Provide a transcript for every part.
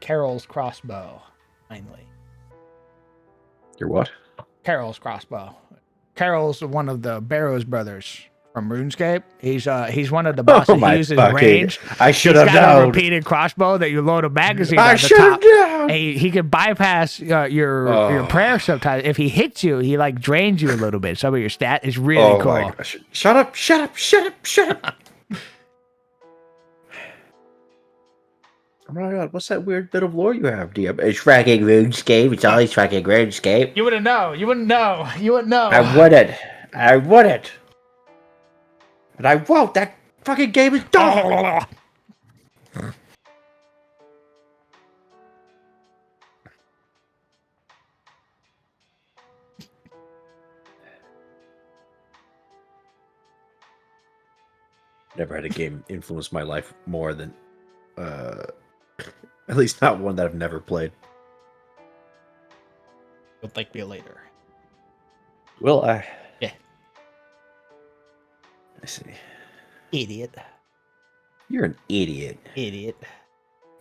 Carol's crossbow. Finally. Your what? Carol's crossbow. Carol's one of the Barrows brothers from RuneScape. He's one of the bosses. He uses range. I should have He's got known. a repeated crossbow that you load a magazine I at the should have top. known. He can bypass your prayer sometimes. If he hits you, he like drains you a little bit. Some of your stat is really cool. My gosh. Shut up, shut up, shut up, shut up. Oh my god, what's that weird bit of lore you have, DM? It's fracking RuneScape. It's always fracking RuneScape. You wouldn't know. You wouldn't know. You wouldn't know. I wouldn't. I wouldn't. But I won't. That fucking game is done. Never had a game influence my life more than, at least not one that I've never played. You'll thank me later. Will I? Yeah. I see. Idiot. You're an idiot. Idiot.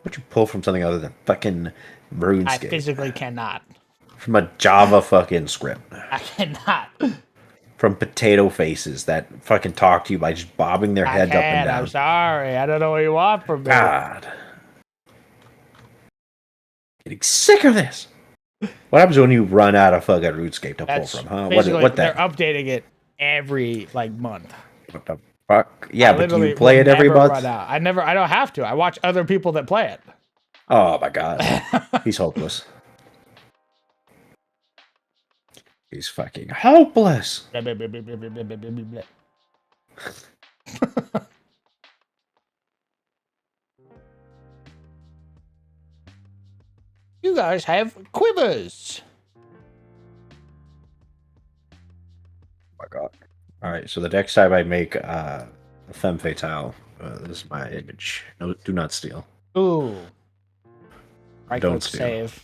What'd you pull from something other than fucking RuneScape? I physically cannot. From a Java fucking script. I cannot. From potato faces that fucking talk to you by just bobbing their heads up and down. I'm sorry. I don't know what you want from me. God. Getting sick of this. What happens when you run out of fucking RuneScape to pull from, huh? What they're updating it every month. What the fuck? Yeah, but do you play it every month? I don't have to. I watch other people that play it. Oh my god. He's hopeless. He's fucking hopeless. You guys have quivers. Oh my god. Alright, so the next time I make a femme fatale, this is my image. No, do not steal. Ooh. Don't steal. Save.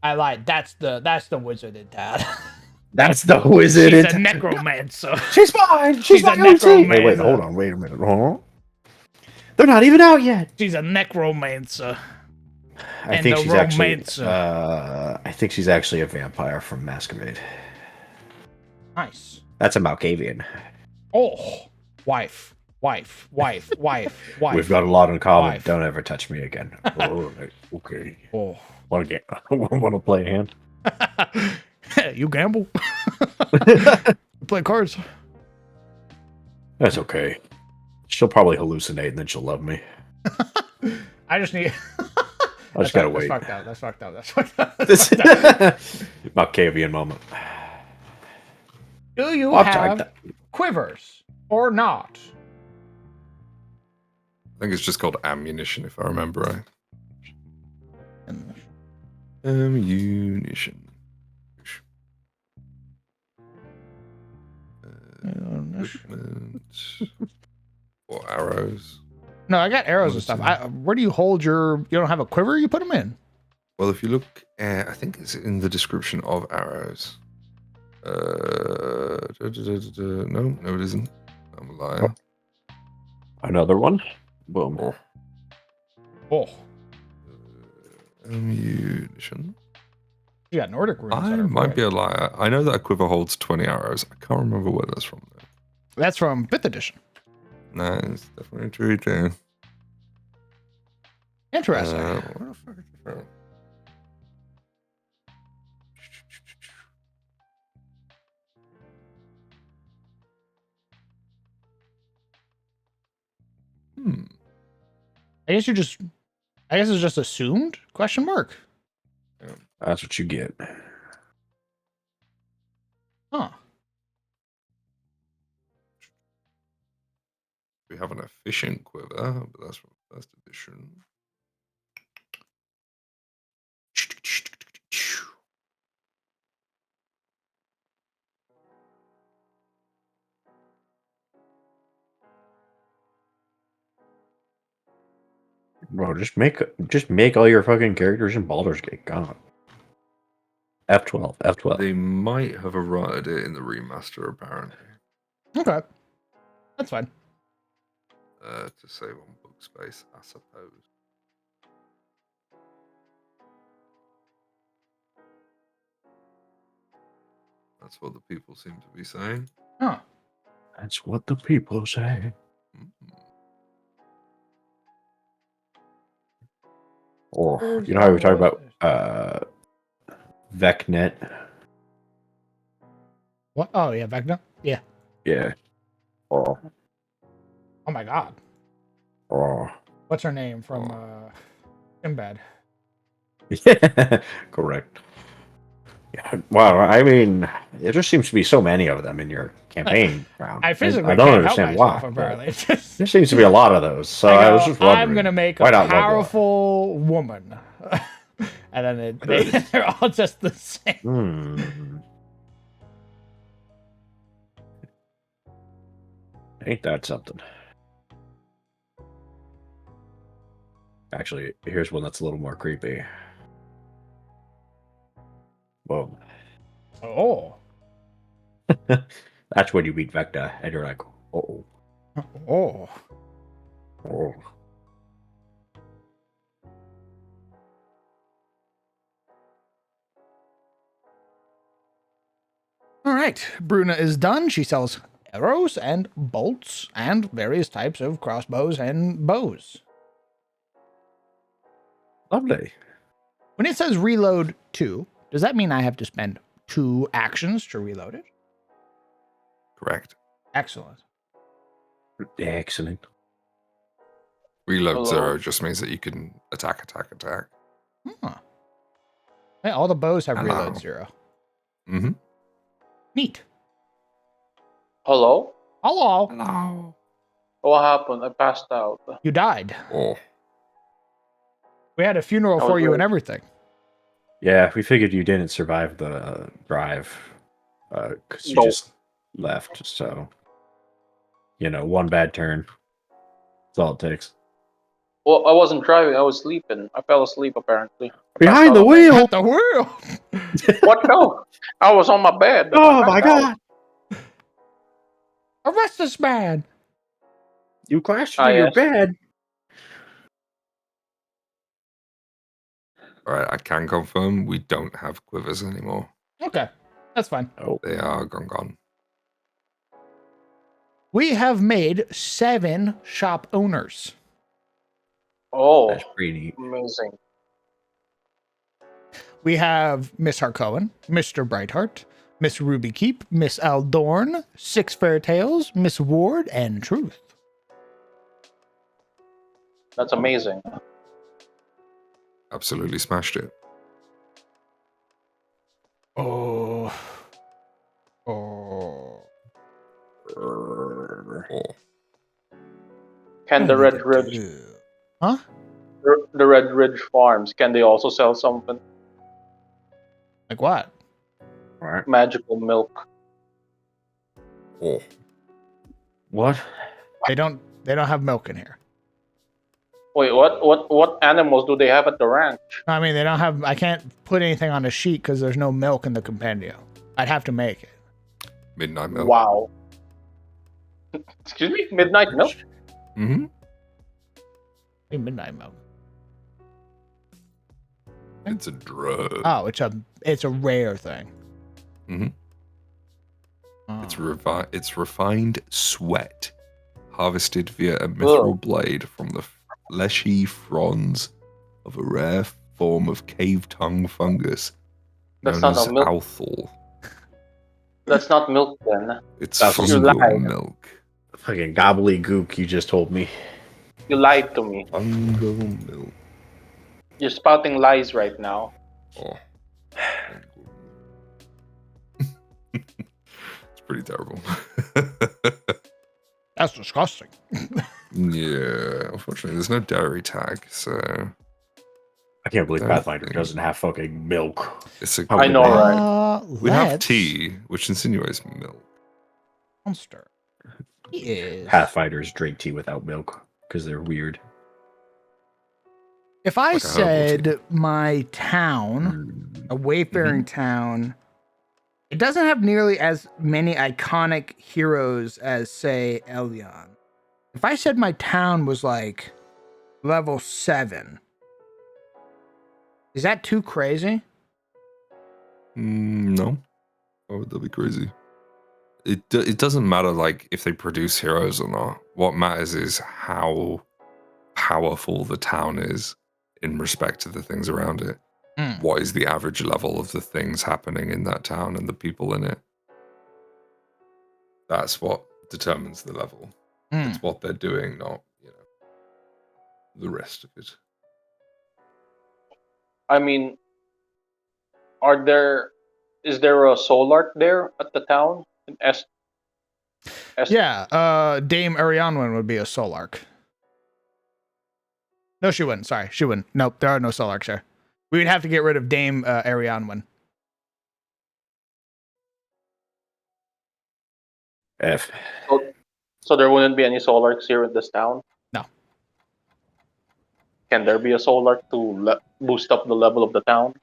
I lied. That's the wizard in Dad. That's the wizard. She's a necromancer. She's fine. She's a my OT. necromancer. Wait, hold on. Wait a minute. Huh? They're not even out yet. She's a necromancer. I think she's actually a vampire from Masquerade. Nice. That's a Malkavian. Oh, wife. We've got a lot in common. Wife. Don't ever touch me again. Oh, okay. Oh. Want to play a hand? You gamble? Play cards. That's okay. She'll probably hallucinate and then she'll love me. I just need... I just gotta wait. That's fucked up. Malkavian moment. Do you have quivers or not? I think it's just called ammunition, if I remember right. Ammunition. Or arrows. No, I got arrows and stuff. Where do you hold your... You don't have a quiver? You put them in. Well, if you look at... I think it's in the description of arrows. No, it isn't. I'm a liar. Another one? Boom. Oh. Ammunition. You got Nordic runes. I might be a liar. I know that a quiver holds 20 arrows. I can't remember where that's from, though. That's from 5th edition. No, it's definitely true, too. Interesting. Where the fuck is it from? I guess it's just assumed? Question mark. Yeah, that's what you get. Huh. We have an efficient quiver, but that's from 1st edition. Bro, just make all your fucking characters in Baldur's Gate. God. F12. They might have arrived it in the remaster, apparently. Okay. That's fine. To save on book space, I suppose. That's what the people seem to be saying. Huh. That's what the people say. Or you know how we talk about VecNet? What? Oh yeah, Vecna. Yeah. Yeah. Or Oh my God. What's her name from Sinbad? Yeah, correct. Yeah. Well, I mean, there just seems to be so many of them in your campaign round. I physically I don't can't help understand myself. why. Apparently, But there seems to be a lot of those. So I was just wondering. I'm gonna make why a not Lovelock? powerful woman, and then they're all just the same. Ain't that something? Actually, here's one that's a little more creepy. Whoa. Oh. That's when you meet Vecna, and you're like, oh. Oh. Oh. All right, Bruna is done. She sells arrows and bolts and various types of crossbows and bows. Lovely. When it says reload 2, does that mean I have to spend 2 actions to reload it? Correct. Excellent. Excellent. Reload 0 just means that you can attack. Huh. Yeah, all the bows have Hello. reload 0. Mm-hmm. Neat. Hello? Hello. What happened? I passed out. You died. Oh. We had a funeral for you and everything. Yeah, we figured you didn't survive the drive because you just left. So, one bad turn. That's all it takes. Well, I wasn't driving. I was sleeping. I fell asleep, apparently. Behind the wheel! At the wheel! What? No. I was on my bed. Oh, my God! Arrest this man! You crashed into your bed. All right, I can confirm we don't have quivers anymore. Okay, that's fine. Oh. They are gone. We have made 7 shop owners. Oh, That's pretty neat. amazing. We have Miss Harcohen, Mr. Brightheart, Miss Ruby Keep, Miss Aldorn, 6 Fair Tales, Miss Ward, and Truth. That's amazing. Absolutely smashed it. Oh. Can the Red Ridge... Huh? The Red Ridge Farms, can they also sell something? Like what? All right. Magical milk. Oh. What? They don't have milk in here. Wait, what animals do they have at the ranch? I mean, they don't have... I can't put anything on a sheet because there's no milk in the compendium. I'd have to make it. Midnight milk. Wow. Excuse me? Midnight milk? Mm-hmm. Hey, midnight milk. It's a drug. Oh, it's a rare thing. Mm-hmm. Oh. It's refined sweat, harvested via a mithril blade from the fleshy fronds of a rare form of cave tongue fungus That's known not as a milk. althol. That's not milk then. It's That's what you fungal lied. milk. Fucking gobbledygook you just told me. You lied to me. Fungal milk. You're spouting lies right now. Oh. It's pretty terrible. That's disgusting. Yeah, unfortunately, there's no dairy tag, so I can't believe Don't Pathfinder think- doesn't have fucking milk. it's a. How I could know, they? right? We have Let's tea, which insinuates milk. Monster. He is. Pathfinders drink tea without milk because they're weird. If I Like a herbal tea. said my town, a wayfaring town, it doesn't have nearly as many iconic heroes as, say, Elyon. If I said my town was like level 7, is that too crazy? No. Oh, that'd be crazy. It doesn't matter like if they produce heroes or not. What matters is how powerful the town is in respect to the things around it. What is the average level of the things happening in that town and the people in it? That's what determines the level. It's what they're doing, not the rest of it. I mean, is there a Solark there at the town in S? Yeah, Dame Arianwen would be a Solark. No, she wouldn't. Sorry, she wouldn't. Nope, there are no Solarks there. We would have to get rid of Dame Arianwen. F. So there wouldn't be any Solarks here in this town? No. Can there be a Solark to boost up the level of the town?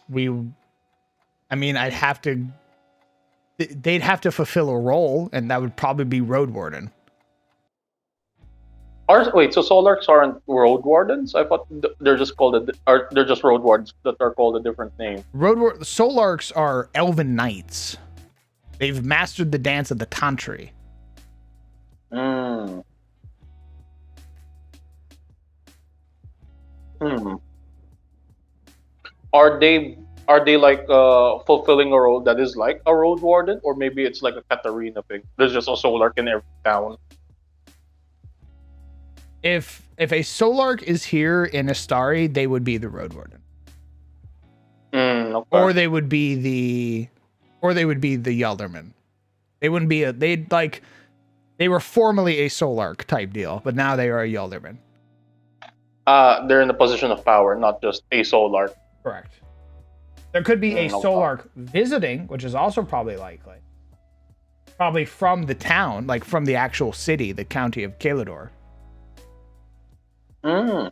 I mean, they'd have to fulfill a role, and that would probably be Road Warden. Wait, so Solarks aren't Road Wardens? I thought they're just they're just Road Wardens that are called a different name. Solarks are Elven Knights. They've mastered the dance of the Tantri. Are they like fulfilling a role that is like a Road Warden, or maybe it's like a Katarina thing? There's just a Solark in every town. If a Solark is here in Astari, they would be the Road Warden. Okay. Or they would be the Yalderman. They wouldn't be they were formerly a Solark type deal, but now they are a Yalderman. They're in a position of power, not just a Solark. Correct. There could be a Solark visiting, which is also probably likely. Probably from the town, like from the actual city, the county of Kalador. I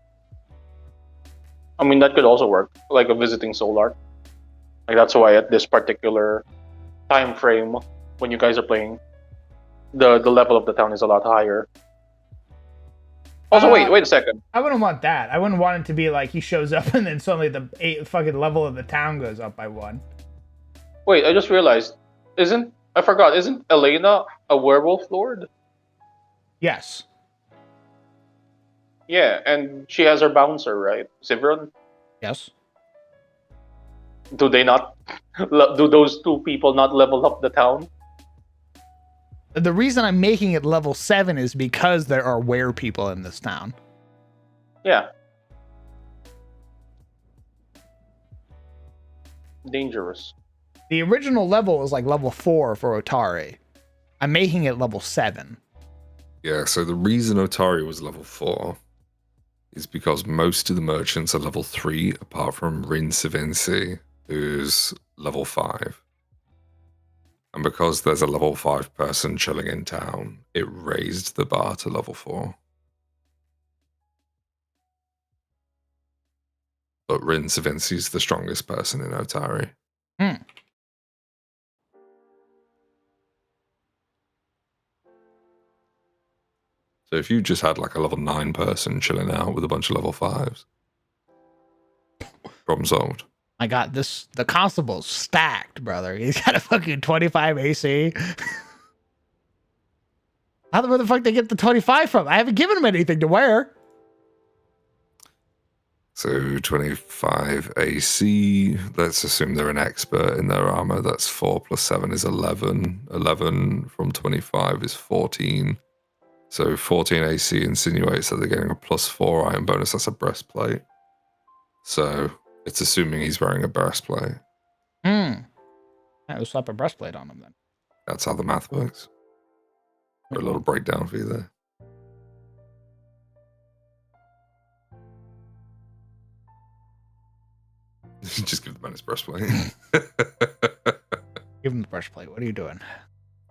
mean, that could also work, like a visiting Solark. Like that's why at this particular time frame, when you guys are playing, the level of the town is a lot higher. Also, wait a second. I wouldn't want that. I wouldn't want it to be like he shows up and then suddenly the fucking level of the town goes up by 1. Wait, I just realized. Isn't Elena a werewolf lord? Yes. Yeah, and she has her bouncer, right? Sivron? Yes. Do they not? Do those two people not level up the town? The reason I'm making it level 7 is because there are were people in this town. Yeah. Dangerous. The original level is like level 4 for Otari. I'm making it level 7. Yeah, so the reason Otari was level 4 is because most of the merchants are level 3, apart from Rin Savinci, who's level 5. And because there's a level 5 person chilling in town, it raised the bar to level 4. But Rin Savinci's the strongest person in Otari. So if you just had like a level 9 person chilling out with a bunch of level 5s, problem solved. I got the constable's stacked, brother. He's got a fucking 25 AC. How the fuck they get the 25 from? I haven't given him anything to wear. So 25 AC, let's assume they're an expert in their armor. That's 4 plus 7 is 11. 11 from 25 is 14. So 14 AC insinuates that they're getting a plus 4 iron bonus. That's a breastplate. So it's assuming he's wearing a breastplate. Yeah, we'll slap a breastplate on him then. That's how the math works. Got a little breakdown for you there. Just give the man his breastplate. Give him the breastplate. What are you doing?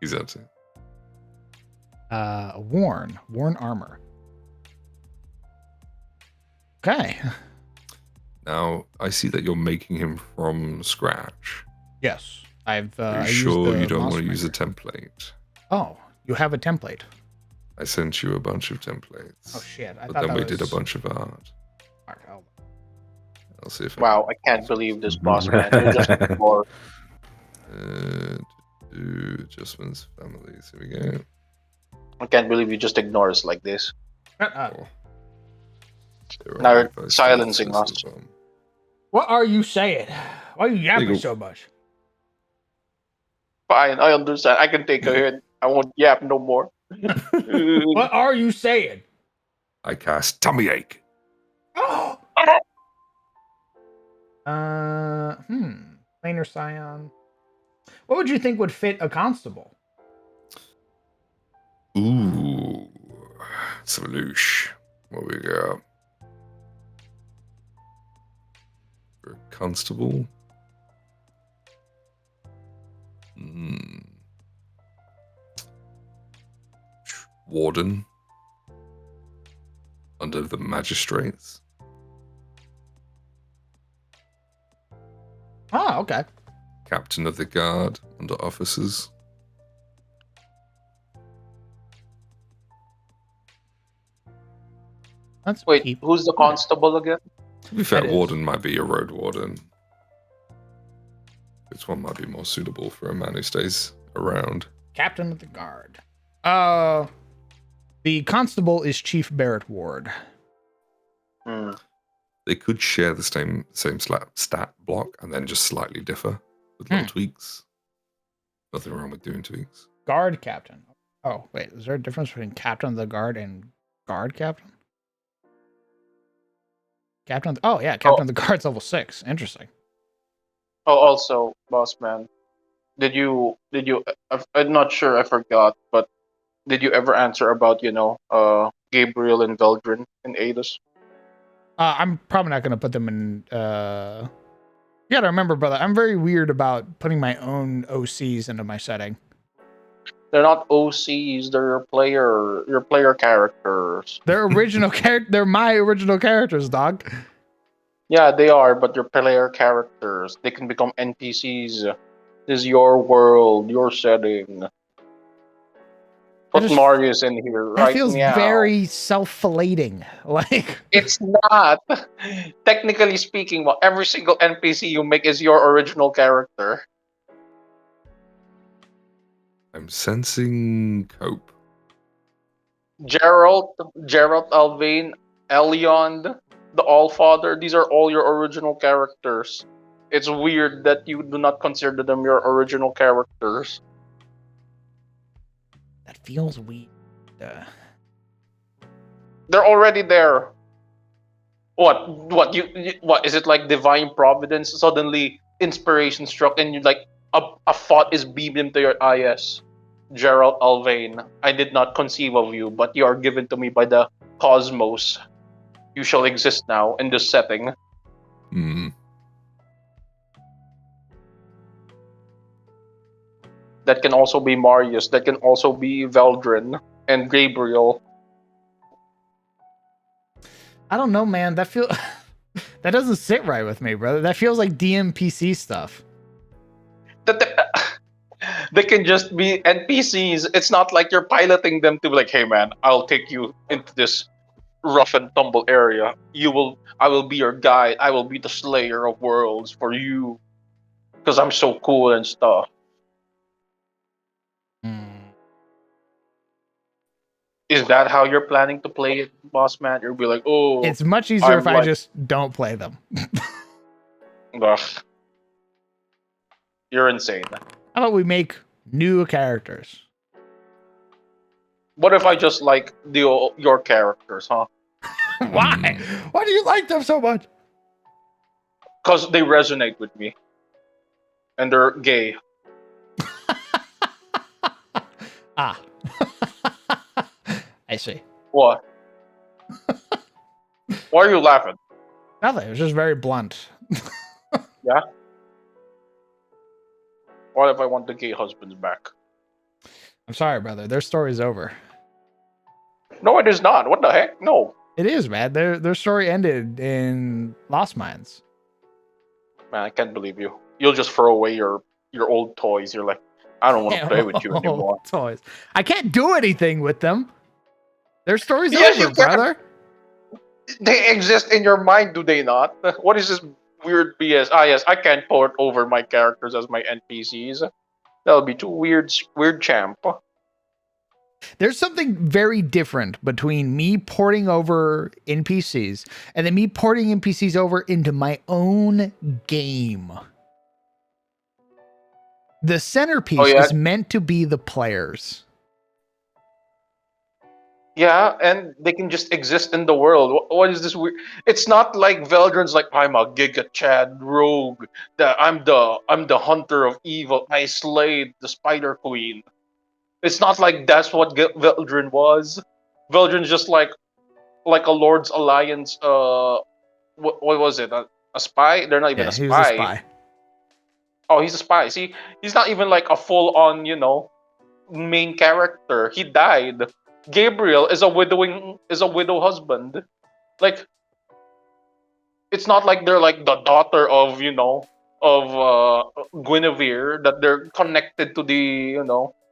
He's up to. Worn armor. Okay. Now, I see that you're making him from scratch. Yes. I've Are you sure you don't want to use a template? Oh, you have a template. I sent you a bunch of templates. Oh shit. But then we did a bunch of art. I'll see if Wow, I can't believe this boss man. You're just more. Do adjustments, families. Here we go. I can't believe you just ignore us like this. Shut up. Oh. There Now are you're repo silencing statuses us. as well. What are you saying? Why are you yapping Legal. so much? Fine, I understand. I can take a hit. I won't yap no more. What are you saying? I cast tummy ache. Oh. Planar Scion. What would you think would fit a constable? Ooh. Solution. What we got? For a constable. Warden. Under the magistrates. Oh, okay. Captain of the guard. Under officers. Let's Wait, keep. who's the constable again? To be fair, That is. warden might be a road warden. This one might be more suitable for a man who stays around. Captain of the guard. The constable is Chief Barrett Ward. Hmm. They could share the same stat block and then just slightly differ with little tweaks. Nothing wrong with doing tweaks. Guard captain. Oh, wait. Is there a difference between captain of the guard and guard captain? Captain. Oh, yeah. Captain of the guard's level 6. Interesting. Oh, also, boss man, did you? I'm not sure. I forgot, but did you ever answer about Gabriel and Veldrin in Adus? I'm probably not going to put them in. You got to remember, brother, I'm very weird about putting my own OCs into my setting. They're not OCs. They're your player characters. They're original character. They're my original characters, dog. Yeah, they are, but they're player characters. They can become NPCs. This is your world, your setting. Put just- Marius in here That right feels now. very self-flating. Like, It's not. Technically speaking, well, every single NPC you make is your original character. I'm sensing cope. Geralt, Alvain, Eliond, the Allfather, these are all your original characters. It's weird that you do not consider them your original characters. that feels weird. They're already there. What is it like divine providence? Suddenly inspiration struck and you like a thought is beamed into your eyes. Gerald Alvain, I did not conceive of you, but you are given to me by the cosmos. You shall exist now in this setting. That can also be Marius. That can also be Veldrin and Gabriel. I don't know, man. That that doesn't sit right with me, brother. That feels like DMPC stuff. They can just be NPCs. It's not like you're piloting them to be like, hey man, I'll take you into this rough and tumble area. I will be your guide. I will be the slayer of worlds for you. Because I'm so cool and stuff. Is that how you're planning to play it, boss man? You'll be like, oh, It's much easier if I just don't play them. Ugh. You're insane. How about we make new characters? What if I just like your characters, huh? Why? Why do you like them so much? Because they resonate with me. And they're gay. Ah. I see. What? Why are you laughing? Nothing. It was just very blunt. Yeah? What if I want the gay husbands back? I'm sorry, brother. Their story's over. No, it is not. What the heck? No. It is, man. Their story ended in Lost Mines. Man, I can't believe you. You'll just throw away your old toys. You're like, I don't want to play with you anymore. Toys. I can't do anything with them. Their story's Yes, you over, can. brother. They exist in your mind, do they not? What is this weird BS. Ah, yes, I can't port over my characters as my NPCs. That'll be too weird. Weird champ. There's something very different between me porting over NPCs and then me porting NPCs over into my own game. The centerpiece Oh, yeah? is meant to be the players. Yeah, and they can just exist in the world. What is this weird? It's not like Veldrin's like I'm a Giga Chad rogue. That I'm the hunter of evil. I slayed the Spider Queen. It's not like that's what Veldrin was. Veldrin's just like a Lord's Alliance. What was it? A spy? They're not even Yeah, a he was a spy. spy. Oh, he's a spy. See, he's not even like a full on, main character. He died. Gabriel is a widow husband. Like it's not like they're like the daughter of Guinevere, that they're connected to the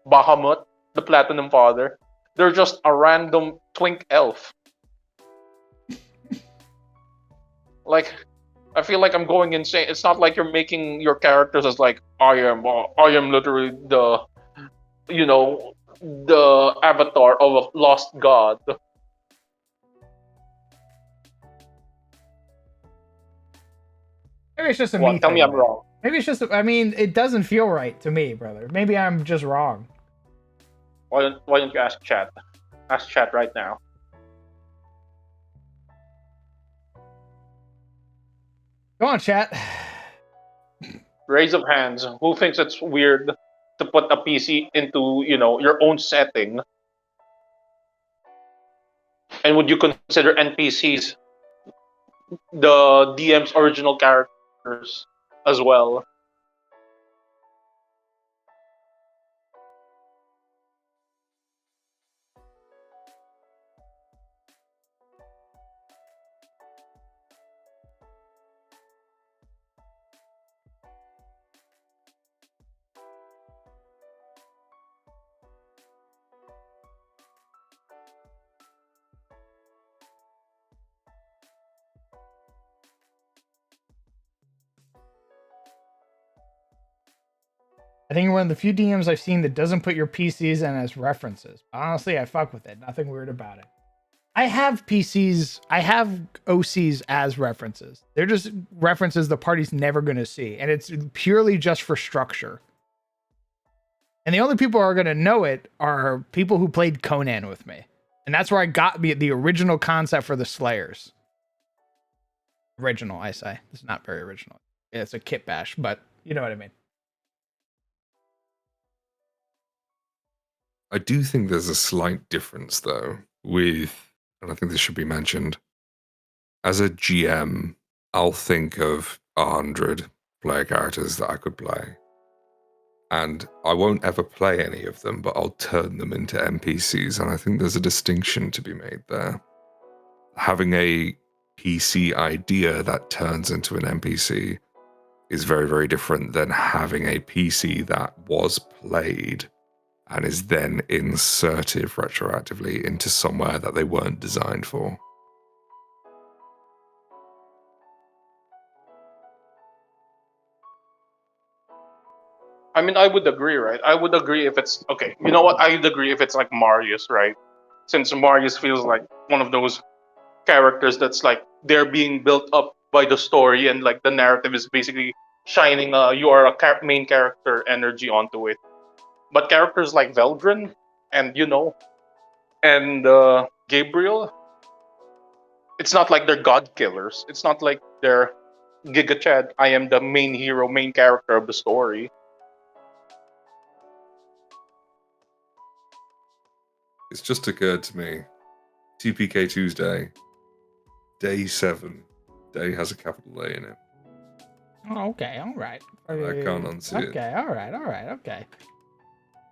Bahamut, the Platinum Father. They're just a random twink elf. Like I feel like I'm going insane. It's not like you're making your characters as like I am literally the avatar of a lost god. Maybe it's just a me What? Tell me thing, I'm man. wrong. Maybe it's just, I mean, it doesn't feel right to me, brother. Maybe I'm just wrong. Why don't you ask chat? Ask chat right now. Go on, chat. Raise of hands. Who thinks it's weird to put a PC into your own setting? And would you consider NPCs the DM's original characters as well? I think one of the few DMs I've seen that doesn't put your PCs in as references. Honestly, I fuck with it. Nothing weird about it. I have PCs, I have OCs as references. They're just references the party's never going to see. And it's purely just for structure. And the only people who are going to know it are people who played Conan with me. And that's where I got the original concept for the Slayers. Original, I say. It's not very original. It's a kit bash, but you know what I mean. I do think there's a slight difference, though, and I think this should be mentioned. As a GM, I'll think of 100 player characters that I could play. And I won't ever play any of them, but I'll turn them into NPCs. And I think there's a distinction to be made there. Having a PC idea that turns into an NPC is very, very different than having a PC that was played and is then inserted retroactively into somewhere that they weren't designed for. I mean, I would agree, right? I would agree if it's okay. You know what? I would agree if it's like Marius, right? Since Marius feels like one of those characters that's like they're being built up by the story, and like the narrative is basically shining you are a main character energy onto it. But characters like Veldrin and Gabriel, it's not like they're god killers. It's not like they're Giga Chad. I am the main hero, main character of the story. It's just occurred to me, TPK Tuesday, day 7. Day has a capital A in it. Oh, okay, all right. I can't unsee it. Okay, all right, okay.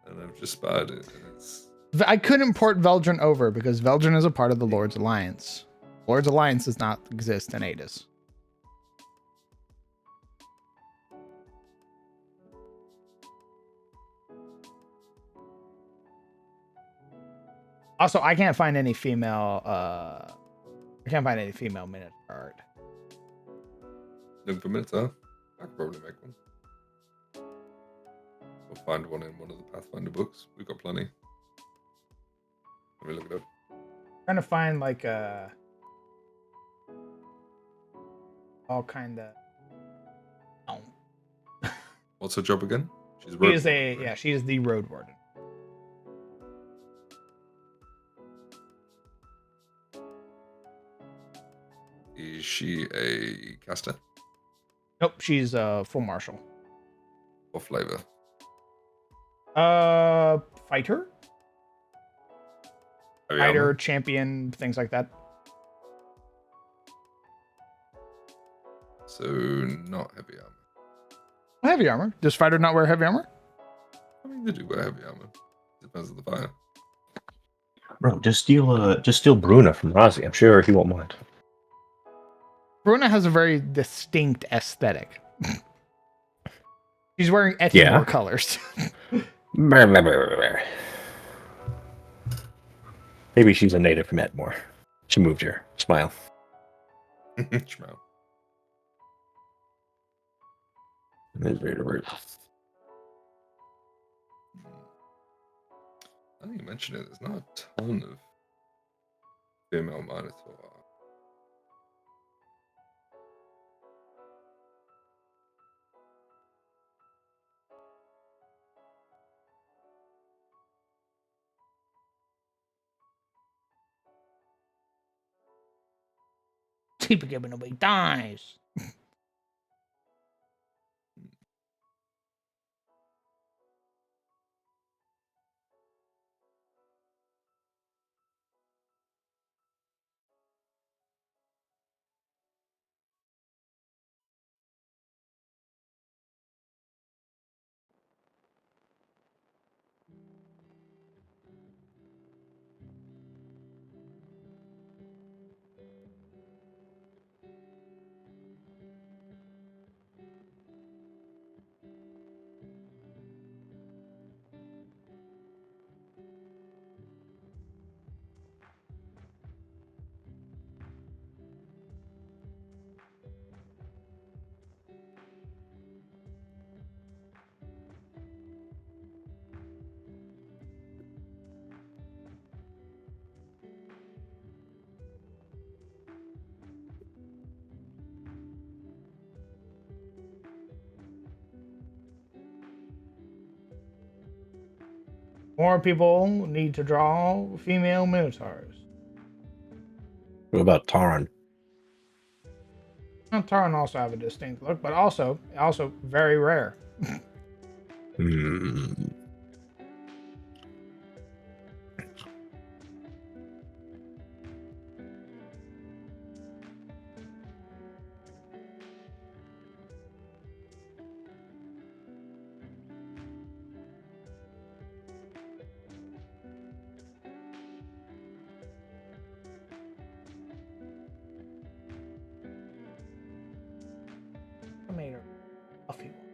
And I've just spotted it. And it's... I couldn't port Veldrin over because Veldrin is a part of the Lord's Alliance. Lord's Alliance does not exist in Adis. Also, I can't find any female minute art. Looking for Minotaur? I could probably make one. We'll find one in one of the Pathfinder books. We've got plenty. Let me look it up. Trying to find like all kind of. Oh. What's her job again? She's a She road is warden, right? she is the road warden. Is she a caster Nope, she's a full marshal. or flavor? Fighter, Heavy fighter, armor? champion, things like that. So not heavy armor. Heavy armor. Does fighter not wear heavy armor? I mean, they do wear heavy armor. Depends on the fire. Bro, just steal Bruna from Razi. I'm sure he won't mind. Bruna has a very distinct aesthetic. She's wearing Etymor Yeah. colors. Maybe she's a native from Etmore. She moved here. Smile. Shmel. I think you mentioned it. There's not a ton of female Minotaur. TPK nobody dies. More people need to draw female minotaurs. What about Taran? Now, Taran also have a distinct look, but also very rare. Hmm. I made her a fluffy one.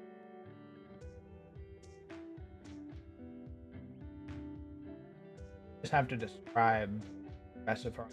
Just have to describe the rest of her.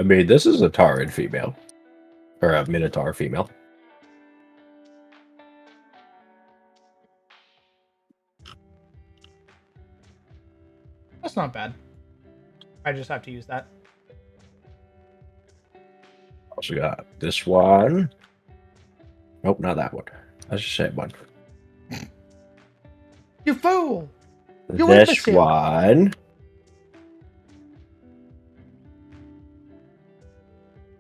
I mean, this is a Taran female. Or a Minotaur female. That's not bad. I just have to use that. Also got this one. Nope, not that one. That's the same one. You fool! You This imbecile! one.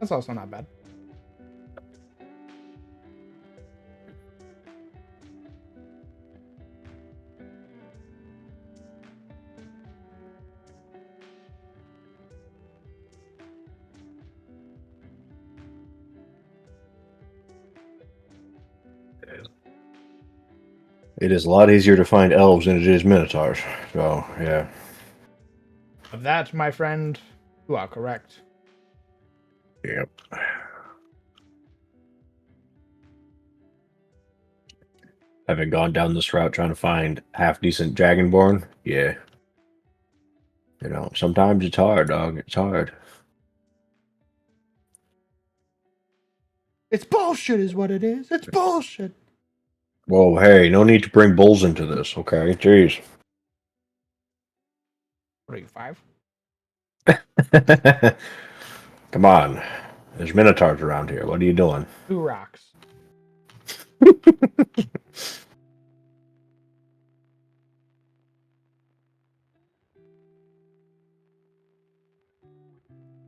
That's also not bad. It is a lot easier to find elves than it is minotaurs. So, yeah. That, my friend, you are correct. Yep. Having gone down this route trying to find half-decent Dragonborn, yeah. You know, sometimes it's hard, dog. It's hard. It's bullshit is what it is. It's bullshit. Whoa, hey, no need to bring bulls into this, okay? Jeez. What are you, 5? Come on. There's minotaurs around here. What are you doing? 2 rocks.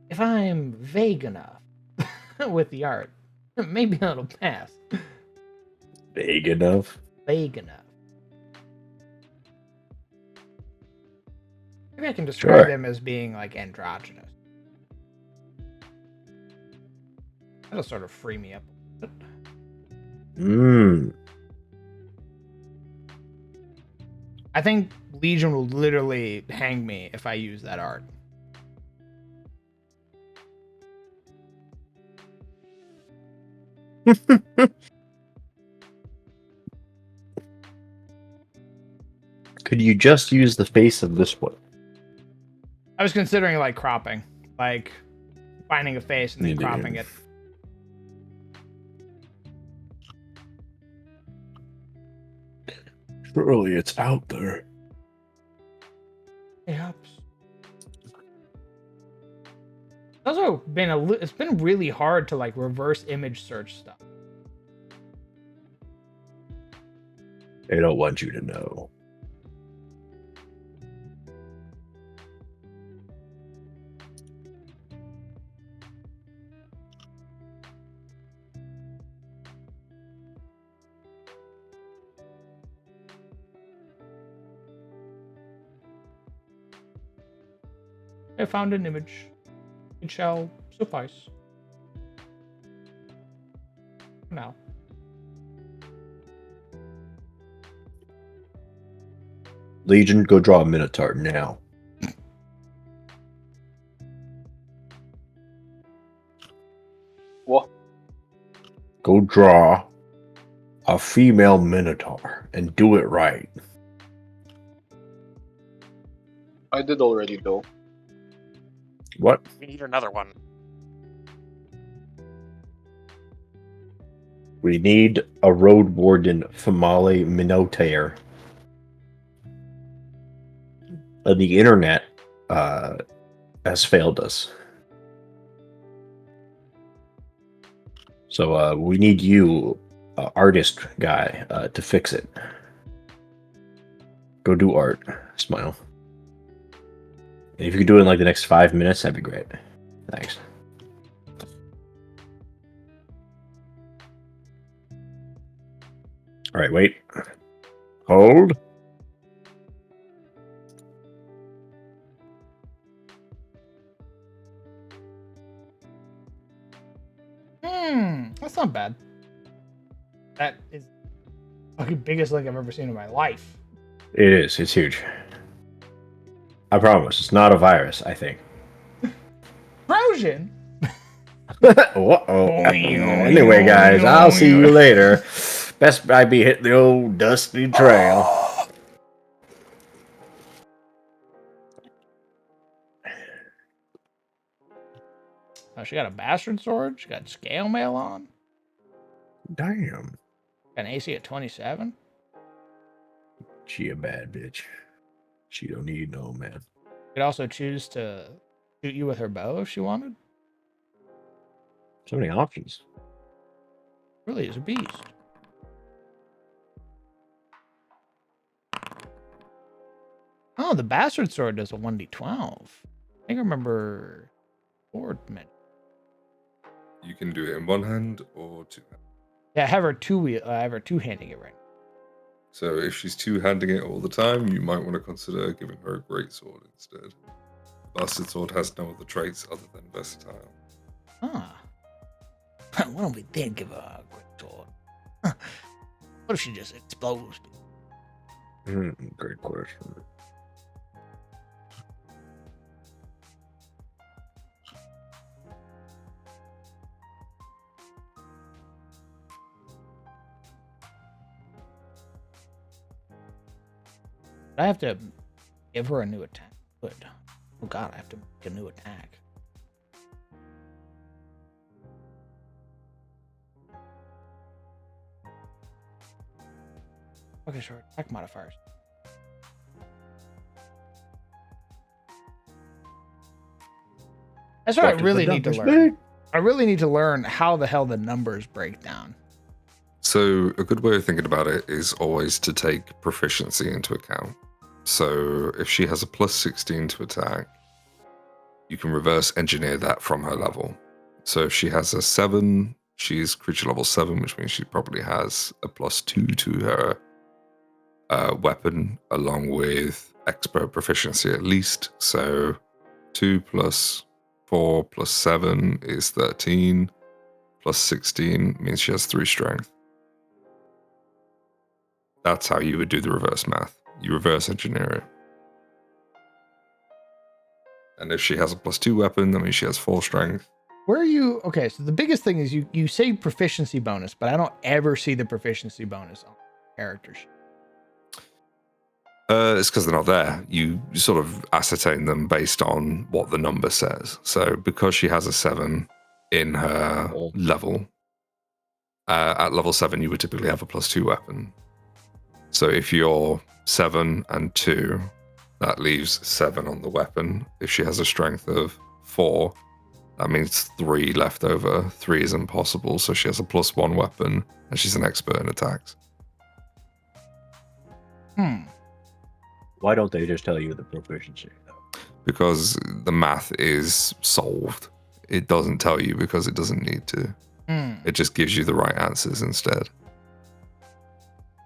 If I'm vague enough with the art, maybe it'll pass. Big enough? Vague enough. Maybe I can describe them as being like androgynous. That'll sort of free me up. I think Legion will literally hang me if I use that art. Could you just use the face of this one? I was considering like cropping, like finding a face and then You do. cropping it. Surely it's out there. Yep. It's also been it's been really hard to like reverse image search stuff. They don't want you to know. I found an image. It shall suffice. For now. Legion, go draw a minotaur now. What? Go draw a female minotaur and do it right. I did already though. What? We need another one. We need a road warden female minotaur. The internet has failed us. So we need you, artist guy, to fix it. Go do art. Smile. And if you could do it in like the next 5 minutes, that'd be great. Thanks. All right, wait. Hold. That's not bad. That is the fucking biggest link I've ever seen in my life. It is. It's huge. I promise. It's not a virus, I think. Trojan? Uh-oh. Anyway, guys, I'll see you later. Best I be hitting the old dusty trail. Oh, she got a bastard sword. She got scale mail on. Damn. Got an AC at 27. She a bad bitch. She don't need no man. Could also choose to shoot you with her bow if she wanted. So many options. Really is a beast. Oh, the bastard sword does a 1d12. I think I remember Ford meant. You can do it in one hand or two hands. Yeah, I have her two-handing it right now. So if she's two-handing it all the time, you might want to consider giving her a great sword instead. Bastard sword has no other traits other than versatile. Ah. Why don't we then give her a great sword? What if she just explodes? Great question. I have to give her a new attack. Good. Oh god, I have to make a new attack. Okay, sure. Attack modifiers. That's what I really need to learn. I really need to learn how the hell the numbers break down. So a good way of thinking about it is always to take proficiency into account. So if she has a plus 16 to attack, you can reverse engineer that from her level. So if she has a 7, she's creature level 7, which means she probably has a plus 2 to her weapon, along with expert proficiency at least. So 2 plus 4 plus 7 is 13, plus 16 means she has 3 strength. That's how you would do the reverse math. You reverse engineer it. And if she has a plus 2 weapon, that means she has 4 strength. Where are you? Okay, so the biggest thing is you say proficiency bonus, but I don't ever see the proficiency bonus on characters. It's because they're not there. You sort of ascertain them based on what the number says. So because she has a 7 in her level, at level 7, you would typically have a plus 2 weapon. So if you're 7 and 2, that leaves 7 on the weapon. If she has a strength of 4, that means 3 left over. 3 is impossible, so she has a plus 1 weapon, and she's an expert in attacks. Why don't they just tell you the proficiency? Because the math is solved. It doesn't tell you because it doesn't need to. It just gives you the right answers instead.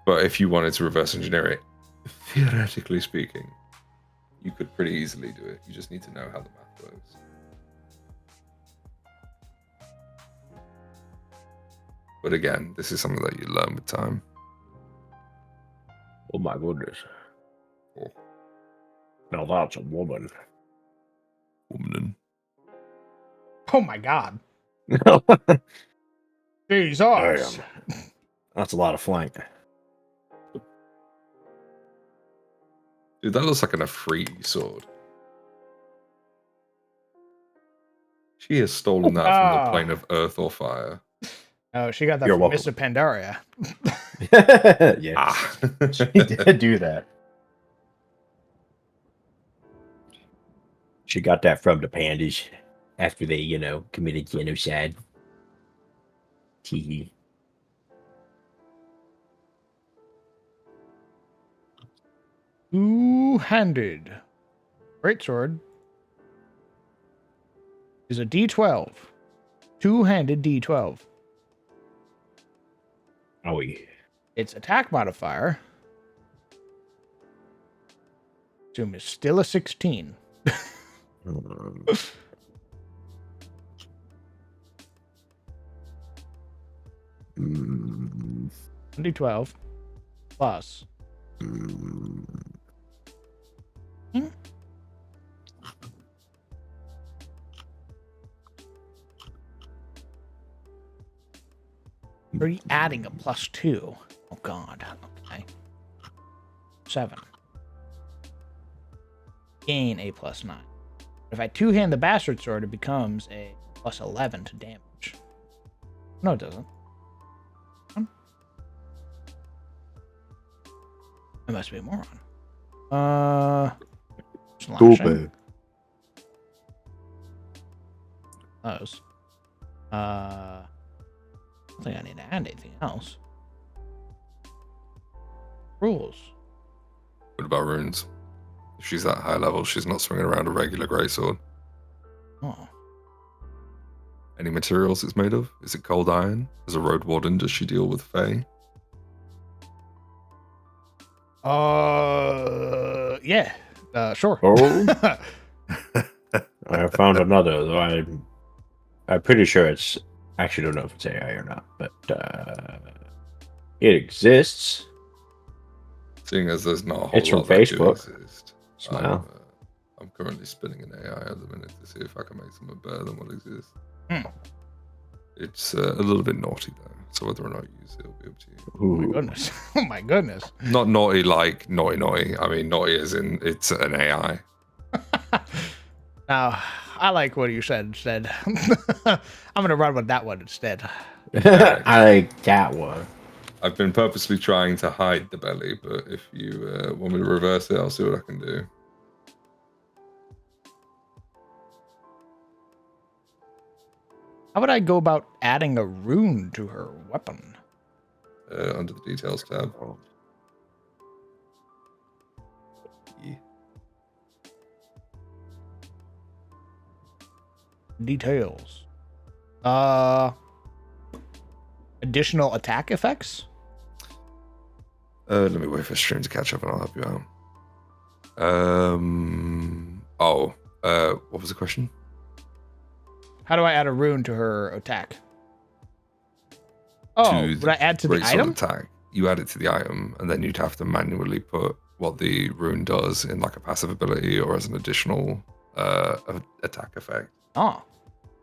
But if you wanted to reverse engineer it, theoretically speaking, you could pretty easily do it. You just need to know how the math works. But again, this is something that you learn with time. Oh my goodness. Oh. Now that's a woman. Woman. Oh my god. Jesus. Damn. That's a lot of flank. Dude, that looks like an Afridi sword. She has stolen that from the plane of earth or fire. Oh, she got that You're from welcome. Miss Pandaria. Yeah, she did do that. She got that from the pandas after they, committed genocide. Tee. Two-handed greatsword is a D12. Two-handed D12. Oh, yeah. Its attack modifier, assume, is still a 16. D12 plus. Are you adding a plus 2? Oh god. Okay. 7. Gain a plus 9. If I two-hand the bastard sword, it becomes a plus 11 to damage. No, it doesn't. I must be a moron. Slashing. Those. I don't think I need to add anything else. Rules. What about runes? If she's that high level, she's not swinging around a regular greatsword. Oh. Any materials it's made of? Is it cold iron? As a road warden, does she deal with Fae? Yeah. Sure. Oh. I found another, though I'm pretty sure it's... I actually don't know if it's AI or not, but It exists. Seeing as there's not a whole It's from lot that do Facebook. exist, Smile. I'm currently spinning an AI at the minute to see if I can make something better than what exists. Hmm. It's a little bit naughty though, so whether or not you use it will be up to you. Oh my goodness. Oh my goodness. Not naughty like naughty. I mean naughty as in it's an AI. Now, I like what you said instead. I'm gonna run with that one instead. I like that one. I've been purposely trying to hide the belly, but if you want me to reverse it, I'll see what I can do. How would I go about adding a rune to her weapon? Under the details tab. Details. Additional attack effects? Let me wait for stream to catch up and I'll help you out. What was the question? How do I add a rune to her attack? Oh, would I add to the item? Attack. You add it to the item, and then you'd have to manually put what the rune does in like a passive ability or as an additional attack effect. Oh.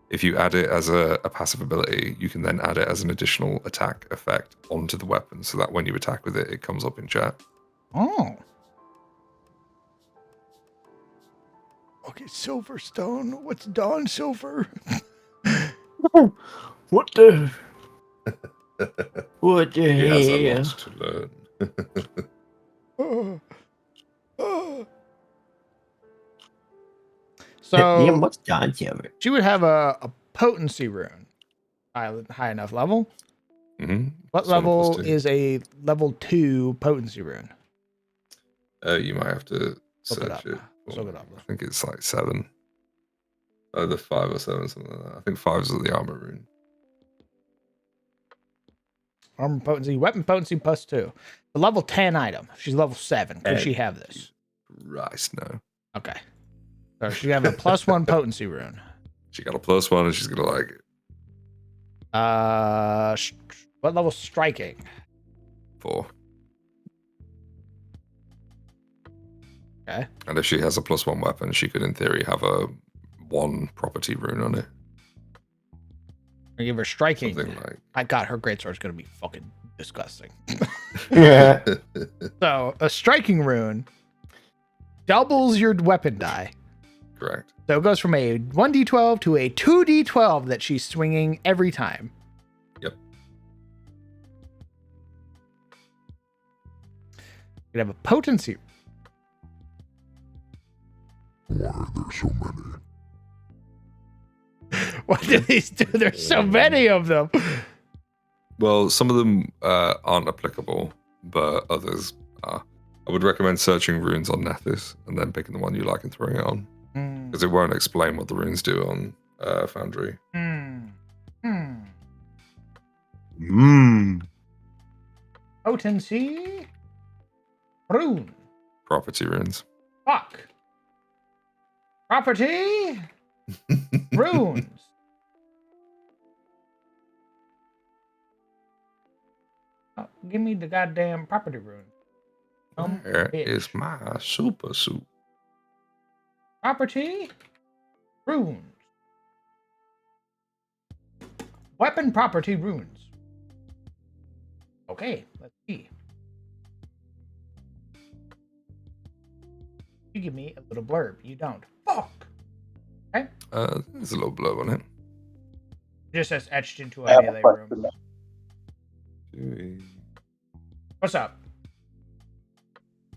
If you add it as a passive ability, you can then add it as an additional attack effect onto the weapon, so that when you attack with it, it comes up in chat. Oh. Okay, Silverstone. What's Dawn Silver? What the? What the He has a hell? lot to learn. So what's John Silver? she would have a potency rune. High enough level. Mm-hmm. What level is a level 2 potency rune? You might have to search it. Look it up. I think it's like 7. Either 5 or 7, something like that. I think 5 is the armor rune. Armor potency, weapon potency +2. The level 10 item. She's level 7. Could she have this? Right, no. Okay. So she have a +1 potency rune. She got a +1 and she's gonna like it. What level striking? 4. Okay. And if she has a +1 weapon, she could in theory have a 1 property rune on it. I give her striking. Something like I got her greatsword's gonna be fucking disgusting. Yeah. So a striking rune doubles your weapon die. Correct. So it goes from a 1d12 to a 2d12 that she's swinging every time. Yep. You could have a potency. Why are there so many? What do these do? There's so many of them. Well, some of them aren't applicable, but others are. I would recommend searching runes on Nethys and then picking the one you like and throwing it on. Because it won't explain what the runes do on Foundry. Potency. Rune. Property runes. Fuck. Property. Runes. Oh, give me the goddamn property rune. Where bitch. is my super suit? Property. Runes. Weapon property runes. Okay, let's see. You give me a little blurb. You don't. Fuck. Okay. There's a little blurb on it. Just as etched into I a have melee a question. room. What's up?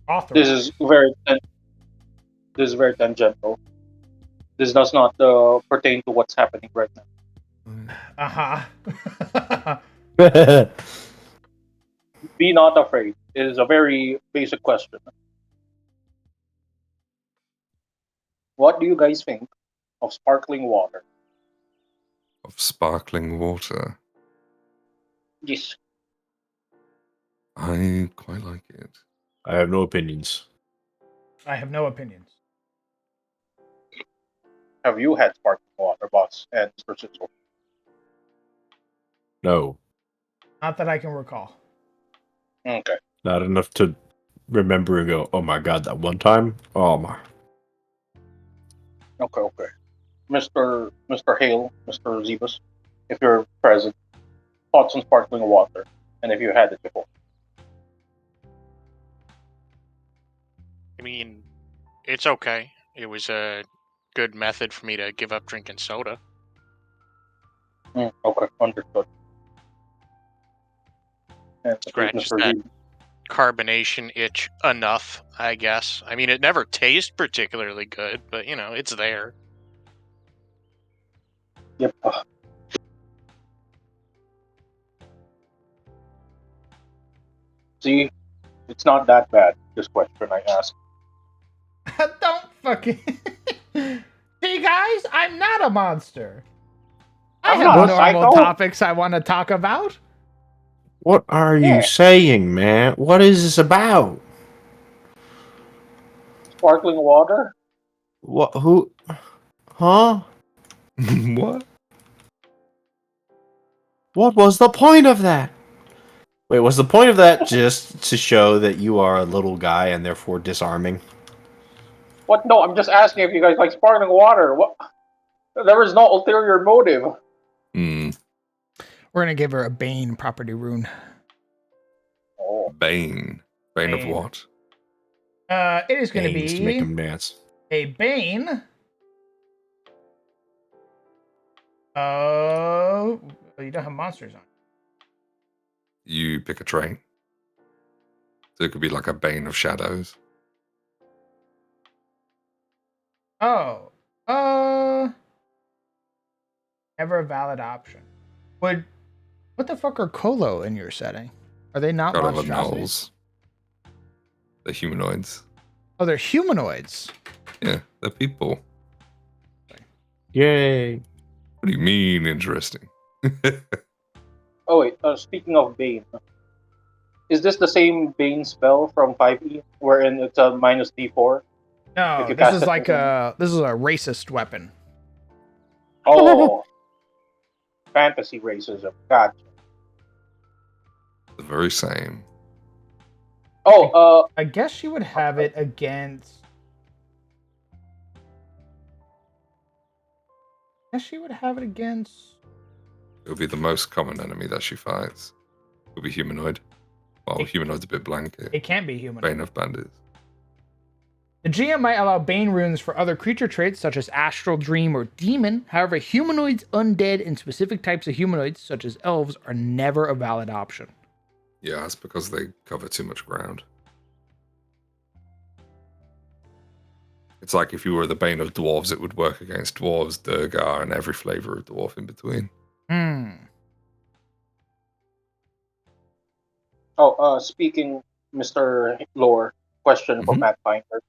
Author. This is very tangential. This does not pertain to what's happening right now. Be not afraid. It is a very basic question. What do you guys think of sparkling water? Of sparkling water. Yes. I quite like it. I have no opinions. I have no opinions. Have you had sparkling water, boss and Mr. Sizzle? No. Not that I can recall. Okay. Not enough to remember and go, oh my god, that one time? Oh my. Okay. Mr. Hale, Mr. Zebus, if you're present, thoughts on sparkling water, and if you had it before. I mean, it's okay. It was a good method for me to give up drinking soda. Okay, understood. And Scratches Mr. that Zebus. carbonation itch enough, I guess. I mean, it never tastes particularly good, but it's there. Yep. See, it's not that bad, this question I asked. Don't fucking. Hey guys, I'm not a monster. I I'm have not a normal psycho. topics I want to talk about. What are you Yeah. saying, man? What is this about? Sparkling water? What? Who? Huh? What? What was the point of that? Wait, was the point of that just to show that you are a little guy and therefore disarming? What? No, I'm just asking if you guys like sparkling water. What? There is no ulterior motive. Hmm. We're gonna give her a Bane property rune. Oh. Bane. Bane of Bane. what? It is gonna Games to make be them dance. a Bane. Oh, you don't have monsters on. You pick a trait. So it could be like a Bane of Shadows. Oh, never a valid option. What the fuck are Colo in your setting? Are they not Got other monstrosities? gnolls. They're humanoids. Oh, they're humanoids. Yeah, they're people. Yay. What do you mean interesting? Oh wait. Speaking of Bane, is this the same Bane spell from 5e, wherein it's a minus d4? No, If you this cast is it like from- this is a racist weapon. Oh, fantasy racism. Gotcha. The very same. Oh, I guess you would have it against. I guess she would have it against. It'll be the most common enemy that she fights. It'll be humanoid. Well, humanoid's a bit blanket. It can't be human. Bane of bandits. The GM might allow Bane runes for other creature traits such as Astral Dream or Demon. However, humanoids, undead, and specific types of humanoids such as elves are never a valid option. Yeah, that's because they cover too much ground. It's like if you were the Bane of Dwarves, it would work against Dwarves, Durgar, and every flavor of Dwarf in between. speaking, Mr. Lore, question for Mhm. Pathfinder.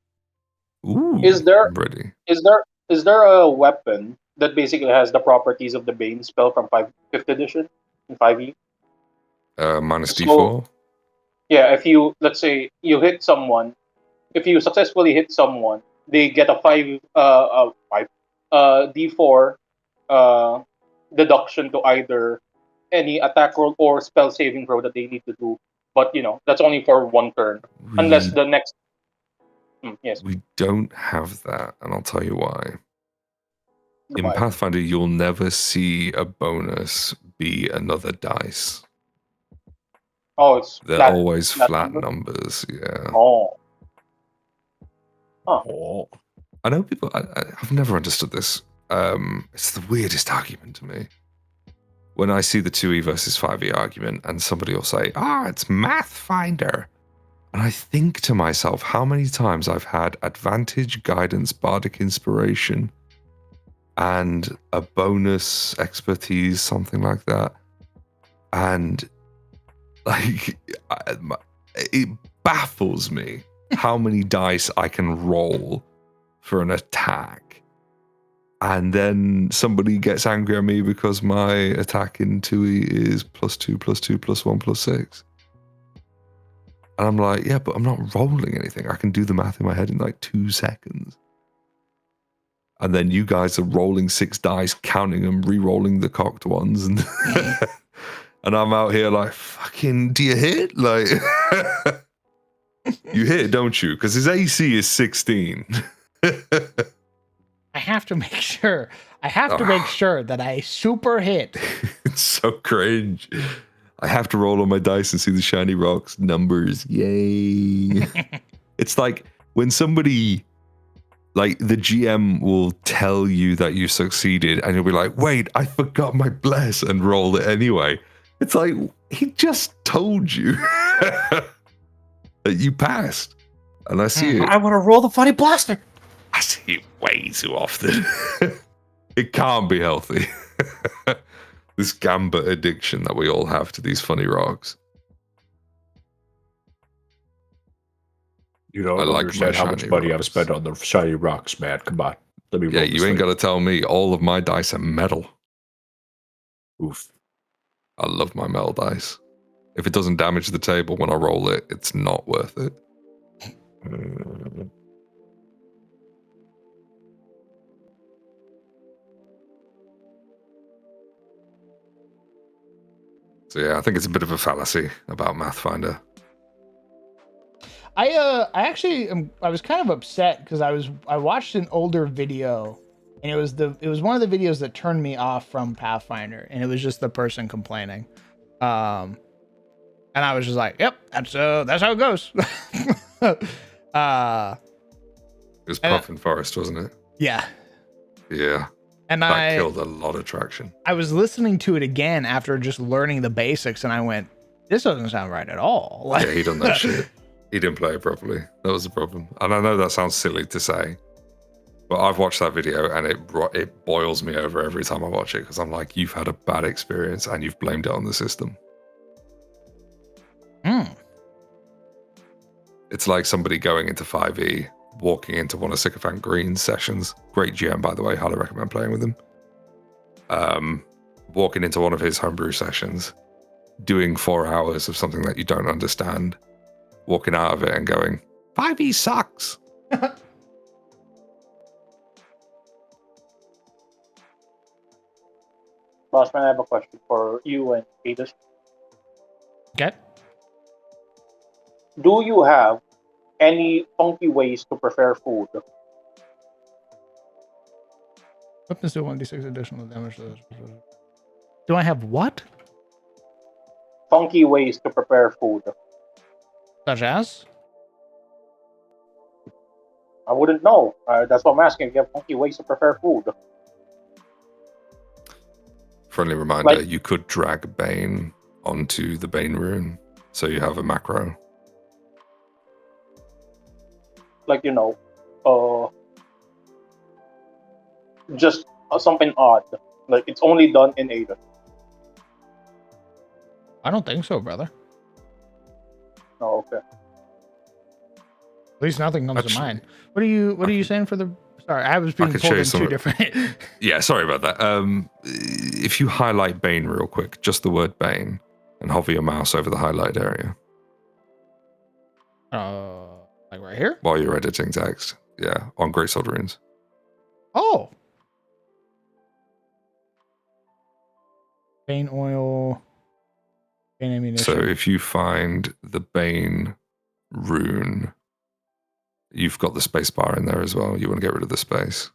Ooh, Is there I'm ready. is there a weapon that basically has the properties of the Bane spell from 5th edition in 5e? Minus So- D4. Yeah, if you, let's say you hit someone, if you successfully hit someone, they get a 5 d4 deduction to either any attack roll or spell saving throw that they need to do. But that's only for one turn, unless We, the next. Yes. we don't have that, and I'll tell you why. In Goodbye. Pathfinder, you'll never see a bonus be another dice. Oh, it's They're flat. always flat flat number? numbers. Yeah. Oh. Oh. I know people. I've never understood this. It's the weirdest argument to me. When I see the 2e versus 5e argument, and somebody will say, it's Mathfinder. And I think to myself, how many times I've had advantage, guidance, bardic inspiration, and a bonus expertise, something like that. And like, it baffles me how many dice I can roll for an attack. And then somebody gets angry at me because my attack in 2e is +2, +2, +1, +6. And I'm like, yeah, but I'm not rolling anything. I can do the math in my head in like 2 seconds. And then you guys are rolling 6 dice, counting them, re-rolling the cocked ones. And And I'm out here like, fucking, do you hit? Like, you hit, don't you? Because his AC is 16. I have to make sure. I have to make sure that I super hit. It's so cringe. I have to roll on my dice and see the shiny rocks numbers. Yay. It's like when somebody, like the GM will tell you that you succeeded and you'll be like, wait, I forgot my bless and roll it anyway. It's like, he just told you that you passed. And I see it. I want to roll the funny blaster. I see it way too often. It can't be healthy. This gambit addiction that we all have to these funny rocks. You don't I like understand my how much shiny money I've rocks. spent on the shiny rocks, man. Come on. Let me roll Yeah, this you ain't thing. got to tell me. All of my dice are metal. Oof. I love my metal dice. If it doesn't damage the table when I roll it, it's not worth it. So yeah, I think it's a bit of a fallacy about Pathfinder. I actually I was kind of upset because I watched an older video, and it was one of the videos that turned me off from Pathfinder, and it was just the person complaining, and I was just like, yep, that's how it goes. It was Puffin Forest, wasn't it? Yeah, Yeah. and That killed a lot of traction. I was listening to it again after just learning the basics, and I went, this doesn't sound right at all. Like, Yeah, he done that shit. He didn't play it properly. That was the problem. And I know that sounds silly to say, but I've watched that video and it boils me over every time I watch it because I'm like, you've had a bad experience and you've blamed it on the system. It's like somebody going into 5e, walking into one of Sycophant Green's sessions. Great GM, by the way. Highly recommend playing with him. Walking into one of his homebrew sessions, doing 4 hours of something that you don't understand, walking out of it and going, 5e sucks. Bossman, I have a question for you and Petus. okay. Do you have any funky ways to prepare food? Weapons do 1d6 additional damage. Do I have what? Funky ways to prepare food. Such as? I wouldn't know. That's what I'm asking. If you have funky ways to prepare food. Friendly reminder, Like- you could drag Bane onto the Bane rune, so you have a macro. Like, just something odd. Like, it's only done in Ada. I don't think so, brother. Oh, okay. At least nothing comes to Actually, mind. What are you saying for the? Sorry, I was being could pulled show you in some two of- different. Yeah, sorry about that. If you highlight Bane real quick, just the word Bane, and hover your mouse over the highlighted area Like right here. while you're editing text. Yeah, on Greatsword runes. Oh. Bane oil. Bane ammunition. So if you find the Bane rune, you've got the space bar in there as well. You want to get rid of the space.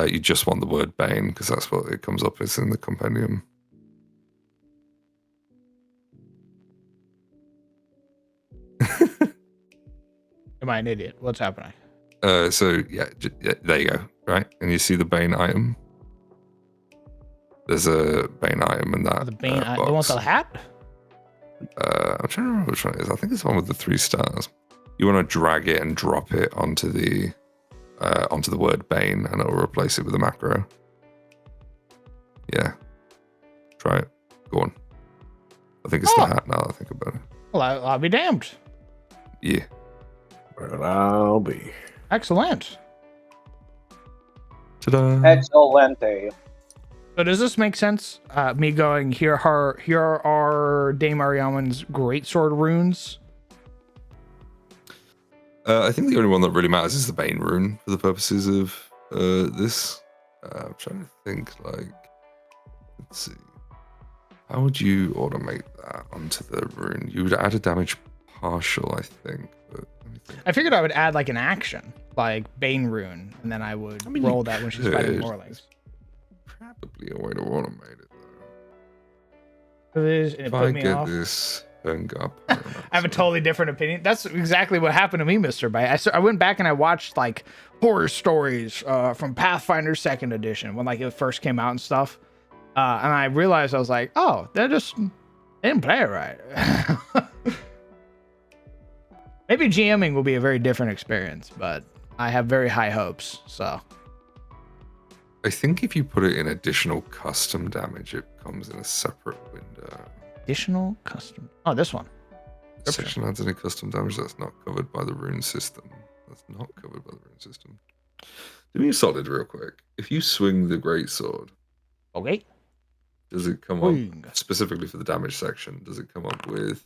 You just want the word Bane because that's what it comes up as in the compendium. Am I an idiot? What's happening? So yeah, there you go. Right, and you see the Bane item. There's a Bane item in that. The Bane, box. the one with the hat. I'm trying to remember which one it is. I think it's the one with the 3 stars. You want to drag it and drop it onto the word Bane, and it'll replace it with a macro. Yeah, try it. Go on. I think it's the hat now that I think about it. Well, I'll be damned. Yeah. Well, I'll be. Excellent. Ta-da. Excelente. So does this make sense? Me going here are Dame Ariaman's greatsword runes. I think the only one that really matters is the Bane rune for the purposes of this. I'm trying to think, like, let's see. How would you automate that onto the rune? You would add a damage partial, I think. But let me think. I figured I would add like an action, like Bane Rune, and then I would roll that when she's fighting Morlings. Probably a way to automate it, though. It is, and it If put I me get off. this hung up, I have a totally different opinion. That's exactly what happened to me, Mr. Bite. I went back and I watched like horror stories from Pathfinder 2nd edition when like it first came out and stuff. And I realized I was like, oh, they didn't play it right. Maybe GMing will be a very different experience, but I have very high hopes. So I think if you put it in additional custom damage, it comes in a separate window. additional custom. Oh, this one. Section adds any custom damage that's not covered by the rune system. That's not covered by the rune system. Do me a solid real quick. If you swing the greatsword, Okay. does it come up specifically for the damage section? Does it come up with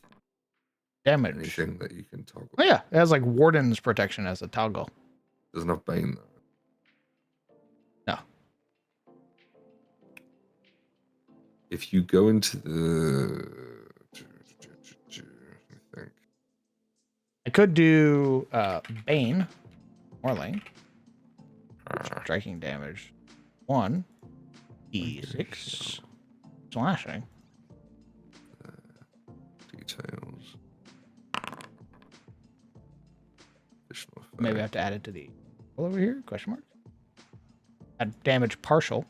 damage? Anything that you can toggle? Oh yeah, it has like Warden's protection as a toggle. Doesn't have Bane though. No. If you go into the, I think I could do Bane, Morling, striking damage, 1 d6 slashing. Details. Additional Maybe I have to add it to the over here? Question mark. Add damage partial.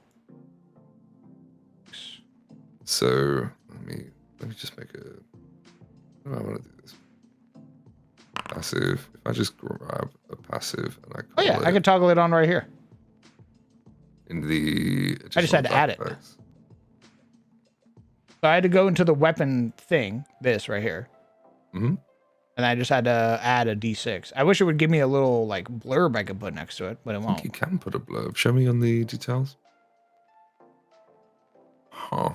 So let me just make a. How do I want to do this? Passive. If I just grab a passive and I call Oh yeah, I can toggle it on right here. In the. I just had to add it. So I had to go into the weapon thing, this right here. Mm-hmm. And I just had to add a d6. I wish it would give me a little like blurb I could put next to it, but it won't. You can put a blurb. Show me on the details. Huh.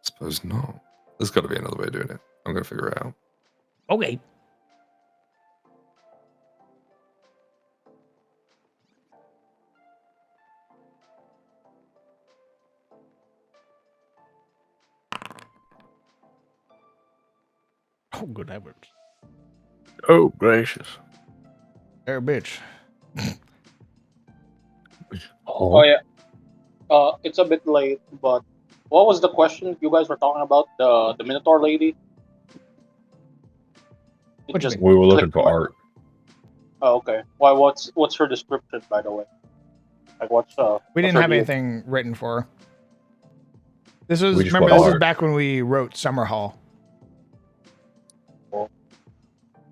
Suppose not. There's got to be another way of doing it. I'm going to figure it out. Okay. Oh, good heavens. Oh, gracious. There, bitch. Oh yeah. It's a bit late, but what was the question you guys were talking about? The Minotaur lady? What you mean? We were looking for art. Oh, okay. Why? What's her description, by the way? Like, we didn't have anything written for her. This was remember this is back when we wrote Summer Hall. Oh,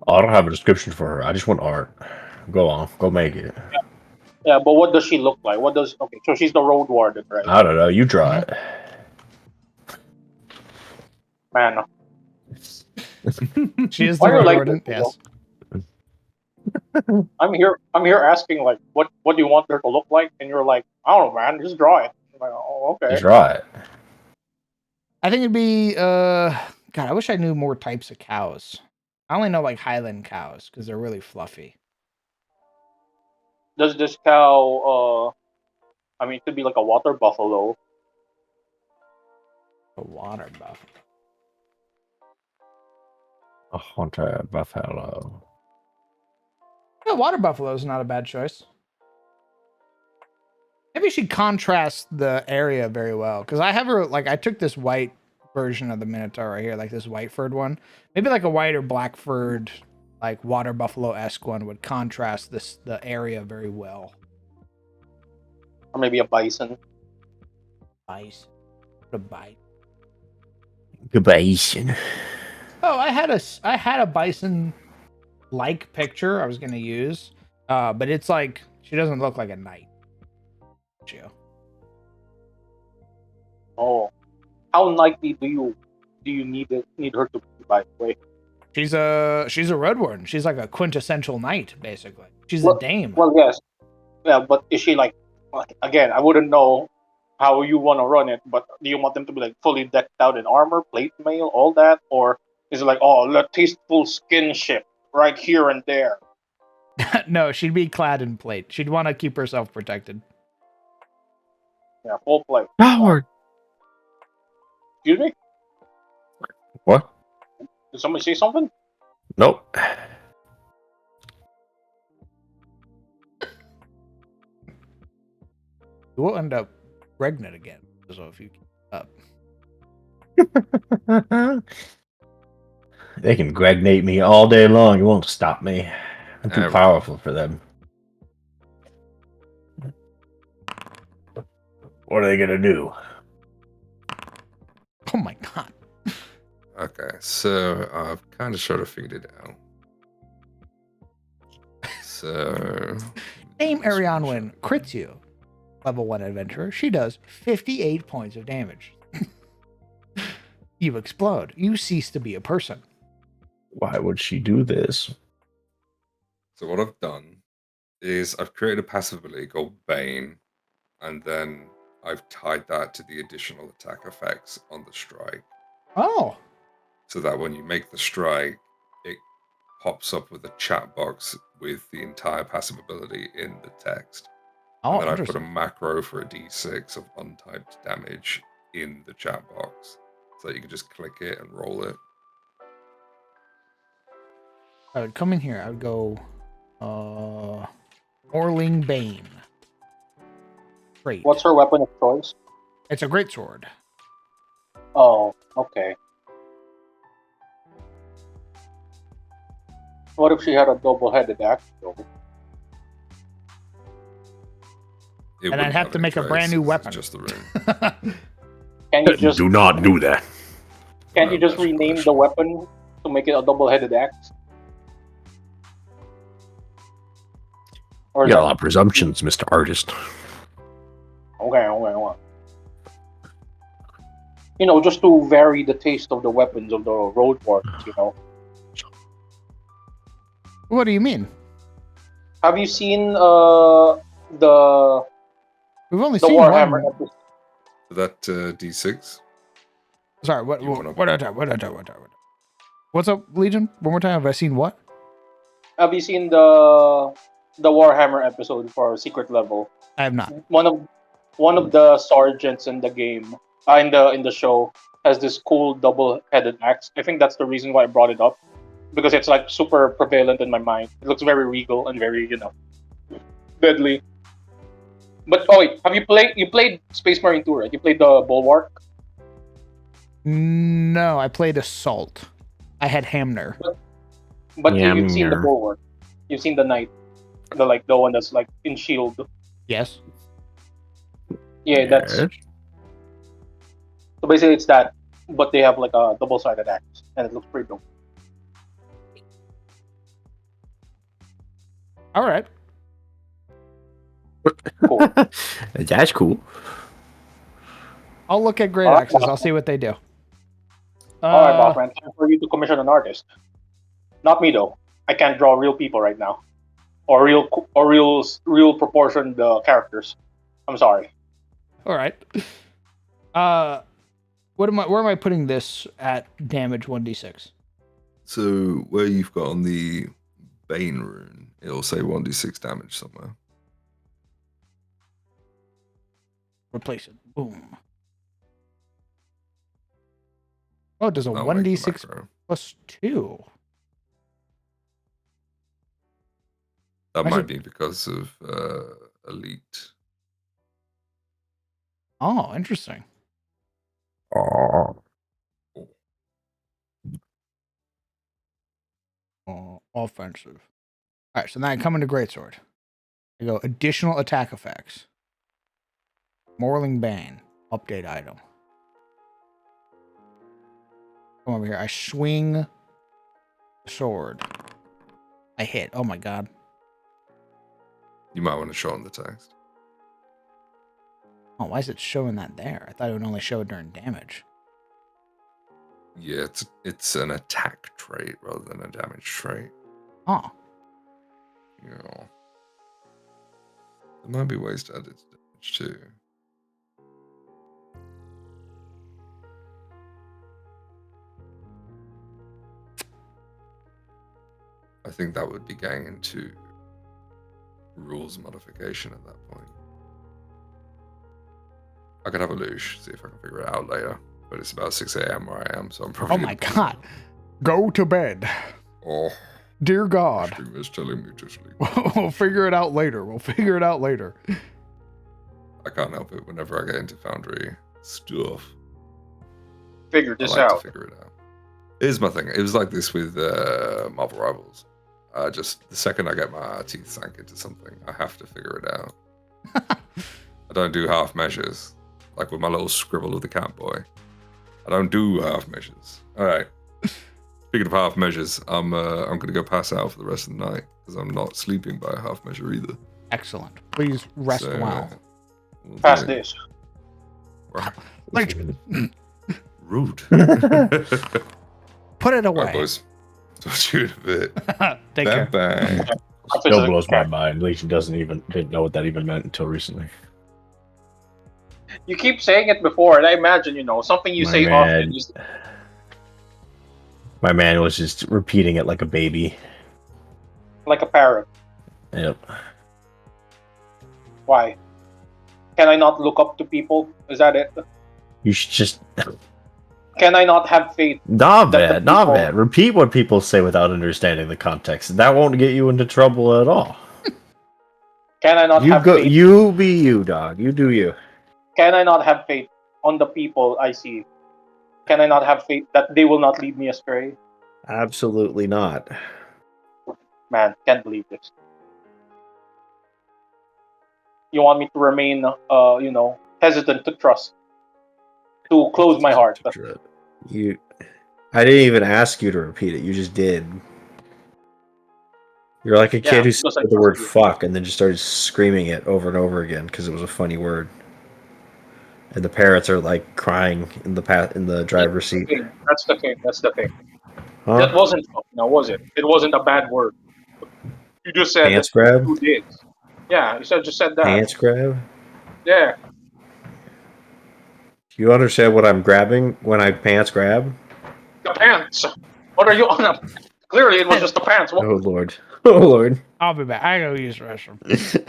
I don't have a description for her. I just want art. Go on, go make it. Yeah, but what does she look like? Okay, so she's the road warden, right? I don't know. You draw it. Man. She is the road warden. Yes. I'm here asking like what do you want her to look like? And you're like, I don't know, man, just draw it. I'm like, oh, okay. Just draw it. I think it'd be God, I wish I knew more types of cows. I only know like Highland cows because they're really fluffy. Does this cow I mean it could be like a water buffalo. A water buffalo. A hunter buffalo. Yeah, water buffalo is not a bad choice. Maybe she contrasts the area very well because I have her like I took this white version of the Minotaur right here, like this white furred one. Maybe like a white or black furred, like water buffalo-esque one would contrast the area very well. Or maybe a bison. Bison. What a bison. Good bison. Oh, I had a bison like picture I was gonna use, but it's like she doesn't look like a knight. Oh, how knightly do you need her to be? By the way, she's a road warden. She's like a quintessential knight, basically. She's a dame. Well, yes, yeah, but is she like? Again, I wouldn't know how you want to run it, but do you want them to be like fully decked out in armor, plate mail, all that, or Is it like, oh, the tasteful skinship right here and there? No, she'd be clad in plate. She'd want to keep herself protected. Yeah, full plate. Howard. Excuse me? What? Did somebody say something? Nope. You will end up pregnant again. So if you keep up. They can gragnate me all day long. It won't stop me. I'm too Everything. powerful for them. What are they gonna do? Oh my god. Okay, so I've kind of sort of figured it out. So Name Arianwin crits you. Level 1 adventurer. She does 58 points of damage. You explode. You cease to be a person. Why would she do this? So what I've done is I've created a passive ability called Bane, and then I've tied that to the additional attack effects on the strike, Oh. so that when you make the strike, it pops up with a chat box with the entire passive ability in the text. Oh, And then I put a interesting. macro for a d6 of untyped damage in the chat box, so that you can just click it and roll it. I would come in here. I would go Orling Bane. Great. What's her weapon of choice? It's a great sword. Oh, okay. What if she had a double-headed axe? Though? It And I'd wouldn't have to any make a brand new trace, weapon. it's just the ring. Can you just Do not do that. can't you No, just that's rename the question. weapon to make it a double-headed axe? Or You is got a that lot of presumptions, Mr. Artist. okay? You know, just to vary the taste of the weapons of the road warriors. You know, What do you mean? have you seen the We've only the seen Warhammer one. episode? That d6, Sorry, what? You wanna- What's up, Legion? One more time. Have I seen what? Have you seen the Warhammer episode for Secret Level? I have not. One of the sergeants in the game, in the show, has this cool double-headed axe. I think that's the reason why I brought it up, because it's like super prevalent in my mind. It looks very regal and very, deadly. But oh wait, have you played Space Marine 2, right? You played the Bulwark, No, I played Assault. I had Hamner. but Yeah, you've seen the Hamner. Bulwark. You've seen the Knight, the one that's like in shield. Yes. Yeah, that's Yes. so basically it's that, but they have like a double-sided axe, and it looks pretty dope. All right. Cool. That's cool. I'll look at great All right, axes. boss. I'll see what they do. All right, boss man. Time for you to commission an artist. Not me though. I can't draw real people right now, or real proportioned characters. I'm sorry. All right. Where am I putting this at damage 1d6? so where you've got on the Bane rune, it'll say 1d6 damage somewhere. Replace it. Boom. Oh, it does a That'll make the 1d6 macro. plus 2. That Why is might it- be because of elite. Oh, interesting. Oh. Offensive. All right, so now I come into Greatsword. I go additional attack effects. Morling Bane. Update item. Come over here. I swing the sword. I hit. Oh my god. You might want to show on the text. Oh, why is it showing that there? I thought it would only show it during damage. Yeah, it's an attack trait rather than a damage trait. Oh. Yeah. There might be ways to add it to damage too. I think that would be getting into rules modification at that point. I could have a loosh, see if I can figure it out later. But it's about 6 a.m. where I am, so I'm probably. Oh my god. Go to bed. Oh, Dear God. stream is telling me to sleep. We'll figure it out later. I can't help it whenever I get into Foundry stuff. Figure I this like to out. figure it out. It is my thing. It was like this with Marvel Rivals. Just the second I get my teeth sank into something, I have to figure it out. I don't do half measures. Like with my little scribble of the cat boy. I don't do half measures. All right. Speaking of half measures, I'm gonna go pass out for the rest of the night because I'm not sleeping by a half measure either. Excellent. Please rest So, well. we'll Pass do. this. Legion, Rude. put it All away. right, boys. Talk to you in a bit. Take care. Bye. Still blows my mind. Legion didn't know what that even meant until recently. You keep saying it before, and I imagine, something you My say man. often. My man was just repeating it like a baby. Like a parrot. Yep. Why? Can I not look up to people? Is that it? You should just Can I not have faith? not That the bad, not people- bad. Repeat what people say without understanding the context. That won't get you into trouble at all. Can I not You have go. faith? You be you, dog. You do you. Can I not have faith on the people I see? Can I not have faith that they will not lead me astray? Absolutely not. Man, can't believe this. You want me to remain, hesitant to trust, to close my heart. You. I didn't even ask you to repeat it. You just did. You're like a Yeah, kid who because said I the word trust you. "fuck" and then just started screaming it over and over again because it was a funny word. And the parrots are like crying in the driver's seat. That's the thing. That's the thing. Huh? That wasn't fuck, now, was it? It wasn't a bad word. You just said Pants grab? you did. Yeah, just said that. Pants grab? Yeah. Do you understand what I'm grabbing when I pants grab? The pants. What are you on? Clearly, it was just the pants. Oh lord. Oh lord. I'll be back. I gotta use the restroom.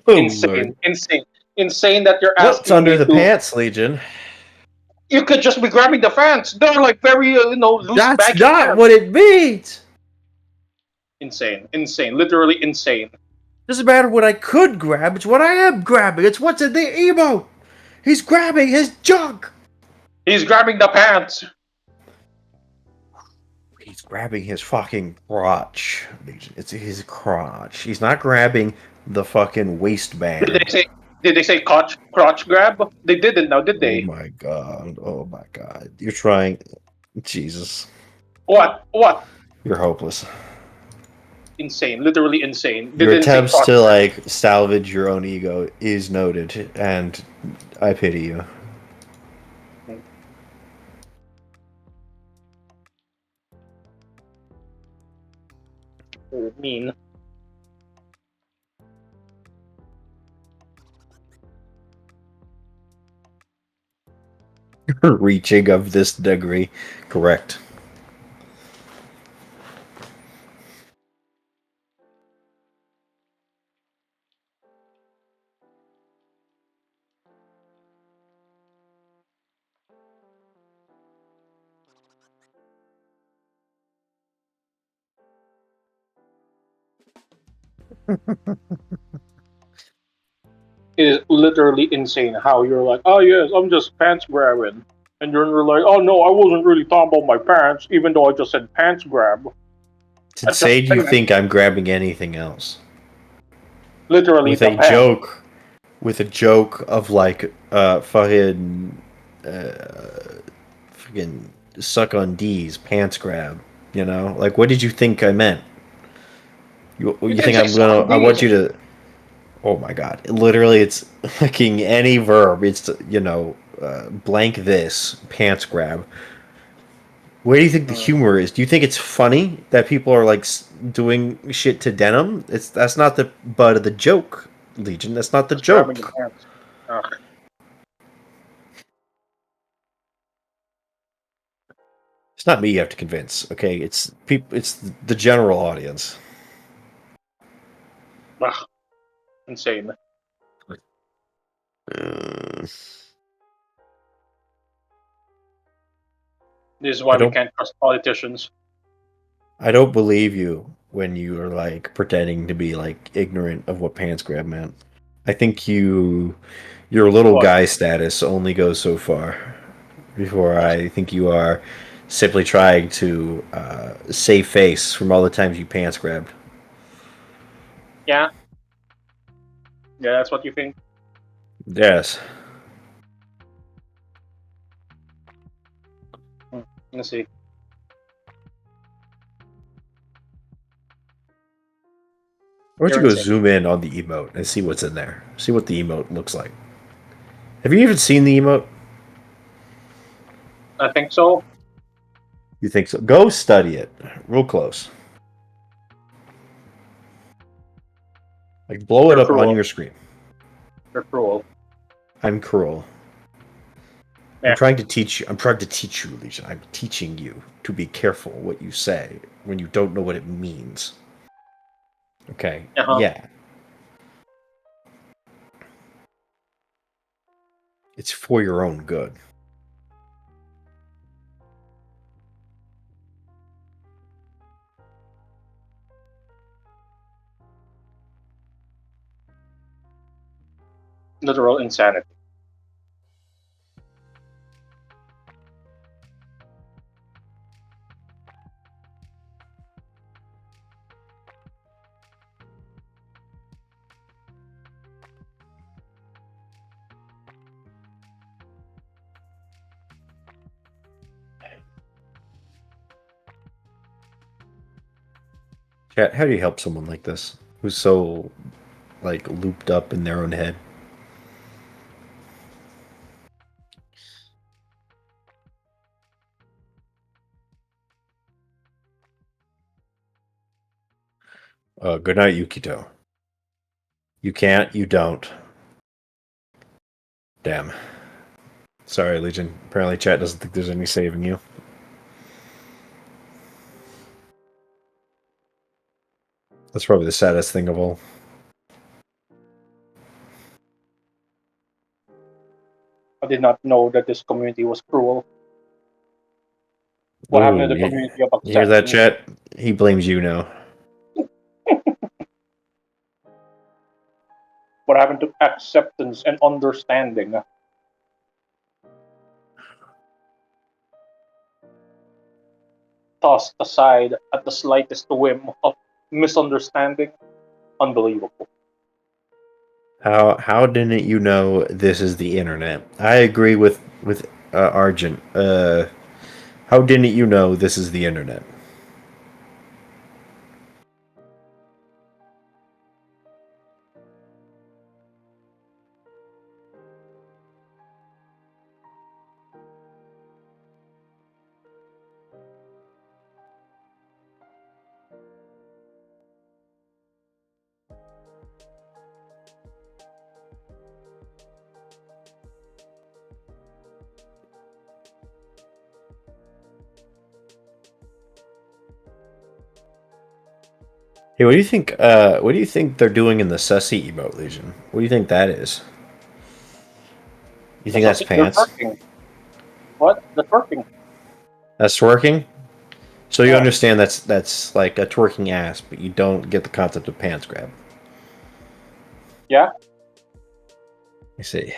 Oh Insane. lord. Insane that you're asking What's under me the to. pants, Legion? You could just be grabbing the pants. They're like very, loose That's baggy not pants. what it means. Insane. Literally insane. Doesn't matter what I could grab, it's what I am grabbing. It's what's in the emote. He's grabbing his junk. He's grabbing the pants. He's grabbing his fucking crotch. It's his crotch. He's not grabbing the fucking waistband. Did they say crotch grab? They didn't now, did Oh they? my god. Oh my god. You're trying. Jesus. What? You're hopeless. Insane. Literally insane. They Your didn't say attempts crotch to grab. salvage your own ego is noted, and I pity you. Mean. Reaching of this degree. Correct. It is literally insane how you're like, oh yes, I'm just pants grabbing. And you're like, oh no, I wasn't really talking about my pants, even though I just said pants grab. It's insane you think I'm grabbing anything else. Literally With the a pants. joke. With a joke of fucking suck on D's, pants grab. You know? Like, what did you think I meant? You think I'm gonna? I want you to. Oh my god! Literally, it's fucking any verb. It's blank this pants grab. Where do you think the humor is? Do you think it's funny that people are like doing shit to denim? That's not the butt of the joke, Legion. That's not the joke. Grabbing the pants. It's not me you have to convince. Okay, it's people. It's the general audience. Ugh, insane. This is why I we don't. can't trust politicians. I don't believe you when you are like pretending to be like ignorant of what pants grab meant. I think your little What? guy status only goes so far before Yes. I think you are simply trying to save face from all the times you pants grabbed. Yeah. Yeah, that's what you think. Yes. Let's see. I want you You're to go insane. zoom in on the emote and see what's in there. See what the emote looks like. Have you even seen the emote? I think so. You think so? Go study it real close. Like blow it You're up on cruel. your screen. You're cruel. I'm cruel. Yeah. I'm trying to teach you. I'm trying to teach you, Legion. I'm teaching you to be careful what you say when you don't know what it means. Okay. Uh-huh. Yeah. It's for your own good. Literal insanity. Chat, how do you help someone like this who's so like looped up in their own head? Good night, Yukito. You can't, you don't. Damn. Sorry, Legion. Apparently chat doesn't think there's any saving you. That's probably the saddest thing of all. I did not know that this community was cruel. What happened Oh, to the you community of hear that, acceptance? chat? He blames you now. What happened to acceptance and understanding? Tossed aside at the slightest whim of misunderstanding? Unbelievable. How didn't you know this is the internet? I agree with Argent. How didn't you know this is the internet? Hey, what do you think? What do you think they're doing in the sussy emote, Legion? What do you think that is? You think that's They're pants? twerking. What? They're twerking. That's twerking. So you Yeah. understand that's like a twerking ass, but you don't get the concept of pants grab. Yeah. I see.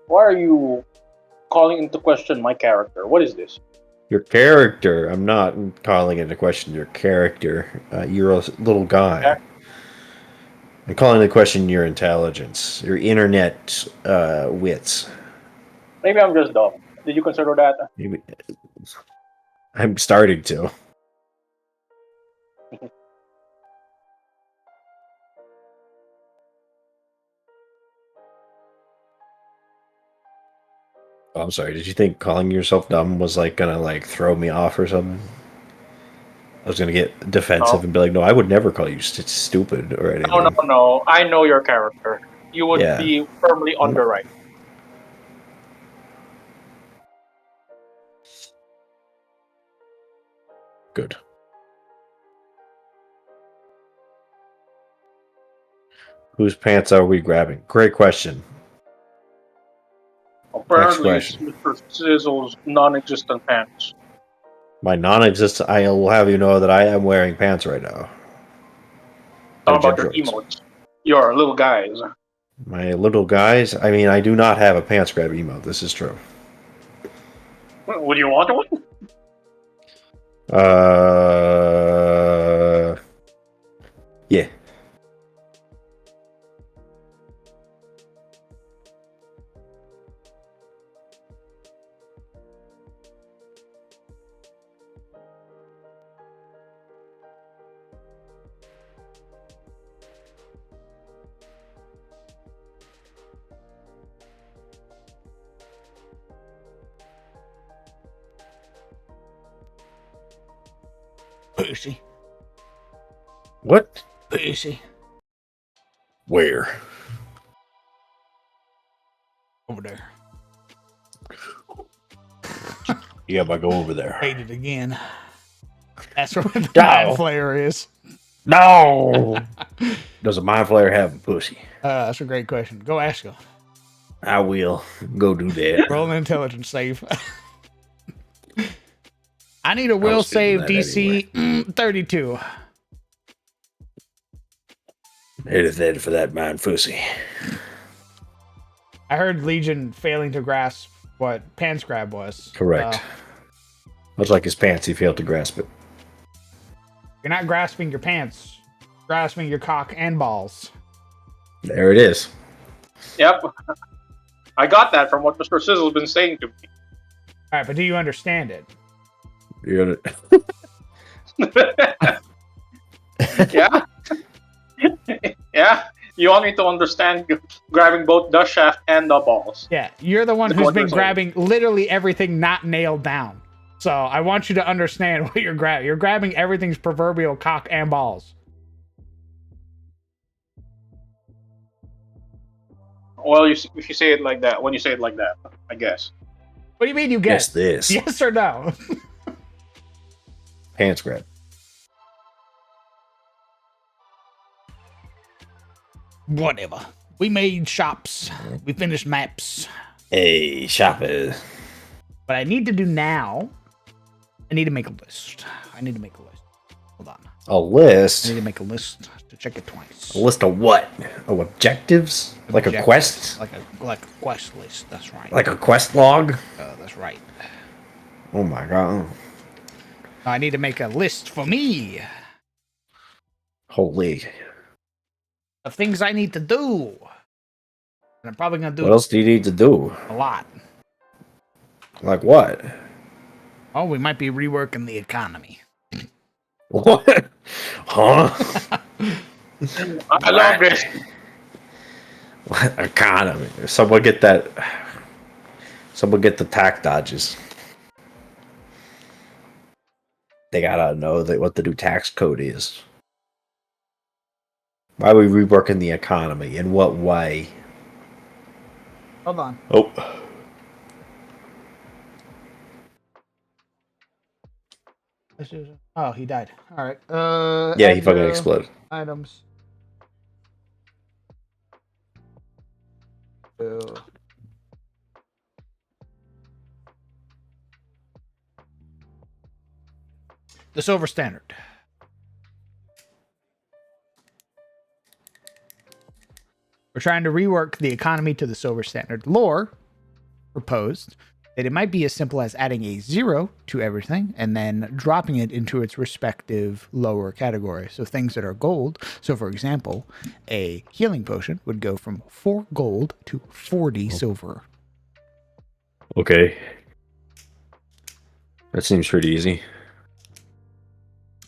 Why are you calling into question my character? What is this? Your character. I'm not calling into question your character. You're a little guy. Yeah. I'm calling into question your intelligence, your internet wits. Maybe I'm just dumb. Did you consider that? Maybe I'm starting to. Oh, I'm sorry. Did you think calling yourself dumb was like gonna like throw me off or something? I was gonna get defensive No. and be like, "No, I would never call you stupid or No, no, anything." no. I know your character. You would Yeah, be firmly on I'm the right. Good. Whose pants are we grabbing? Great question. Apparently, it's question. Mr. Sizzle's non-existent pants. My non-existent. I will have you know that I am wearing pants right now. How They're about gym your shorts. emotes? Your little guys. My little guys. I mean, I do not have a pants grab emote. This is true. Would you want one? Yeah. Pussy. What? Pussy. Where? Over there. Yeah, I go over there. Ate it again. That's where the No. mind flayer is. No. Does a mind flayer have a pussy? That's a great question. Go ask him. I will go do that. Roll an intelligence save. I need a will was thinking save that DC 32. It is dead for that mind pussy. I heard Legion failing to grasp what pants grab was. Correct. Much like his pants, he failed to grasp it. You're not grasping your pants, grasping your cock and balls. There it is. Yep. I got that from what Mr. Sizzle's been saying to me. All right, but do you understand it? You're Yeah? Yeah? You want me to understand grabbing both the shaft and the balls. Yeah, you're the one That's who's what been you're saying. grabbing literally everything not nailed down. So I want you to understand what you're grabbing. You're grabbing everything's proverbial cock and balls. Well, if you say it like that, when you say it like that, I guess. What do you mean you guess guess? this. Yes or no? Pants grab. Whatever. We made shops. We finished maps. Hey, shopper. What I need to do now, I need to make a list. Hold on. A list? I need to make a list to check it twice. A list of what? Of objectives? Like a Objectives. quest? Like a quest list. That's right. Like a quest log? That's right. Oh my god. I need to make a list for me Holy. of things I need to do. And I'm probably gonna do What else do you need to do? a lot. Like what? Oh, we might be reworking the economy. What? Huh? I love it. What economy? Someone get that. Someone get the tax dodges. They gotta know what the new tax code is. Why are we reworking the economy? In what way? Hold on. Oh. Oh, he died. All right. Yeah, he add, fucking exploded. Items. The silver standard. We're trying to rework the economy to the silver standard. Lore proposed that it might be as simple as adding a 0 to everything and then dropping it into its respective lower category. So things that are gold. So for example, a healing potion would go from 4 gold to 40 silver. Okay. That seems pretty easy.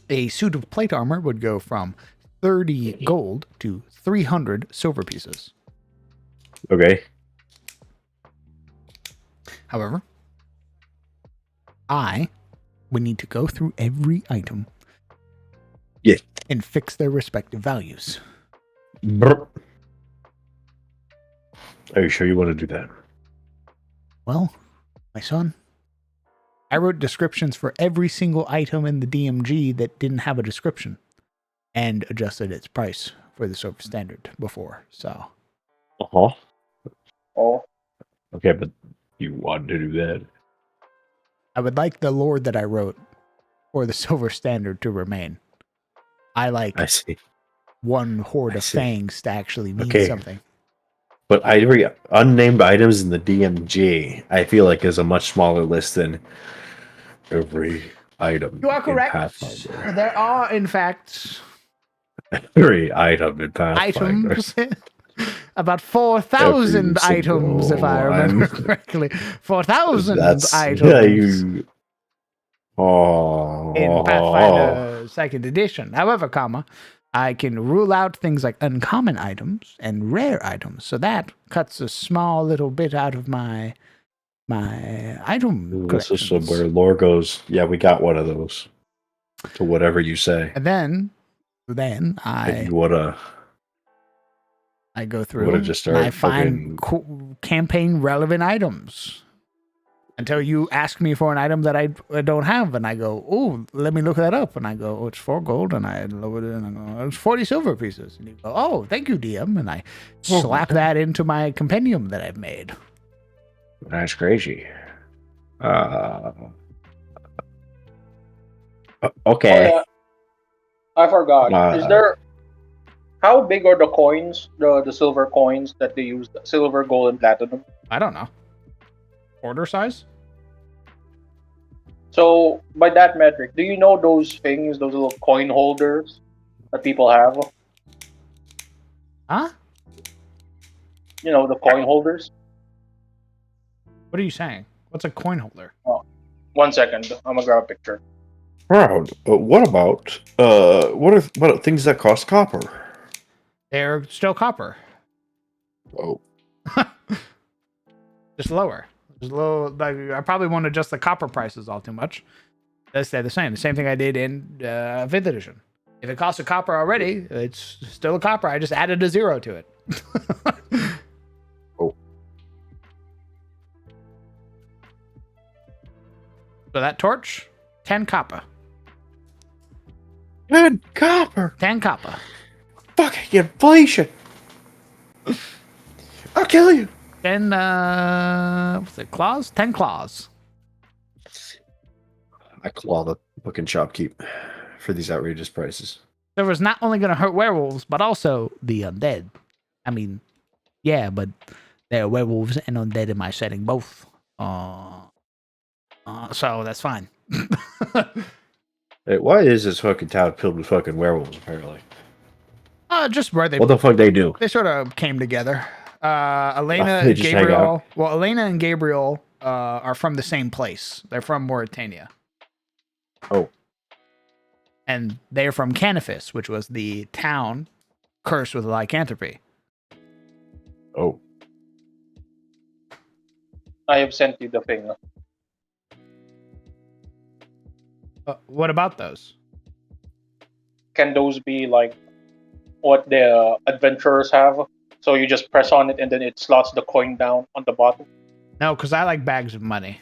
A suit of plate armor would go from 30 gold to 300 silver pieces. Okay. However, I would need to go through every item and fix their respective values. Brr. Are you sure you want to do that? Well, my son, I wrote descriptions for every single item in the DMG that didn't have a description, and adjusted its price for the silver standard before. So. Uh-huh. Oh, Okay, but you wanted to do that. I would like the lore that I wrote for the silver standard to remain. I see. one horde I of see. fangs to actually mean Okay. something. But every unnamed items in the DMG, I feel like is a much smaller list than every item You are in correct. Pathfinder. There are, in fact, Every item in Pathfinder. items. About 4,000 Every items, if I single remember one. correctly. 4,000 That's items. yeah, you. Oh, In Pathfinder 2nd edition. However, I can rule out things like uncommon items and rare items. So that cuts a small little bit out of my item This is collections. where lore goes. Yeah, we got one of those. To whatever you say. And then And I you woulda go through just and I started find campaign relevant items. Until you ask me for an item that I don't have, and I go, oh, let me look that up. And I go, oh, it's 4 gold, and I lower it, and I go, it's 40 silver pieces. And you go, oh, thank you, DM. And I slap that into my compendium that I've made. That's crazy. Okay. Oh, yeah. I forgot. Is there? How big are the coins? The silver coins that they use? Silver, gold, and platinum. I don't know. Order size? So by that metric, do you know those things, those little coin holders that people have? Huh? You know, the coin holders. What are you saying? What's a coin holder? 1 second, I'm gonna grab a picture. Proud. What about what are things that cost copper? They're still copper. Oh, Just lower. Just low. Like, I probably won't adjust the copper prices all too much. They stay the same. The same thing I did in 5th edition. If it costs a copper already, it's still a copper. I just added a 0 to it. Oh. So that torch, 10 copper. 10 copper. 10 copper. Fucking inflation. I'll kill you. 10, what's it, claws? 10 claws. I claw the fucking shopkeep for these outrageous prices. Silver's not only going to hurt werewolves, but also the undead. I mean, yeah, but there are werewolves and undead in my setting, both. So that's fine. Hey, why is this fucking town filled with fucking werewolves, apparently? Just where they... What the fuck they do? They sort of came together. Elena They and just hang Gabriel. Well, Elena and Gabriel are from the same place. They're from Mauritania. Oh. And they're from Canifis, which was the town cursed with lycanthropy. Oh. I have sent you the thing. What about those? Can those be like what the adventurers have? So you just press on it and then it slots the coin down on the bottom? No, because I like bags of money.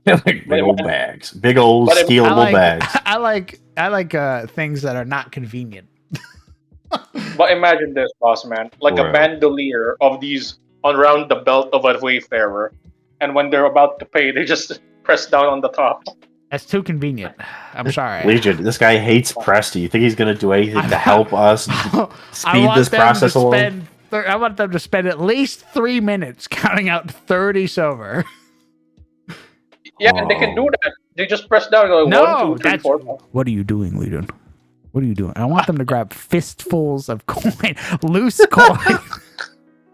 Like big old bags. Big old stealable bags. I like things that are not convenient. But imagine this, boss man. Like a bandolier of these around the belt of a wayfarer. And when they're about to pay, they just press down on the top. That's too convenient. I'm sorry. Legion, this guy hates Presti. You think he's going to do anything to help us speed this process along? I want them to spend at least 3 minutes counting out 30 silver. Yeah, and they can do that. They just press down like no, 1, 2, 3, 4. What are you doing, Legion? What are you doing? I want them to grab fistfuls of coin, loose coin.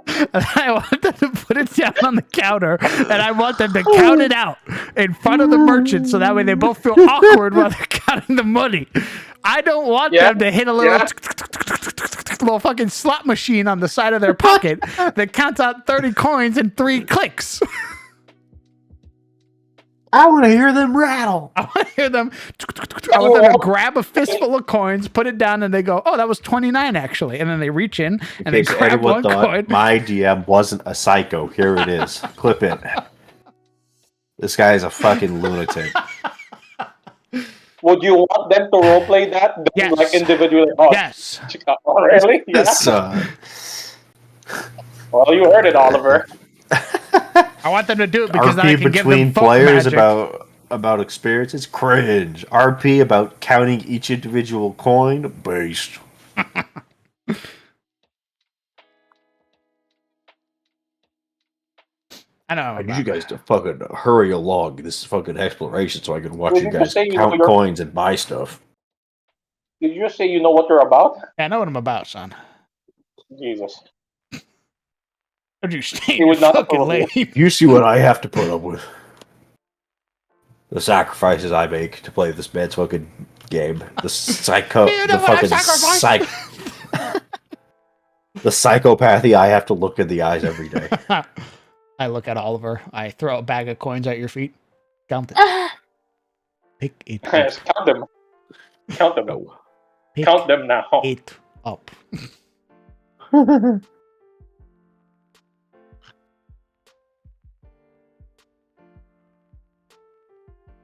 And I want them to put it down on the counter, and I want them to count it out in front of the merchant, so that way they both feel awkward while they're counting the money. I don't want them to hit a little fucking slot machine on the side of their pocket that counts out 30 coins in 3 clicks. I want to hear them rattle. I want to hear them. I want them to grab a fistful of coins, put it down, and they go, "Oh, that was 29 actually." And then they reach in and they grab one coin. My DM wasn't a psycho. Here it is. Clip it. This guy is a fucking lunatic. Would you want them to roleplay that? Yes. Like individually? Oh, Yes. oh, really? Yeah. This, Well, you heard it, Oliver. I want them to do it because then I RP can give them between folk players magic. about experiences, cringe. RP about counting each individual coin, based. I know. I need you guys to fucking hurry along this fucking exploration so I can watch Did you you guys say you know count your- coins and buy stuff. Did you just say you know what you're about? I know what I'm about, son. Jesus. Don't you stay He in your would not fucking approve of lane. You see what I have to put up with. The sacrifices I make to play this man's fucking game. The psycho, You know the what I fucking sacrifice? the psychopathy I have to look in the eyes every day. I look at Oliver. I throw a bag of coins at your feet. Count it. Pick it Yes, up. count them. Count them. No. Pick Count them now. it up.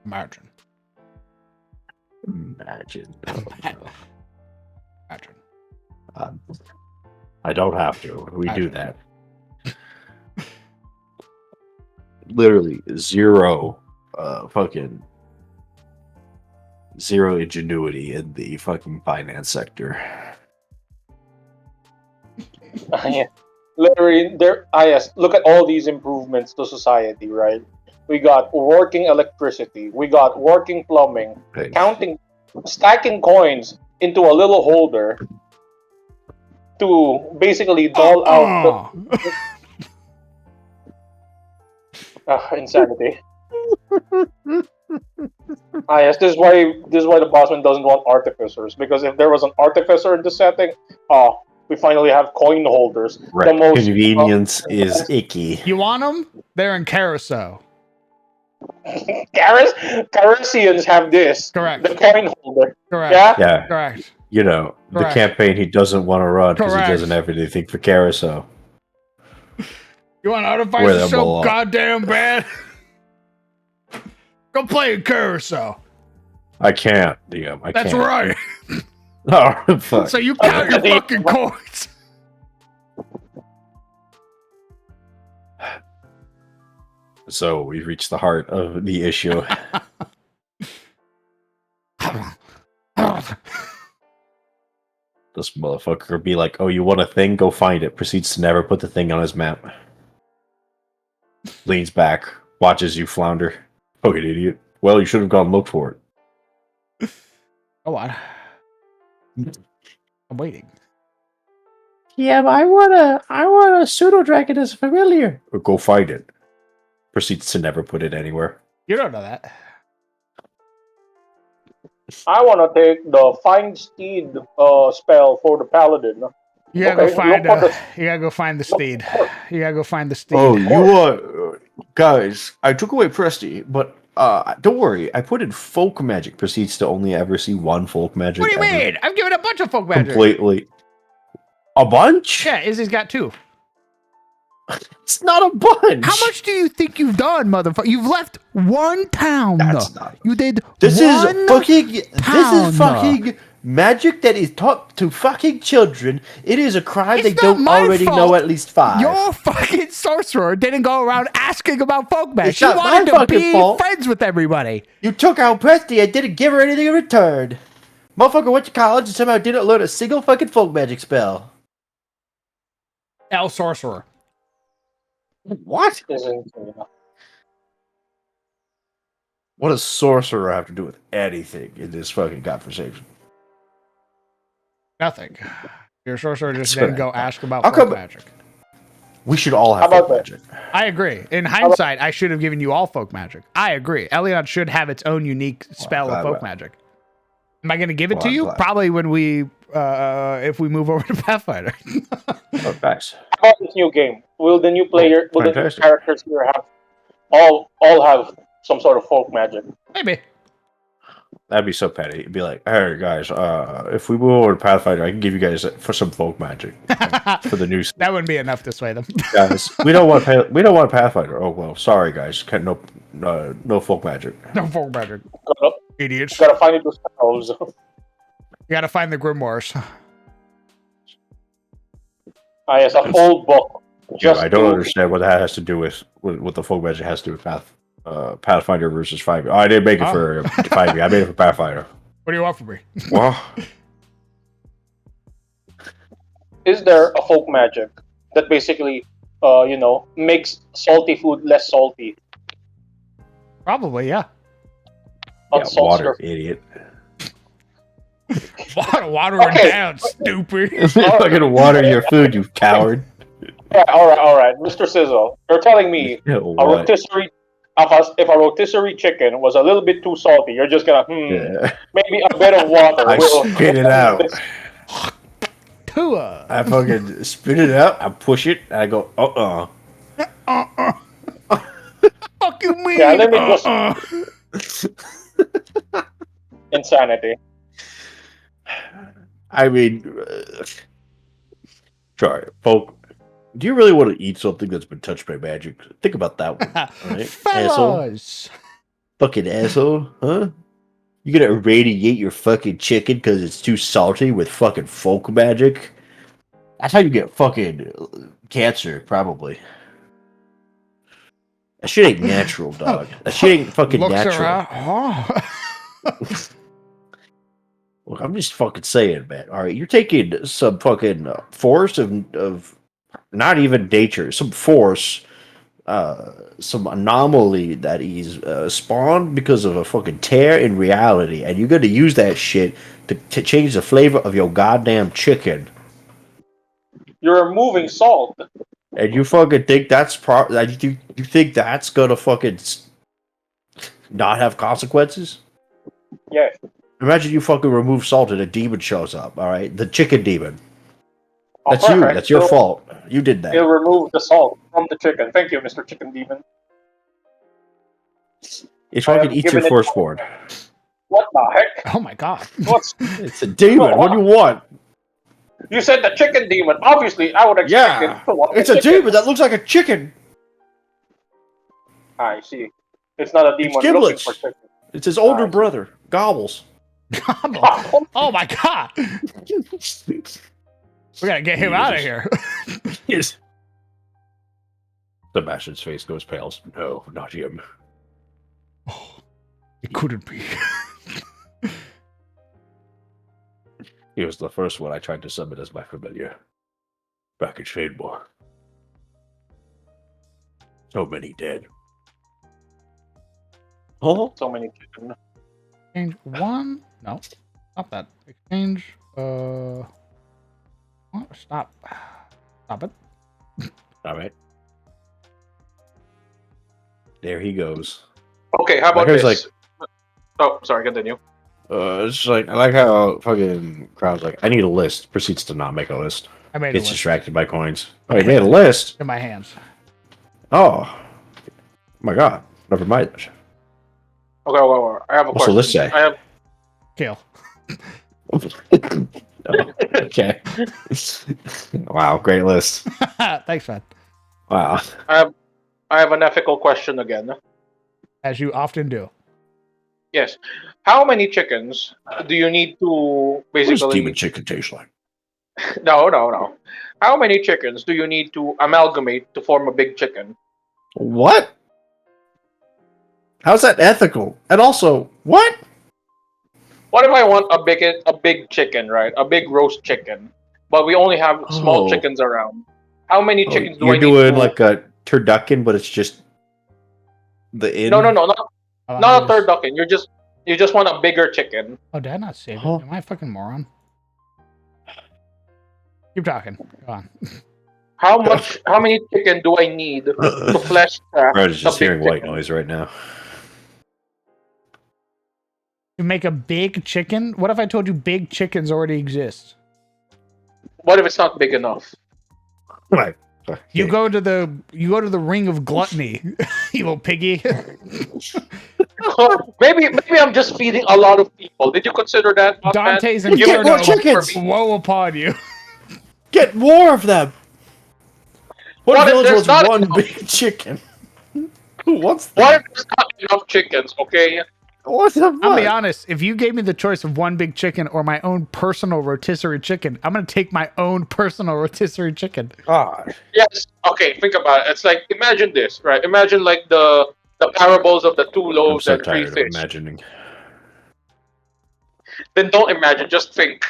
Margin. Imagine. Margin. I don't have to. We do that. Literally zero, fucking zero ingenuity in the fucking finance sector. Yeah. Literally, yes, look at all these improvements to society, right? We got working electricity. We got working plumbing. Right. Stacking coins into a little holder to basically dole out insanity. Yes, this is why the bossman doesn't want artificers, because if there was an artificer in the setting, we finally have coin holders. Right. The most Convenience is icky. You want them? They're in Carousel. Carisians have this. Correct. The coin holder. Correct. Yeah? Yeah. Correct. You know, Correct. the campaign he doesn't want to run because he Correct. doesn't have anything for Carousel. You want Where artificers they so belong. goddamn bad? Go play in Carousel. I can't, DM. I That's can't. right. Oh, fuck. So you count your fucking coins. So we've reached the heart of the issue. This motherfucker would be like, oh, you want a thing? Go find it. Proceeds to never put the thing on his map. Leans back. Watches you flounder. Fucking idiot. Well, you should have gone look for it. Go on. I'm waiting. Yeah, but I want a pseudo dragon as familiar. Or go find it. Proceeds to never put it anywhere. You don't know that. I want to take the Find Steed spell for the paladin. You gotta Okay, go find. look for You gotta go find the steed. You gotta go find the steed. Oh, you guys, I took away Presty, but don't worry, I put in folk magic. Proceeds to only ever see one folk magic. What do you ever. mean? I've given a bunch of folk magic. Completely. A bunch? Yeah, Izzy's got 2. It's not a bunch. How much do you think you've done, motherfucker? You've left one town. That's not. You did This one is fucking. This town. is fucking magic that is taught to fucking children. It is a crime It's they not don't my already fault. know at least 5. Your fucking sorcerer didn't go around asking about folk magic. It's She not my wanted to fucking be fault. friends with everybody. You took out Presty and didn't give her anything in return. Motherfucker went to college and somehow didn't learn a single fucking folk magic spell. El sorcerer. What? Isn't What does sorcerer have to do with anything in this fucking conversation? Nothing. Your sorcerer just That's didn't go right. ask about How folk come- magic. We should all have How about folk that? magic. I agree. In hindsight, I should have given you all folk magic. I agree. Elion should have its own unique spell of glad folk we- magic. Am I going to give it Well, to I'm you? glad. Probably when if we move over to Pathfinder. Oh, nice. How about this new game? Will the new player, will the new fantastic. characters here have all have some sort of folk magic? Maybe. That'd be so petty. It'd be like, hey guys, if we move over to Pathfinder, I can give you guys for some folk magic for the new That wouldn't be enough to sway them. guys. We don't want Pathfinder. Oh well, sorry guys, no folk magic. No folk magic. Idiots. Gotta find it yourselves. You gotta find the grimoires. Yes, a whole book. Just I don't to- understand what that has to do with what the folk magic has to do with Pathfinder versus 5e. Oh, I didn't make it for 5e. I made it for Pathfinder. What do you want from me? Well, Is there a folk magic that basically, makes salty food less salty? Probably, yeah. Unsalts water, your- idiot. Water Okay. it down, stupid. Fucking water your food, you coward. All right, Mr. Sizzle. You're telling me a What? rotisserie, if a rotisserie chicken was a little bit too salty, you're just gonna Yeah. maybe a bit of water. I will spit it out. Tua. I fucking spit it out. I push it. And I go, Fuck you mean? Yeah, let me just- Insanity. I mean, sorry, folk. Do you really want to eat something that's been touched by magic? Think about that one, right? Asshole. Fellas. Fucking asshole, huh? You gonna irradiate your fucking chicken because it's too salty with fucking folk magic? That's how you get fucking cancer, probably. That shit ain't natural, dog. That shit ain't fucking Looks natural. around. Oh. Look, I'm just fucking saying, man. All right, you're taking some fucking force of not even nature, some force, some anomaly that he's spawned because of a fucking tear in reality, and you're gonna use that shit to change the flavor of your goddamn chicken. You're removing salt. And you fucking think that's you think that's gonna fucking not have consequences? Yes. Imagine you fucking remove salt and a demon shows up. All right, the chicken demon. Oh, That's you. perfect. That's your fault. You did that. He'll remove the salt from the chicken. Thank you, Mr. Chicken Demon. It's I fucking have eat your given it- firstborn. What the heck? Oh my god. What's It's a demon. What do you want? You said the chicken demon. Obviously, I would expect Yeah, it to want it's the a chicken. demon that looks like a chicken. I see. It's not a demon looking giblets. for chicken. It's his older Nice. brother, Gobbles. Oh my god. We gotta get him out of here. Yes. Sebastian's face goes pale. No, not him. It couldn't be. He was the first one I tried to summon as my familiar. Back in Shademore. So many dead. Oh, So many chicken. Exchange one? No. Stop that. Exchange what? Stop. Stop it. all right. There he goes. Okay, how about Here's this? Oh, sorry, continue. It's like I like how fucking crowd's like, I need a list. Proceeds to not make a list. I made a Gets list distracted by coins. Oh, he made a list. in my hands. Oh my god. Never mind. Okay, well, I have a What's question. the list say? I have Kill. Oh, okay. Wow, great list. Thanks, man. Wow. I have an ethical question again. As you often do. Yes. How many chickens do you need to What does basically demon chicken taste like? No. How many chickens do you need to amalgamate to form a big chicken? What? How's that ethical? And also, what? What if I want a big chicken, right? A big roast chicken, but we only have small Oh. chickens around. How many Oh, chickens do you're I need doing to... like a turducken, but it's just the inn. No, Oh, not I a turducken. You just want a bigger chicken. Oh, did I not save it? Huh? Am I a fucking moron? Keep talking. Go on. How many chicken do I need to flesh Brad is the just big hearing white chicken? noise right now. To make a big chicken? What if I told you big chickens already exist? What if it's not big enough? Right. You go to the ring of gluttony, you little piggy. maybe I'm just feeding a lot of people. Did you consider that? Dante's You get more Inferno. chickens. Woe upon you. Get more of them. What What if village there's wants not one enough? big chicken? Who wants What that? if there's not enough chickens? Okay. What the fuck? I'll be honest. If you gave me the choice of one big chicken or my own personal rotisserie chicken, I'm gonna take my own personal rotisserie chicken. God. Yes. Okay. Think about it. It's like imagine this, right? Imagine like the parables of the two I'm loaves so and three tired of fish. imagining. Then don't imagine. Just think.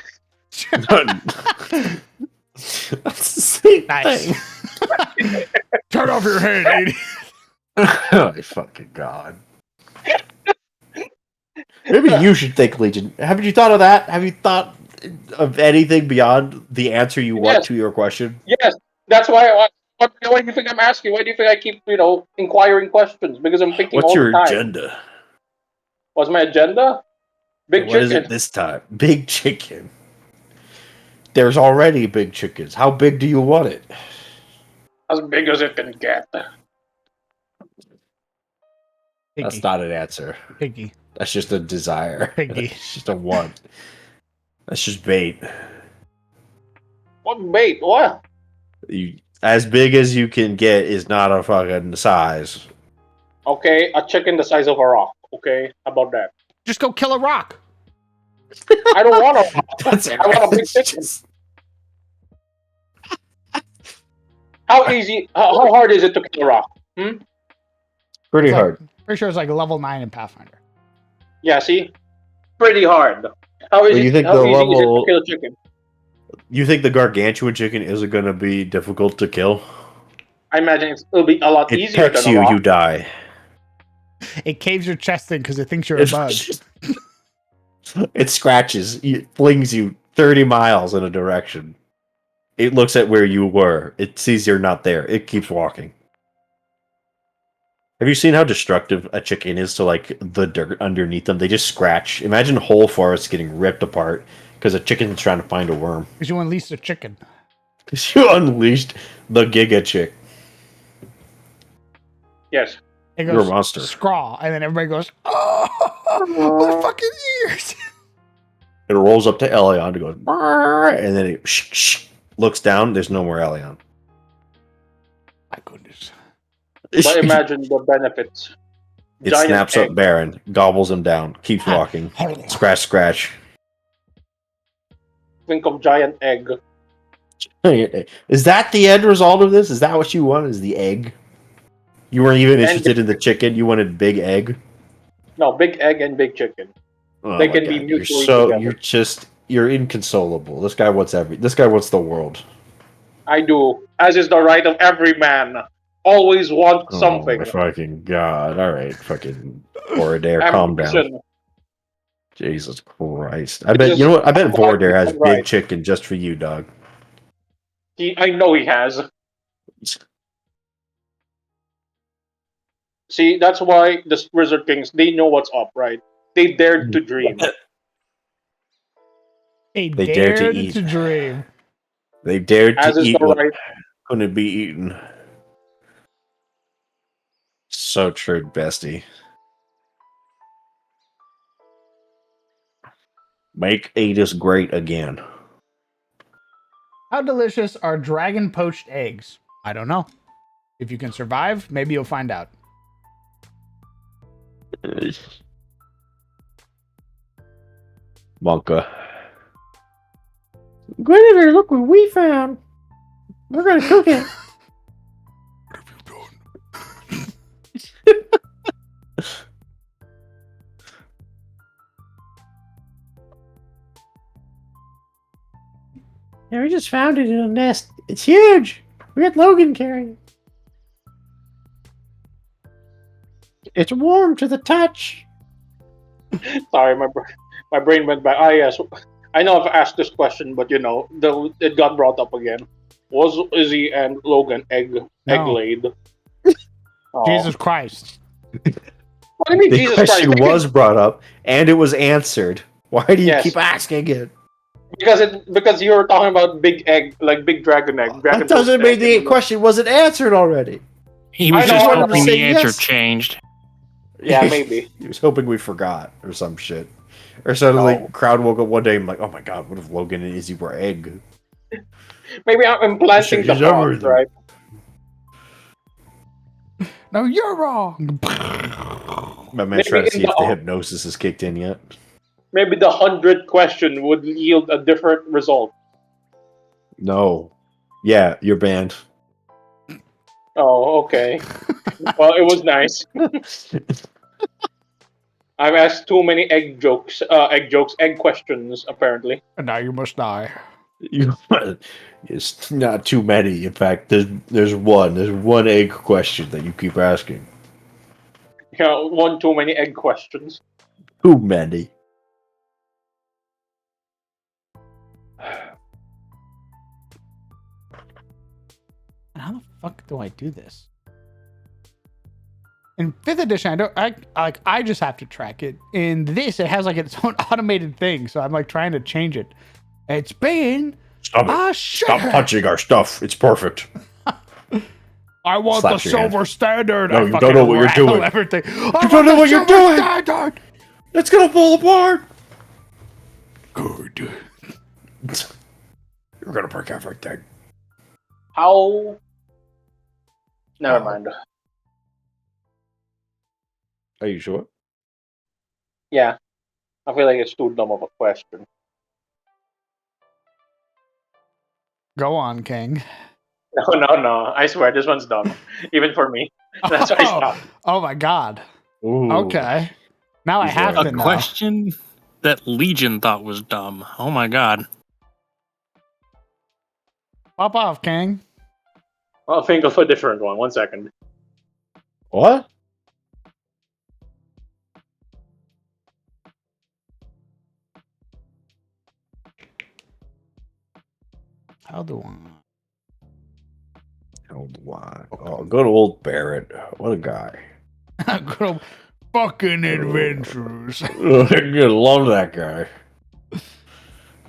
That's the same Nice. thing. Turn off your head, idiot. Oh my fucking god. Maybe you should think, Legion. Haven't you thought of that? Have you thought of anything beyond the answer you want Yes. to your question? Yes. That's why. Why do you think I'm asking? Why do you think I keep inquiring questions? Because I'm thinking What's all your the time. agenda? What's my agenda? Big What is chicken. it this time? Big chicken. There's already big chickens. How big do you want it? As big as it can get. That's Piggy. not an answer. Piggy. That's just a desire. Piggy. That's just a want. That's just bait. What bait? What? As big as you can get is not a fucking size. Okay, a chicken the size of a rock. Okay, how about that? Just go kill a rock. I don't want a rock. That's I want a big chicken. How hard is it to kill a rock? Pretty It's like- hard. Pretty sure it's like level 9 in Pathfinder. Yeah, see? Pretty hard. How Well, you think how the easy is it level- to kill a chicken? You think the gargantuan chicken isn't going to be difficult to kill? I imagine it'll be a lot It easier pecks than a you, rock. you die. It caves your chest in because it thinks you're a bug. It scratches, it flings you 30 miles in a direction. It looks at where you were. It sees you're not there. It keeps walking. Have you seen how destructive a chicken is to like the dirt underneath them? They just scratch. Imagine whole forests getting ripped apart because a chicken's trying to find a worm. Because you unleashed a chicken. Because you unleashed the Giga Chick. Yes. It You're goes a monster. scrawl, and then everybody goes, "Oh, my fucking ears!" It rolls up to Elion to go, "Brrr," and then it looks down. There's no more Elion. My goodness. But imagine the benefits. It Giant snaps egg. up Baron, gobbles him down, keeps walking. Scratch, scratch. Think of giant egg. Is that the end result of this? Is that what you want? Is the egg? You weren't even interested in the chicken. You wanted big egg. No, big egg and big chicken. Oh They my can be God, you're mutually so together. you're inconsolable. This guy wants This guy wants the world. I do. As is the right of every man. Always want something. Oh my fucking god! All right, fucking Voradare, calm down. Ambition. Jesus Christ! I bet you know what? I bet Voradare has big chicken just for you, dog. I know he has. See, that's why the Wizard Kings, they know what's up, right? They dared to dream. They They dared dare to eat. to dream. They dared As to is eat the what right. couldn't be eaten. So true, bestie. Make Adis great again. How delicious are dragon poached eggs? I don't know. If you can survive, maybe you'll find out. Monka. Guinevere, look what we found. We're gonna cook it. What have you done? Yeah, we just found it in a nest. It's huge. We got Logan carrying it. It's warm to the touch. Sorry, my brain went back. Ah, yes. I know I've asked this question, but it got brought up again. Was Izzy and Logan egg laid? Oh. Jesus Christ. What do you mean, The Jesus question Christ? was brought up, and it was answered. Why do you Yes. keep asking it? Because you were talking about big egg, like big dragon egg. Dragon That doesn't poached mean egg. the question wasn't answered already. He I was know, just I know. hoping Say the answer yes. changed. Yeah, maybe. He was hoping we forgot or some shit. Or suddenly, No. crowd woke up one day and like, oh my god, what if Logan and Izzy were egg? Maybe I'm implanting the Changes thought, everything. right? No, you're wrong. My man's Maybe trying to in see if the the hypnosis has kicked in yet. maybe the 100th question would yield a different result. No. Yeah, you're banned. Oh, okay. Well, it was nice. I've asked too many egg questions, apparently. And now you must die. It's not too many. In fact, there's one egg question that you keep asking. Yeah, one too many egg questions. Too many. How the fuck do I do this? In 5th edition, I just have to track it. In this, it has like its own automated thing, so I'm like trying to change it. It's been Stop it. Stop touching our stuff. It's perfect. I want Slaps the your hand. silver standard. No, I you fucking don't know what you're rattle doing. Everything. You don't know what you're doing. Standard. It's gonna fall apart. Good. You're gonna break everything. How? Never mind. Are you sure? Yeah, I feel like it's too dumb of a question. Go on, King. No. I swear, this one's dumb. Even for me. That's why I stopped. Oh my god. Ooh. Okay. Now I He's have right. to A know. question that Legion thought was dumb. Oh my god. Pop off, King. I'll think of a different one. 1 second. What? How do Oh, good old Barrett. What a guy. I? Good old fucking adventures. I love that guy.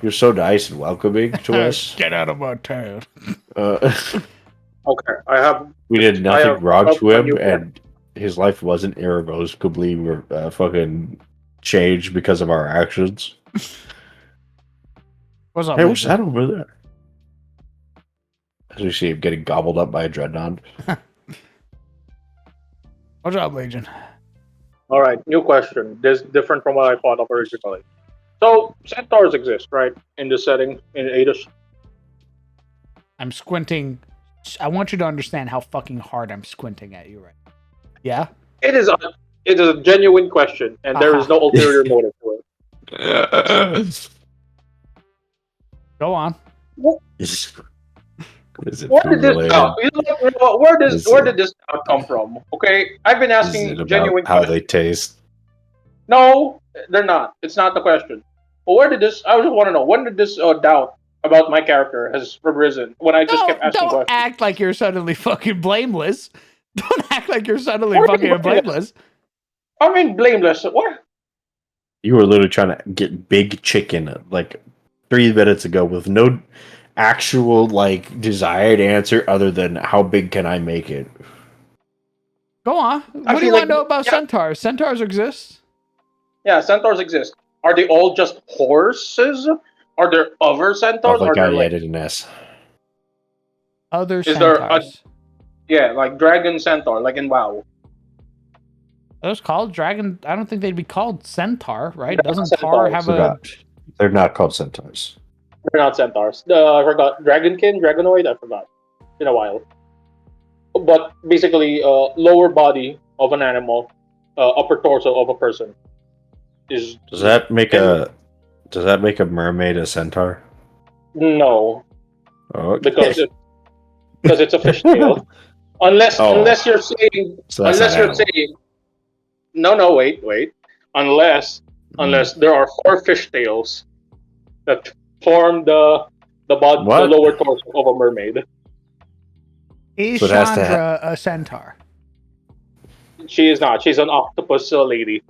You're so nice and welcoming to us. Get out of my town. Okay, I have. We did I nothing have wrong up to a him, new and his life wasn't irrevocably fucking changed because of our actions. What's up, Hey, what's Legion? that over there? As we see him getting gobbled up by a dreadnought. What's up, Legion? All right, new question. This is different from what I thought of originally. So centaurs exist, right? In this setting, in Adis. I'm squinting. I want you to understand how fucking hard I'm squinting at you right now. Yeah? It is a genuine question, and there is no ulterior motive to it. Go on. Is it Where food did this related? where did this doubt come from? Okay, I've been Is asking it genuine about how questions. they taste? No, they're not. It's not the question. But where did this? I just want to know, when did this doubt about my character has arisen? When I just kept asking Don't questions. act like you're suddenly fucking blameless. Don't act like you're suddenly What are you fucking blameless? blameless. I mean, blameless. What? You were literally trying to get big chicken like 3 minutes ago with no actual like desired answer other than how big can I make it? Go on. What do feel you like- want to know about yeah. centaurs? Centaurs exist. Yeah, centaurs exist. Are they all just horses? Are there other centaurs? Like Are there I like added an S. Other Is there a- centaurs. like dragon centaur, like in WoW? Are those called dragon? I don't think they'd be called centaur, right? They're Doesn't not tar centaurs. have Forgot. They're not called centaurs. They're not centaurs. I forgot. Dragonkin, dragonoid. I forgot. In a while. But basically, lower body of an animal, upper torso of a person. Does that make a mermaid a centaur? No, Okay. because it's a fishtail. Unless Oh. unless you're saying So that's unless not you're animal. saying no wait unless there are 4 fishtails that form the body, the What? lower torso of a mermaid. Is So it has to Chandra a centaur? She is not. She's an octopus lady.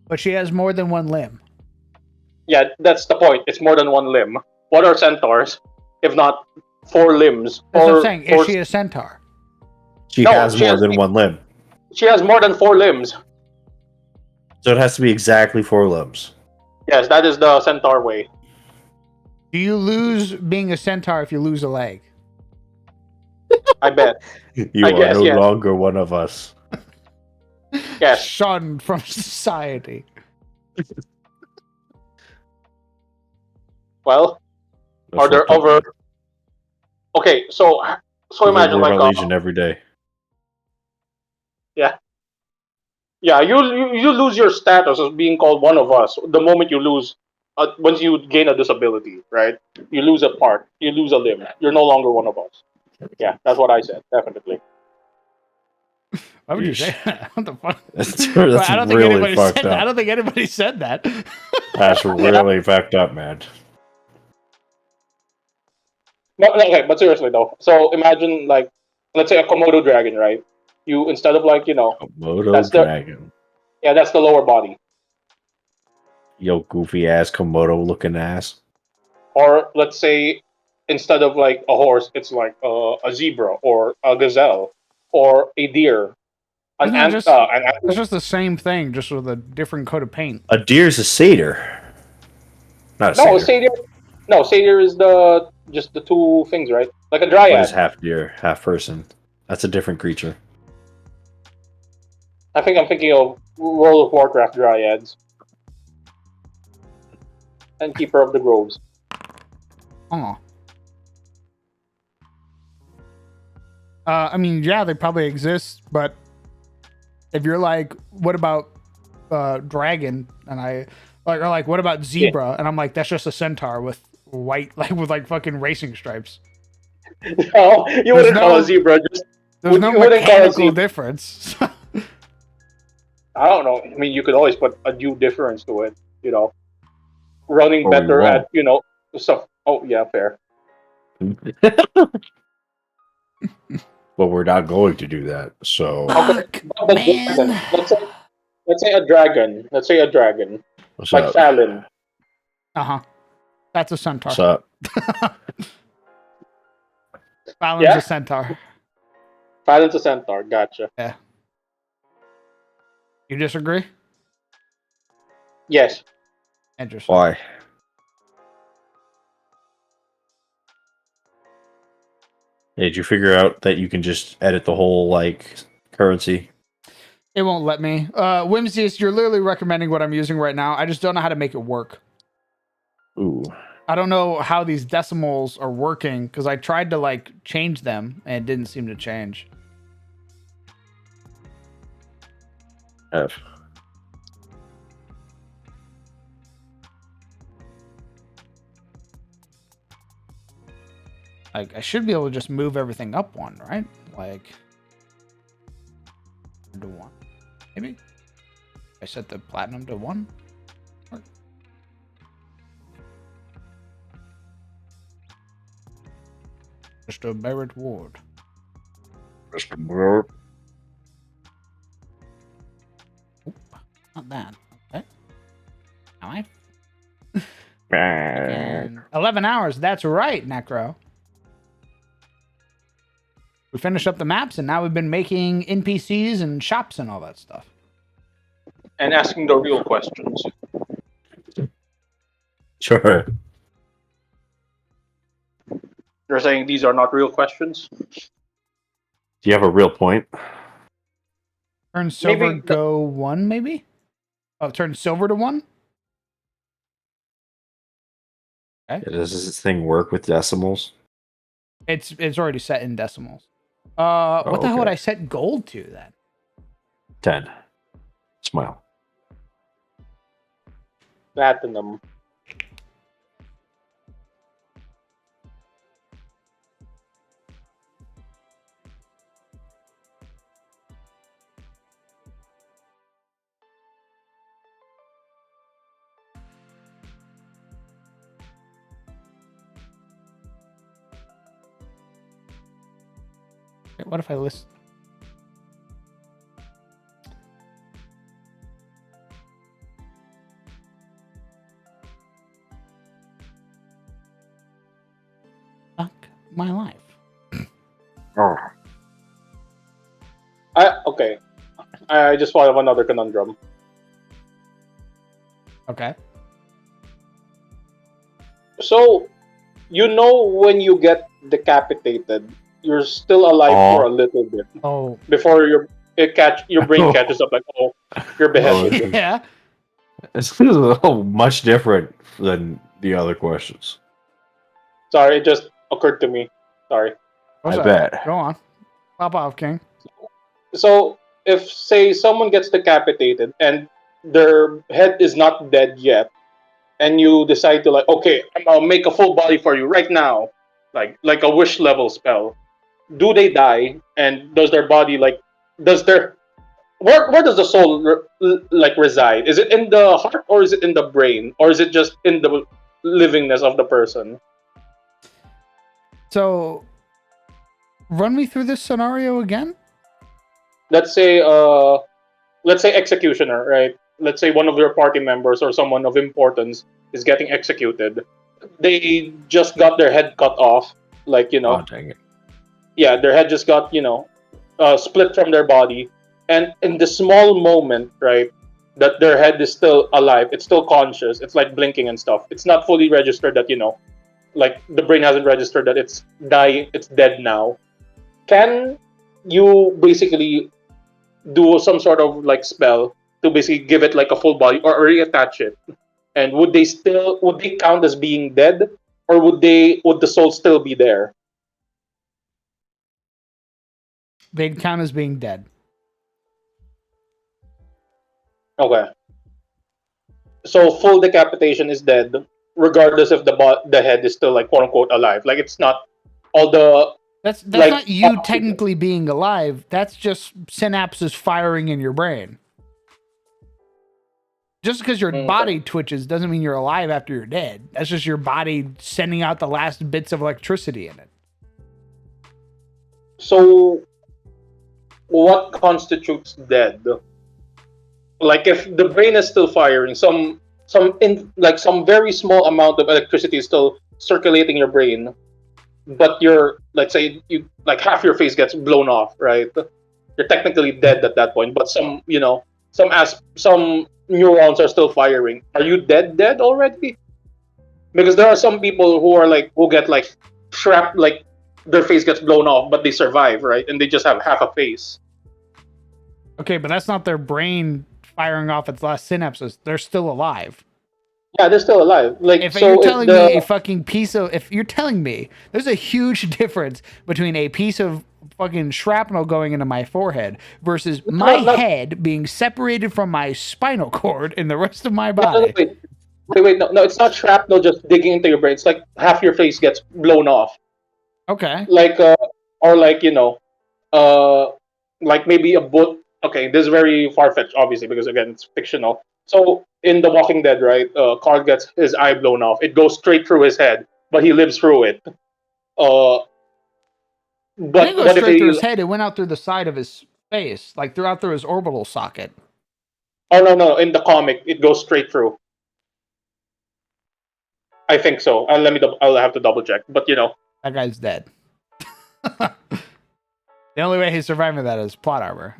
But she has more than one limb. Yeah, that's the point. It's more than one limb. What are centaurs if not 4 limbs? That's what I'm Four- saying. four- Is she a centaur? She No, has she more has- than one limb. She has more than 4 limbs. So it has to be exactly 4 limbs. Yes, that is the centaur way. Do you lose being a centaur if you lose a leg? I bet. You I are guess, no yes. longer one of us. Yes. Shunned from society. Well, That's are there fucked up, other? man. Okay, so We imagine live like our Legion every day. yeah, you lose your status as being called one of us the moment you lose. Once you gain a disability, right? You lose a part, you lose a limb. You're no longer one of us. Yeah, that's what I said. Definitely. Why would you Yeesh. say that? What the fuck? That's Well, I don't think really anybody said fucked that. I up. don't think anybody said that. That's really fucked up, man. No, okay, but seriously though. So imagine like, let's say a Komodo dragon, right? You instead of like Komodo that's the dragon. that's the lower body. Yo, goofy ass Komodo looking ass. Or let's say instead of like a horse, it's like a zebra or a gazelle or a deer, Isn't that just an it's antelope. just the same thing, just with a different coat of paint? A deer's a satyr. Not a No, satyr. satyr. No, satyr is the just the 2 things, right? Like a What is dryad. half deer, half person? That's a different creature. I think I'm thinking of World of Warcraft dryads and Keeper of the Groves. Oh. I mean, yeah, they probably exist, but if you're like, what about dragon? And I like, or like, what about zebra? And I'm like, that's just a centaur with white, like with like fucking racing stripes. No, you wouldn't call a zebra. There's no You wouldn't call a mechanical zebra. difference. I don't know. I mean, you could always put a due difference to it. Running Or we better won't. at stuff. Oh yeah, fair. But we're not going to do that. So Fuck, But the man. dragon. Let's say a dragon. Let's say a dragon. what's Like up? Fallon. Uh-huh. That's a centaur. What's up? Fallon's Yeah? a centaur. Fallon's a centaur. Gotcha. Yeah. You disagree? Yes. Interesting. Why? Did you figure out that you can just edit the whole currency? It won't let me. Whimsiest, you're literally recommending what I'm using right now. I just don't know how to make it work. Ooh. I don't know how these decimals are working because I tried to change them and it didn't seem to change. F. I should be able to just move everything up 1, right? To 1, maybe. I set the platinum to 1. Mr. Barrett Ward. Oop, not that. Okay. Am I? And 11 hours. That's right, Necro. We finished up the maps, and now we've been making NPCs and shops and all that stuff. And asking the real questions. Sure. You're saying these are not real questions? Do you have a real point? Turn silver, Maybe go 1, maybe? Oh, turn silver to 1? Okay. Does this thing work with decimals? It's already set in decimals. What the hell would I set gold to then? 10. Smile. Platinum. What if I list? Fuck my life. Oh. Okay. I just thought of another conundrum. Okay. So, when you get decapitated, you're still alive for a little bit Oh. before your brain catches up. Like, oh, you're beheaded. Yeah. This is much different than the other questions. Sorry, it just occurred to me. Sorry. What's I that? bet. Go on. Pop off, King. So, if say someone gets decapitated and their head is not dead yet, and you decide to like, okay, I'll make a full body for you right now, like a wish level spell. Do they die? And does their body does their where does the soul reside? Is it in the heart or is it in the brain or is it just in the livingness of the person? So, run me through this scenario again. Let's say executioner, right? Let's say one of your party members or someone of importance is getting executed. They just got their head cut off, Oh, dang it. yeah, their head just got split from their body, and in the small moment, right, that their head is still alive, it's still conscious, it's like blinking and stuff. It's not fully registered that like the brain hasn't registered that it's dying, it's dead now. Can you basically do some sort of like spell to basically give it like a full body or reattach it? And would they count as being dead, or would the soul still be there? They'd count as being dead. Okay. So full decapitation is dead, regardless if the head is still like quote unquote alive. Like it's not all the That's like, not you technically being alive. That's just synapses firing in your brain. Just because your body twitches doesn't mean you're alive after you're dead. That's just your body sending out the last bits of electricity in it. So what constitutes dead? Like if the brain is still firing, some very small amount of electricity is still circulating your brain, but let's say you like half your face gets blown off, right? You're technically dead at that point, but some neurons are still firing. Are you dead already? Because there are some people who get like shrap, like their face gets blown off, but they survive, right? And they just have half a face. Okay, but that's not their brain firing off its last synapses. They're still alive. Yeah, they're still alive. Like if so, you're telling me a fucking piece of, if you're telling me there's a huge difference between a piece of fucking shrapnel going into my forehead versus my head being separated from my spinal cord and the rest of my body. Wait, no, it's not shrapnel just digging into your brain. It's like half your face gets blown off. Okay. Like or like maybe a boat. Okay, this is very far fetched, obviously, because again, it's fictional. So in The Walking Dead, right, Carl gets his eye blown off. It goes straight through his head, but he lives through it. But it didn't go straight through his head. It went out through the side of his face, like through his orbital socket. Oh no! In the comic, it goes straight through. I think so. I'll have to double check. But that guy's dead. The only way he's surviving that is plot armor.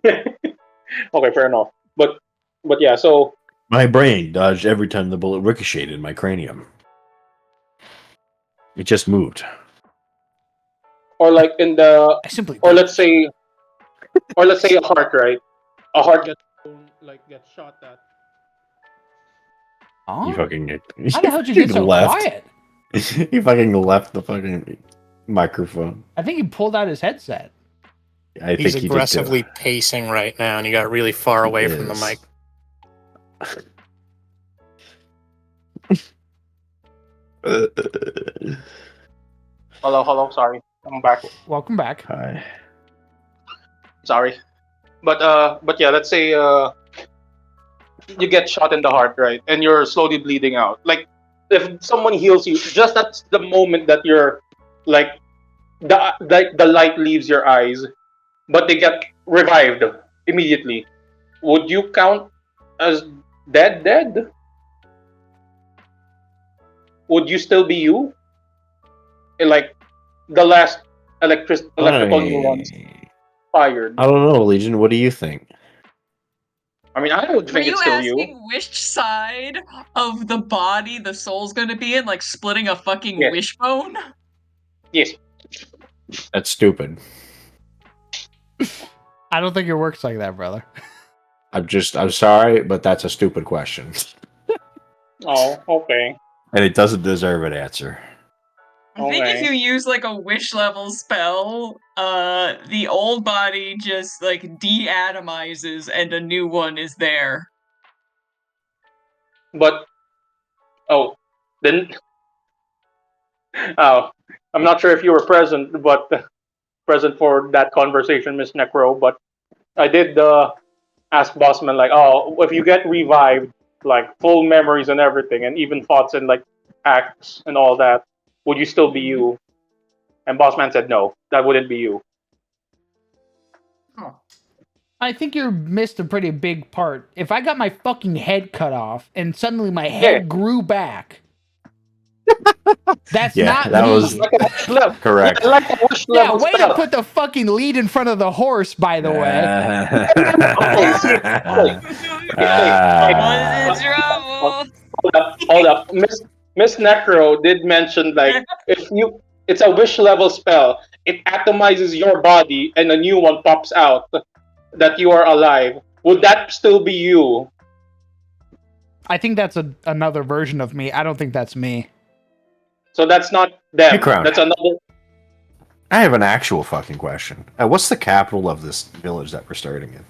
Okay, fair enough. But yeah, so my brain dodged every time the bullet ricocheted in my cranium. It just moved. Or like in the, or let's say a heart, right? A heart gets shot at. Oh? You fucking. How the hell did you get so quiet? He fucking left the fucking microphone. I think he pulled out his headset. I He's think aggressively pacing right now, and he got really far away from the mic. Hello. Sorry, I'm back. Welcome back. Hi. Sorry, but yeah, let's say you get shot in the heart, right, and you're slowly bleeding out. Like if someone heals you, just that's the moment that you're like the light leaves your eyes, but they get revived immediately. Would you count as dead? Would you still be you? Like the last electrical neurons expired. I don't know, Legion. What do you think? I mean, I would Were think you it's still asking you. which side of the body the soul's gonna be in, like splitting a fucking Yes. wishbone? Yes. That's stupid. I don't think it works like that, brother. I'm sorry, but that's a stupid question. Oh, okay. And it doesn't deserve an answer. I think if Okay. you use like a wish level spell, the old body just like de-atomizes and a new one is there. But then oh, I'm not sure if you were present, but present for that conversation, Miss Necro. But I did ask Bossman like, oh, if you get revived, like full memories and everything, and even thoughts and like acts and all that, would you still be you? And Bossman said no, that wouldn't be you. I think you missed a pretty big part. If I got my fucking head cut off and suddenly my head grew back, that's not that me. was correct. Like a wish Yeah, level way spell. to put the fucking lead in front of the horse, by the way. Okay, see, Was in trouble. hold up. Miss Necro did mention like it's a wish level spell. It atomizes your body and a new one pops out that you are alive. Would that still be you? I think that's another version of me. I don't think that's me. So that's not them. Hey, Crown. That's another. I have an actual fucking question. What's the capital of this village that we're starting in?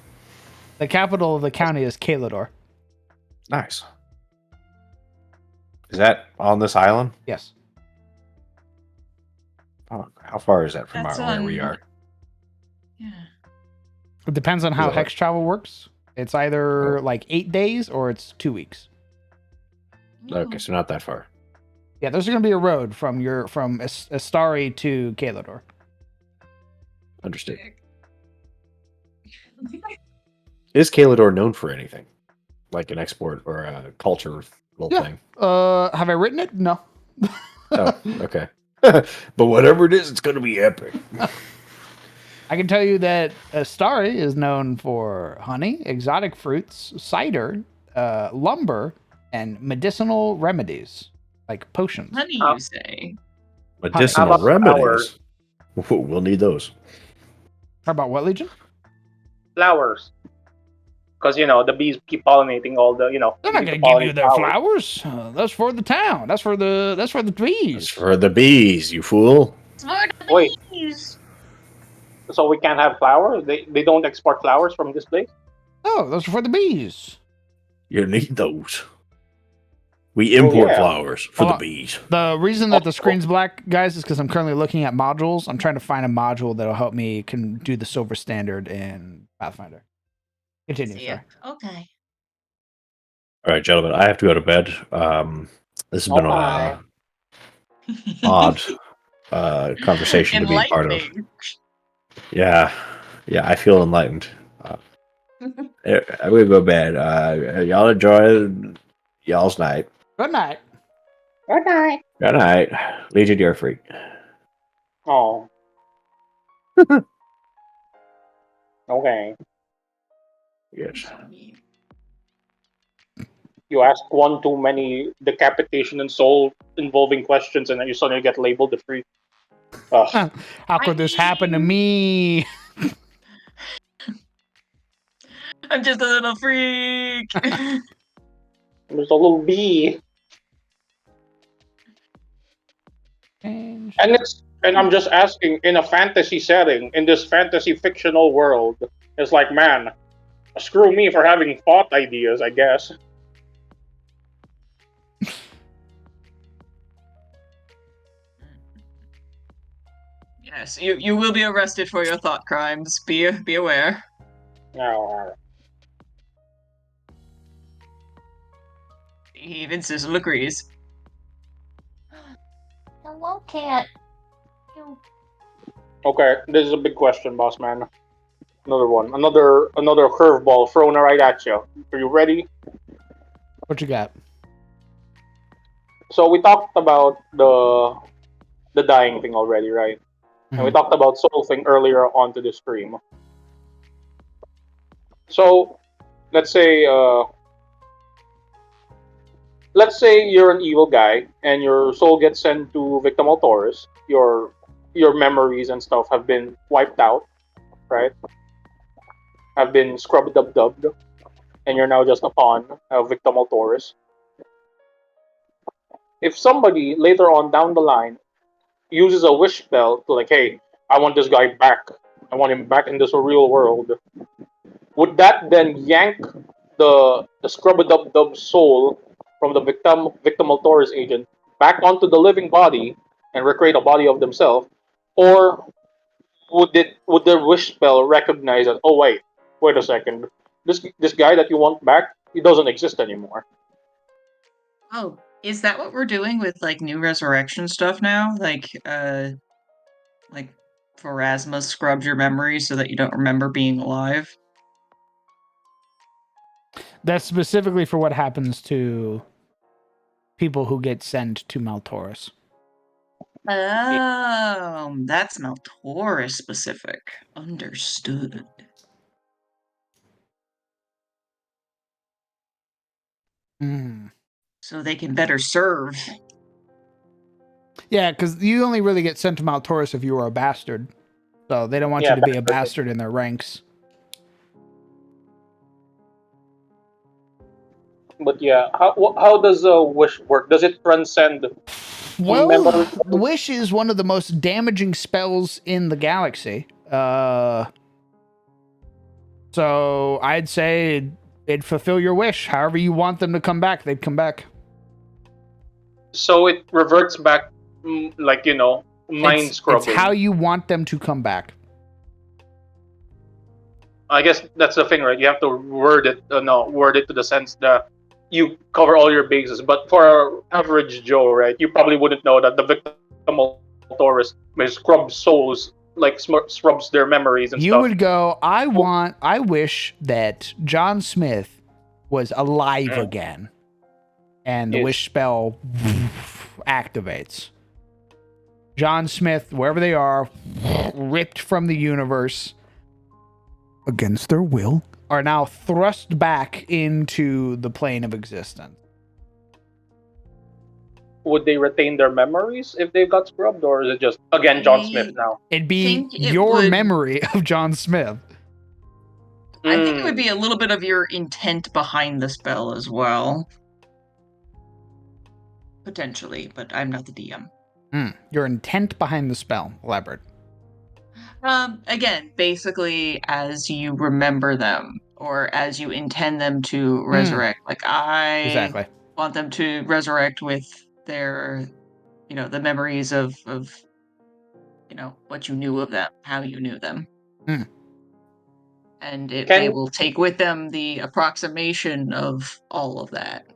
The capital of the county is Kalidor. Nice. Is that on this island? Yes. Oh, how far is that from That's where we on- are? Yeah. It depends on how Yeah. hex travel works. It's either like 8 days or it's 2 weeks. Okay, so not that far. Yeah, there's going to be a road from Astari to Kalidor. Understood. Is Kalidor known for anything? Like an export or a culture thing? Have I written it? No. Oh, okay. But whatever it is, it's going to be epic. I can tell you that Astari is known for honey, exotic fruits, cider, lumber, and medicinal remedies, like potions. Honey, you say? Medicinal How about remedies. We'll need those. How about what, Legion? Flowers. Because the bees keep pollinating all the They're not going to give you their flowers. That's for the town. That's for the bees. It's for the bees, you fool. Wait. So we can't have flowers? They don't export flowers from this place? Oh, those are for the bees. You need those. We import yeah. flowers for Well, the bees. The reason that the screen's black, guys, is because I'm currently looking at modules. I'm trying to find a module that'll help me can do the silver standard in Pathfinder. Continue, sorry. Okay. All right, gentlemen, I have to go to bed. This has been an odd conversation to be part of. Yeah, I feel enlightened. I'm gonna go to bed. Y'all enjoy y'all's night. Good night. Good night. Good night. Legion, you're a freak. Oh. Okay. Yes. You ask one too many decapitation and soul involving questions, and then you suddenly get labeled the freak. Ugh. How could this happen to me? I'm just a little freak. There's a little bee. Change. And I'm just asking, in a fantasy setting, in this fantasy fictional world, it's like, man, screw me for having thought ideas, I guess. Yes, you will be arrested for your thought crimes. Be aware. No. Even Sizzle agrees. Hello, cat. Okay, this is a big question, boss man. Another one. Another curveball thrown right at you. Are you ready? What you got? So we talked about the dying thing already, right? And we talked about soul thing earlier on to the stream. So let's say you're an evil guy and your soul gets sent to Victim Autoris. Your memories and stuff have been wiped out, right? Have been scrubbed dubbed, and you're now just a pawn of Victim Autoris. If somebody later on down the line uses a wish spell to like, hey, I want this guy back. I want him back in this real world. Would that then yank the scrub dub dub soul from the victim Altoris agent back onto the living body and recreate a body of themselves, or would the wish spell recognize that? Oh wait a second, this guy that you want back, he doesn't exist anymore. Oh, is that what we're doing with like new resurrection stuff now? Like Pharasma scrubbed your memory so that you don't remember being alive? That's specifically for what happens to people who get sent to Maltaurus. That's Maltaurus specific. Understood. So they can better serve. Yeah, because you only really get sent to Maltaurus if you are a bastard. So they don't want you to be a bastard in their ranks. But yeah, how does a wish work? Does it transcend memory? Well, Wish is one of the most damaging spells in the galaxy. So I'd say it'd fulfill your wish. However you want them to come back, they'd come back. So it reverts back, like mind scrubbing. It's how you want them to come back. I guess that's the thing, right? You have to word it to the sense that you cover all your bases. But for average Joe, right, you probably wouldn't know that the victim Taurus may scrub souls, like scrubs their memories and You stuff. would go, I wish that John Smith was alive again. And the wish spell activates. John Smith, wherever they are, ripped from the universe against their will, are now thrust back into the plane of existence. Would they retain their memories if they got scrubbed, or is it just again John Smith now? It'd be your memory of John Smith. I think it would be a little bit of your intent behind the spell as well. Potentially, but I'm not the DM. Your intent behind the spell. Elaborate. Again, basically as you remember them or as you intend them to resurrect. Like I want them to resurrect with their, the memories of what you knew of them, how you knew them. And they will take with them the approximation of all of that.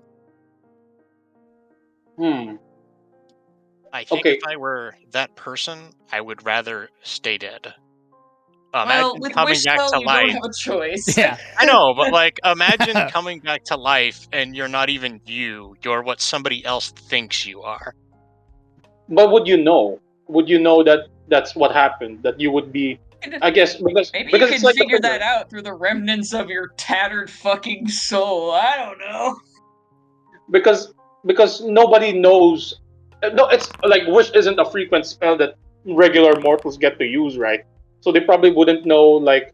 I think if I were that person, I would rather stay dead. Well, Imagine with coming wish back spell, to you don't life. have a choice. Yeah. I know, but like, imagine coming back to life and you're not even you. You're what somebody else thinks you are. But would you know? Would you know that that's what happened? That you would be, I guess, because Maybe because you it's can like figure that out through the remnants of your tattered fucking soul. I don't know. Because nobody knows. No, it's like wish isn't a frequent spell that regular mortals get to use, right? So they probably wouldn't know like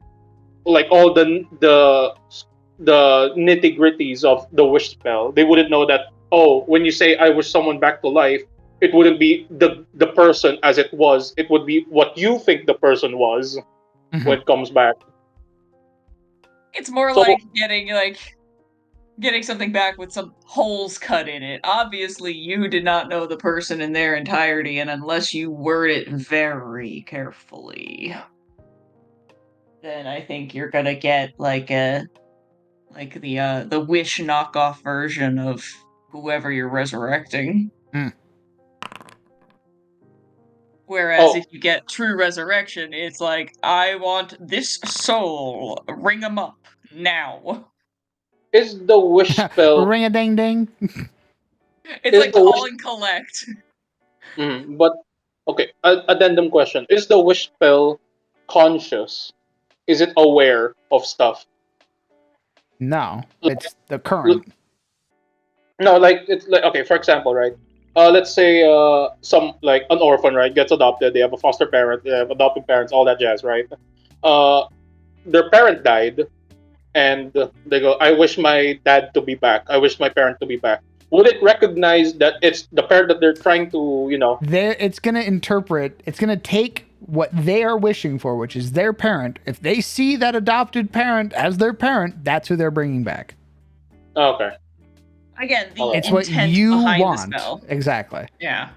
all the nitty gritties of the wish spell. They wouldn't know that, oh, when you say I wish someone back to life, it wouldn't be the person as it was. It would be what you think the person was when it comes back. It's more like getting something back with some holes cut in it. Obviously, you did not know the person in their entirety, and unless you word it very carefully, then I think you're gonna get the wish knockoff version of whoever you're resurrecting. Whereas if you get true resurrection, it's like, I want this soul. Ring 'em up now. Is the wish spell ring a ding ding? It's like call and collect. But okay, addendum question: is the wish spell conscious? Is it aware of stuff? No, it's the current. No, like it's like okay. For example, right? Let's say some like an orphan, right, gets adopted. They have a foster parent, they have adoptive parents, all that jazz, right? Uh, their parent died, and they go, "I wish my dad to be back. I wish my parent to be back." Would it recognize that it's the parent that they're trying to, It's gonna interpret. It's gonna take what they are wishing for, which is their parent. If they see that adopted parent as their parent, that's who they're bringing back. Okay. Again, the It's intent what you behind want. the spell. Exactly. Yeah.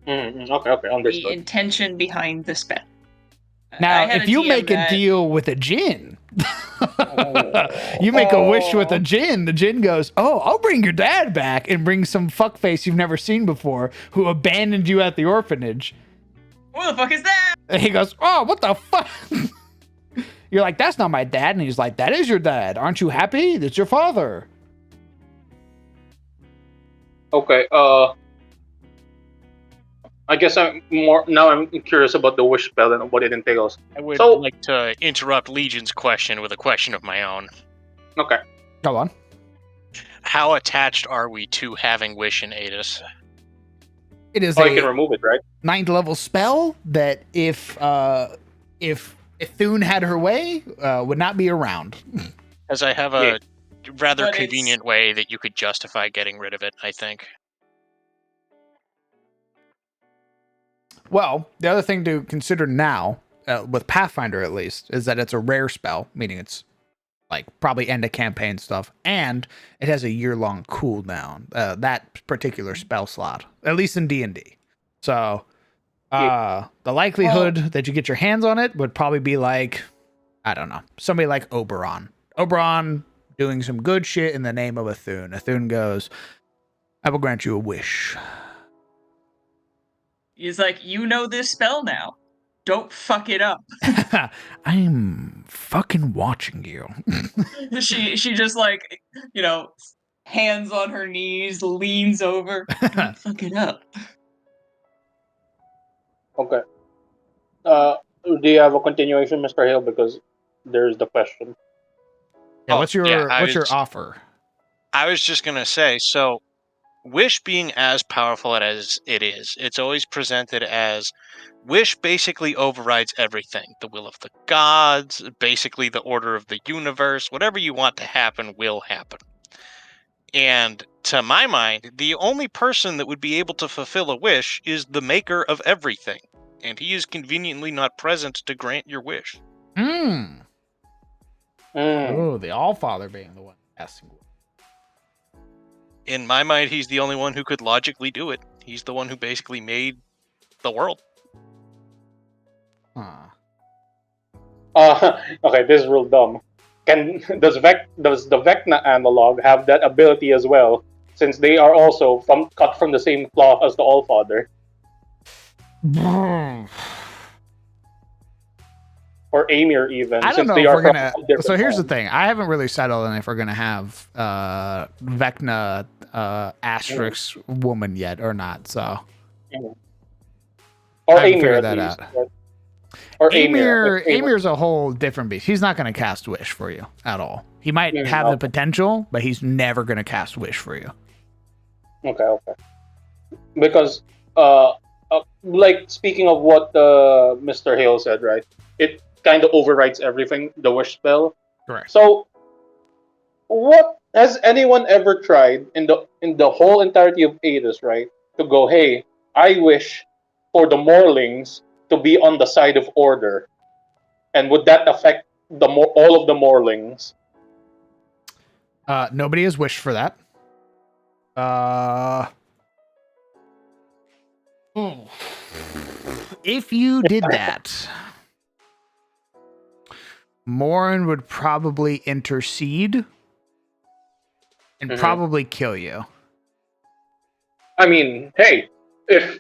Okay, understood. The intention behind the spell. Now, if you make a deal with a djinn, you make a wish with a djinn, the djinn goes, "Oh, I'll bring your dad back," and bring some fuckface you've never seen before who abandoned you at the orphanage. What the fuck is that? And he goes, "Oh, what the fuck?" You're like, "That's not my dad," and he's like, "That is your dad. Aren't you happy? That's your father." Okay. I guess I'm curious about the wish spell and what it entails. I would So- like to interrupt Legion's question with a question of my own. Okay. Go on. How attached are we to having Wish in Adis? It is Oh, you can a remove it, right? 9th level spell that if Thune had her way, would not be around. As I have a rather But it's- convenient way that you could justify getting rid of it, I think. Well, the other thing to consider now, with Pathfinder at least, is that it's a rare spell, meaning it's like probably end of campaign stuff, and it has a year-long cooldown. That particular spell slot, at least in D&D. So, the likelihood that you get your hands on it would probably be like, I don't know, somebody like Oberon. Oberon doing some good shit in the name of a Thune. A Thune goes, "I will grant you a wish." He's like, you know this spell now. Don't fuck it up. I'm fucking watching you. She just like, hands on her knees, leans over. Don't fuck it up. Okay. Do you have a continuation, Mr. Hill? Because there's the question. Yeah, what's your I what's your was- offer? I was just going to say, so Wish being as powerful as it is, it's always presented as Wish basically overrides everything. The will of the gods, basically the order of the universe, whatever you want to happen will happen. And to my mind, the only person that would be able to fulfill a wish is the maker of everything. And he is conveniently not present to grant your wish. Oh, the Allfather being the one asking. In my mind, he's the only one who could logically do it. He's the one who basically made the world. Huh. Okay, this is real dumb. Does the Vecna analog have that ability as well? Since they are also cut from the same cloth as the Allfather, or Amir even. I don't since know they if are we're from gonna. different So here's the homes. thing. I haven't really settled on if we're gonna have Vecna asterisk woman yet or not. So Or I haven't Amir figured at that least. out. Right? Or Amir. Amir's a whole different beast. He's not gonna cast Wish for you at all. He might have the potential, but he's never gonna cast Wish for you. Okay. Because like speaking of what Mr. Hale said, right? It kind of overrides everything, the wish spell. Correct. So, what has anyone ever tried in the whole entirety of Adis, right? To go, hey, I wish for the Morlings to be on the side of order, and would that affect all of the Morlings? Nobody has wished for that. If you did that, Morin would probably intercede and probably kill you. I mean, hey, if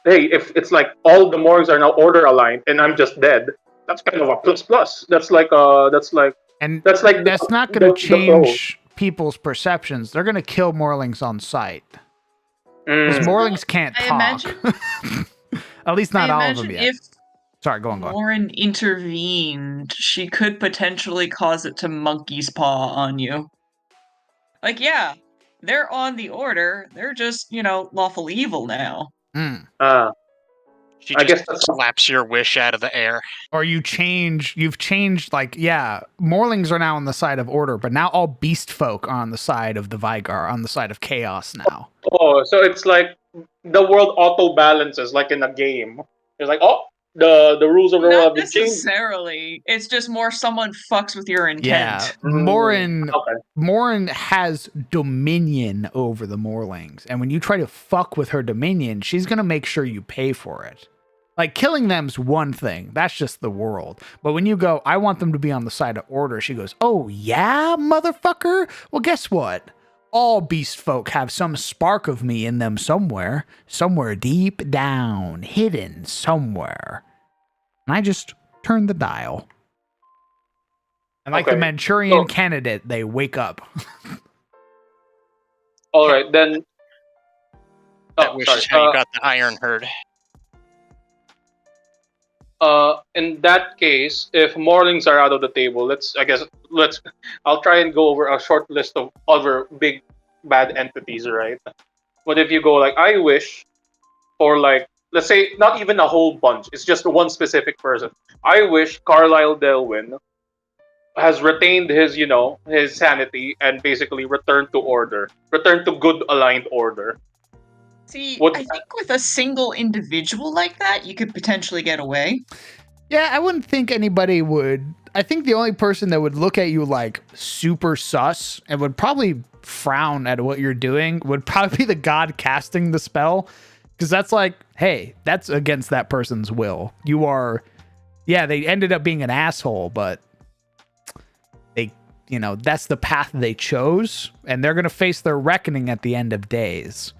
if it's like all the Morgs are now order aligned and I'm just dead, that's kind of a plus. That's like That's not going to the change people's perceptions. They're going to kill Morlings on sight. Because Morlings can't I talk. imagine- At least not I all of imagine them yet. Sorry, go on. Lauren intervened. She could potentially cause it to monkey's paw on you. Like, yeah, they're on the order. They're just, lawful evil now. Mm. She I just guess that's slaps your wish out of the air. Or you've changed, like, yeah, Morlings are now on the side of order, but now all beast folk are on the side of the Vigar, on the side of chaos now. Oh, so it's like the world auto balances like in a game. It's like, oh, the rules of the world Not have been changed. necessarily. It's just more someone fucks with your intent. Yeah, Morin Okay. has dominion over the Morlings, and when you try to fuck with her dominion, she's gonna make sure you pay for it. Like, killing them's one thing. That's just the world. But when you go, I want them to be on the side of order, she goes, oh, yeah, motherfucker? Well, guess what? All beast folk have some spark of me in them somewhere. Somewhere deep down, hidden somewhere. And I just turn the dial. And like the Manchurian candidate, they wake up. All right, then. That wish is how you got the Iron Herd. In that case, if Morlings are out of the table, I'll try and go over a short list of other big bad entities, right? But if you go like, I wish for like, let's say not even a whole bunch, it's just one specific person. I wish Carlisle Delwyn has retained his sanity and basically returned to good aligned order. See, I think with a single individual like that, you could potentially get away. Yeah, I wouldn't think anybody would. I think the only person that would look at you like super sus and would probably frown at what you're doing would probably be the god casting the spell. Because that's like, hey, that's against that person's will. You are, yeah, they ended up being an asshole, but they, that's the path they chose. And they're going to face their reckoning at the end of days.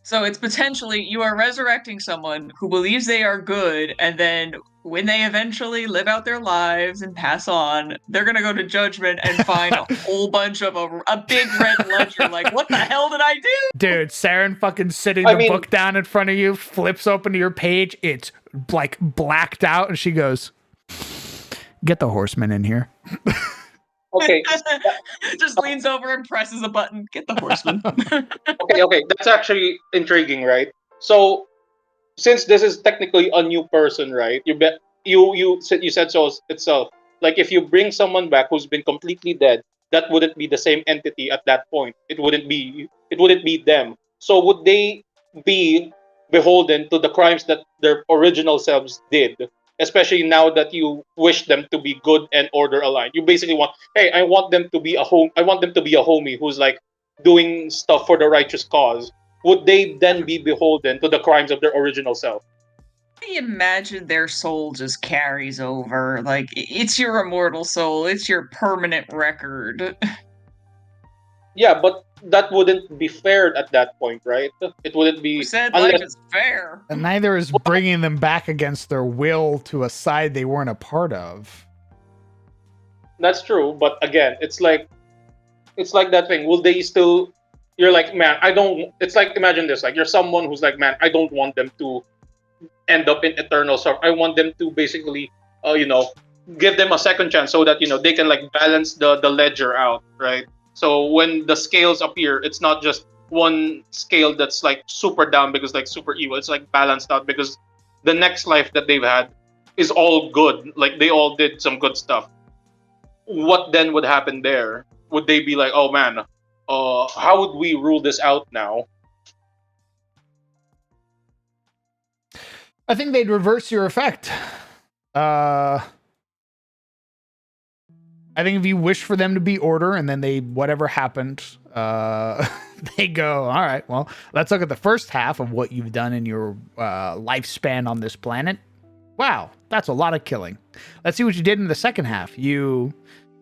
So it's potentially you are resurrecting someone who believes they are good, and then when they eventually live out their lives and pass on, they're gonna go to judgment and find a whole bunch of a big red ledger. Like, what the hell did I do? Dude, Saren fucking sitting book down in front of you, flips open to your page, it's like blacked out, and she goes, "Get the horseman in here." Okay. Just leans over and presses a button. Get the horseman. Okay. That's actually intriguing, right? So, since this is technically a new person, right? You said so itself. Like, if you bring someone back who's been completely dead, that wouldn't be the same entity at that point. It wouldn't be them. So would they be beholden to the crimes that their original selves did? Especially now that you wish them to be good and order aligned. You basically want, hey, I want them to be a homie who's like doing stuff for the righteous cause. Would they then be beholden to the crimes of their original self? I imagine their soul just carries over. Like, it's your immortal soul. It's your permanent record. Yeah, but that wouldn't be fair at that point, right? It wouldn't be. Who said life is fair? And neither is bringing them back against their will to a side they weren't a part of. That's true, but again, it's like that thing. Will they still? You're like, man, I don't. It's like, imagine this: like, you're someone who's like, man, I don't want them to end up in eternal sorrow. I want them to basically, give them a second chance so that they can like balance the ledger out, right? So when the scales appear, it's not just one scale that's like super down because like super evil. It's like balanced out because the next life that they've had is all good. Like, they all did some good stuff. What then would happen there? Would they be like, oh man, how would we rule this out now? I think they'd reverse your effect. I think if you wish for them to be order and then whatever happened, they go, all right, well, let's look at the first half of what you've done in your lifespan on this planet. Wow, that's a lot of killing. Let's see what you did in the second half. You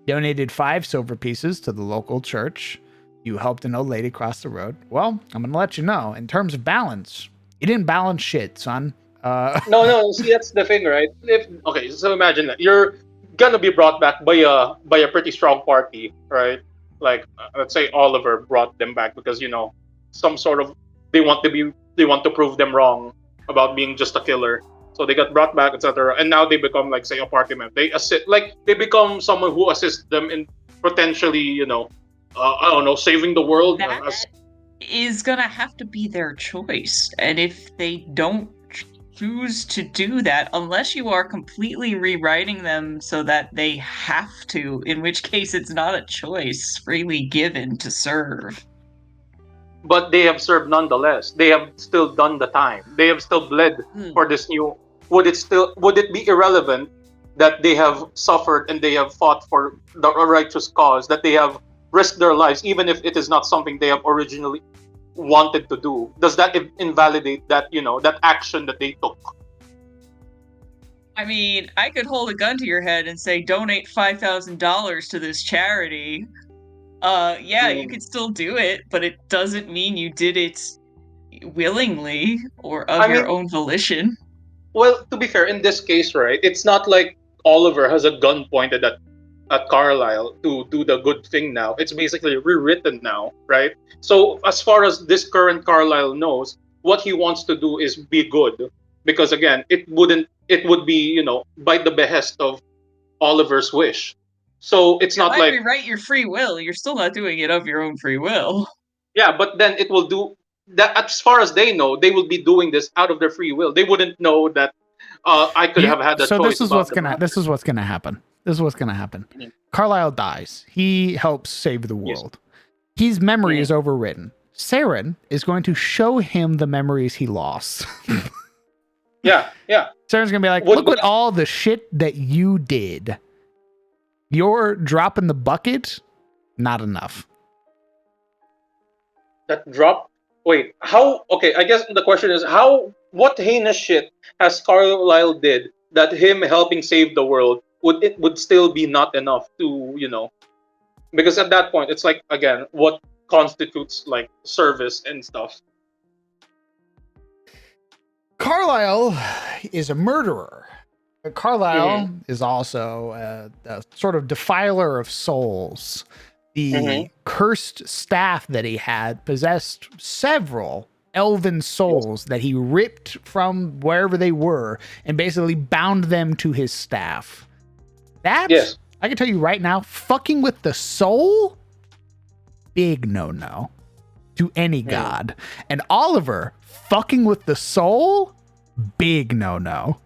donated 5 silver pieces to the local church. You helped an old lady cross the road. Well, I'm going to let you know, in terms of balance, you didn't balance shit, son. No. See, that's the thing, right? So imagine that you're gonna be brought back by a pretty strong party, right? Like, let's say Oliver brought them back because some sort of they want to prove them wrong. about being just a killer. So they got brought back, etc. And now they become like say a party member. They assist, like they become someone who assists them in potentially, I don't know, saving the world. That is gonna have to be their choice, and if they don't choose to do that, unless you are completely rewriting them so that they have to, in which case it's not a choice freely given to serve. But they have served nonetheless. They have still done the time. They have still bled for this new. Would it be irrelevant that they have suffered and they have fought for the righteous cause, that they have risked their lives even if it is not something they have originally wanted to do? Does that invalidate that, that action that they took? I mean, I could hold a gun to your head and say donate $5,000 to this charity. Yeah, you could still do it, but it doesn't mean you did it willingly or of your own volition. Well, to be fair, in this case, right, it's not like Oliver has a gun pointed at Carlisle to do the good thing now. It's basically rewritten now, right? So as far as this current Carlisle knows, what he wants to do is be good. Because again, it would be, by the behest of Oliver's wish. So it's not like rewrite your free will. You're still not doing it of your own free will. yeah, but then it will do that. As far as they know, they will be doing this out of their free will. They wouldn't know that I could have had a so choice. This is what's gonna happen. Carlisle dies. He helps save the world. His memory is overwritten. Saren is going to show him the memories he lost. Yeah. Saren's gonna be like, look at all the shit that you did. Your drop in the bucket, not enough. That drop. Wait, how? Okay, I guess the question is what heinous shit has Carlisle did that him helping save the world would still be not enough to, because at that point it's like, again, what constitutes like service and stuff. Carlisle is a murderer. Carlisle is also a sort of defiler of souls. The cursed staff that he had possessed several elven souls that he ripped from wherever they were and basically bound them to his staff. That, I can tell you right now, fucking with the soul, big no-no to any god. And Oliver fucking with the soul, big no-no.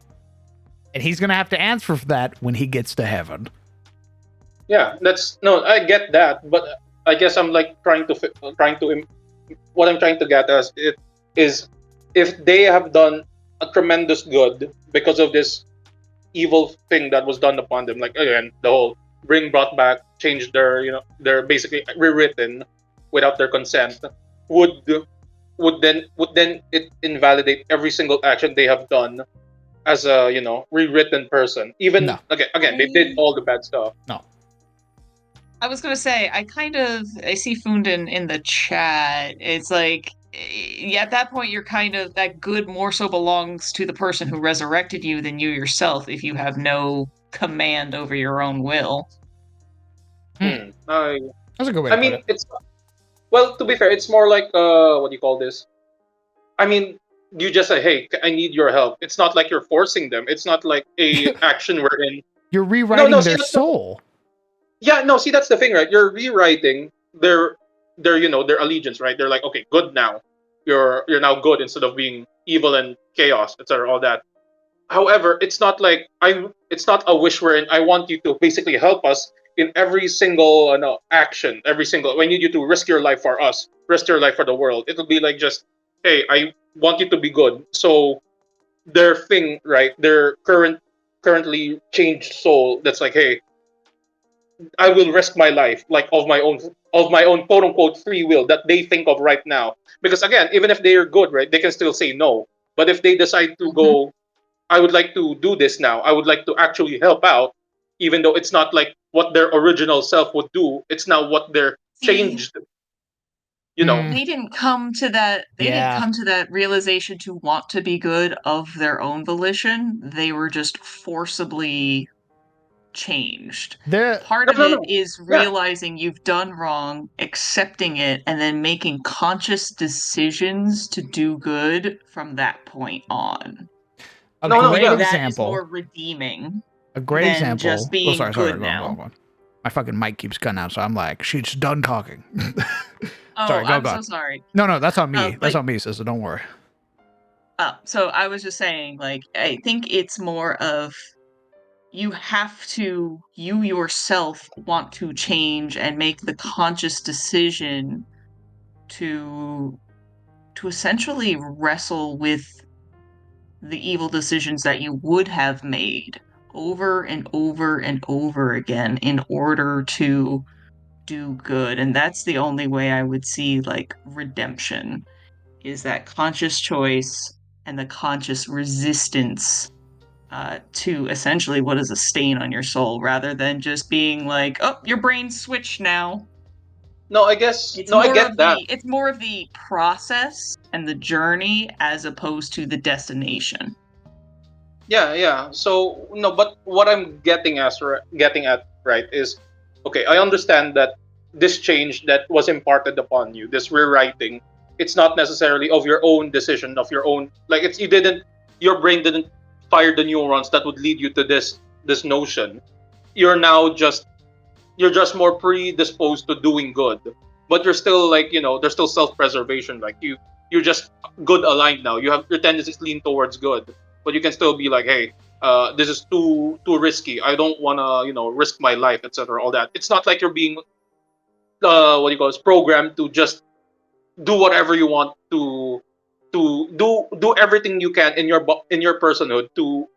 And he's going to have to answer for that when he gets to heaven. Yeah, I get that, but I guess I'm like what I'm trying to get as it is, if they have done a tremendous good because of this evil thing that was done upon them, like again, the whole brought back, changed they're basically rewritten without their consent, would then it invalidate every single action they have done as a rewritten person, even again they did all the bad stuff. No, I was gonna say, I see Fundin in the chat. It's like, at that point, you're kind of, that good more so belongs to the person who resurrected you than you yourself if you have no command over your own will. That's a good way to put it. It's, well, to be fair, it's more like, what do you call this? I mean, you just say, hey, I need your help. It's not like you're forcing them. It's not like a action wherein you're rewriting their soul. Yeah, no, see, that's the thing, right? You're rewriting their allegiance, right? They're like, okay, good now. You're now good instead of being evil and chaos, etc. All that. However, it's not like it's not a wish wherein I want you to basically help us in every single action, every single. I need you to risk your life for us, risk your life for the world. It'll be like just, hey, I want you to be good. So their thing, right? Their currently changed soul. That's like, hey, I will risk my life, like of my own quote unquote free will that they think of right now. Because again, even if they are good, right, they can still say no. But if they decide to go, I would like to do this now. I would like to actually help out, even though it's not like what their original self would do. It's now what they're changed. They didn't come to that. They didn't come to that realization to want to be good of their own volition. They were just forcibly changed. The Part No, of no, it no. is Yeah. realizing you've done wrong, accepting it, and then making conscious decisions to do good from that point on. a No, no, great yeah. That is example. more redeeming A great than example. just being sorry, good go on, now. go on. My fucking mic keeps cutting out, so I'm like, she's done talking. Oh, sorry, I'm go so on. sorry. No, that's on me. But- That's on me, sister. Don't worry. So I was just saying, like, I think it's more of you yourself want to change and make the conscious decision to essentially wrestle with the evil decisions that you would have made over and over and over again in order to do good. And that's the only way I would see like redemption is that conscious choice and the conscious resistance to essentially what is a stain on your soul rather than just being like, oh, your brain's switched now. No, I guess. It's No, I more get of that. the process and the journey as opposed to the destination. Yeah, yeah. So no, but what I'm getting at, right, is okay. I understand that this change that was imparted upon you, this rewriting, it's not necessarily of your own decision, of your own. Like it's your brain didn't fire the neurons that would lead you to this notion. You're now you're just more predisposed to doing good, but you're still like there's still self-preservation. Like you're just good aligned now. You have your tendencies lean towards good, but you can still be like, hey, this is too risky. I don't want to risk my life, etc. All that. It's not like you're being what do you call it, programmed to just do whatever you want to do everything you can in in your personhood to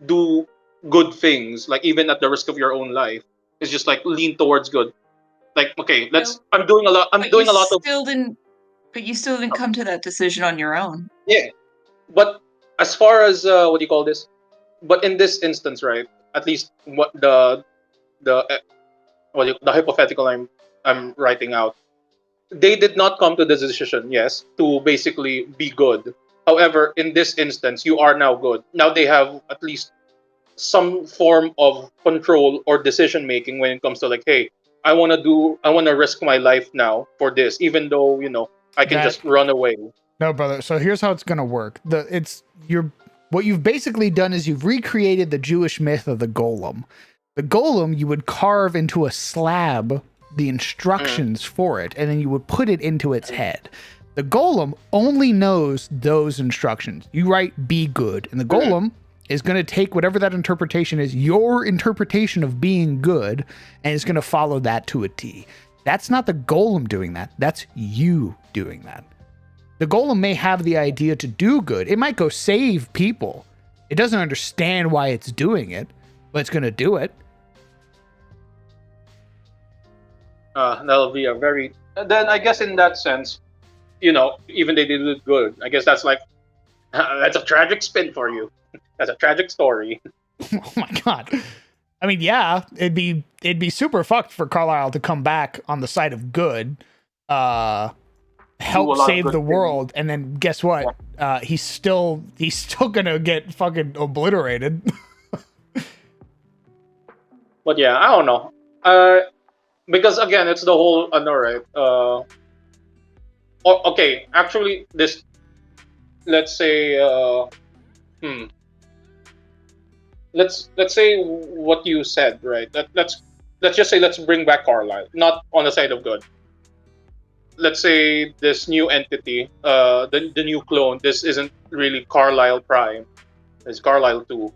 do good things, like even at the risk of your own life. It's just like lean towards good. Like okay, No, I'm doing a lot. I'm but you doing a lot of still didn't. But you still didn't come to that decision on your own. yeah. But as far as what do you call this? But in this instance, right? At least what the the hypothetical I'm writing out, they did not come to the decision, yes, to basically be good. However, in this instance, you are now good. Now they have at least some form of control or decision making when it comes to like, hey, I want to risk my life now for this, even though I can That just run away. No, brother. So here's how it's gonna work. What you've basically done is you've recreated the Jewish myth of the golem. The golem you would carve into a slab the instructions for it, and then you would put it into its head. The golem only knows those instructions. You write "be good," and the golem is going to take whatever that interpretation is, your interpretation of being good, and is going to follow that to a T. That's not the golem doing that. That's you doing that. The golem may have the idea to do good. It might go save people. It doesn't understand why it's doing it, but it's going to do it. That'll be a very. Then I guess in that sense, even they did it good. I guess that's like that's a tragic spin for you. That's a tragic story. Oh my god. I mean, yeah, it'd be super fucked for Carlisle to come back on the side of good, Do a help lot of save good the things. world, and then guess what? He's still gonna get fucking obliterated. But yeah, I don't know. Because again, it's the whole no, right? Okay, actually, this let's say hmm, let's say what you said, right? Let's just say let's bring back Carlisle, not on the side of good. Let's say this new entity, the new clone, this isn't really Carlisle Prime, it's Carlisle 2.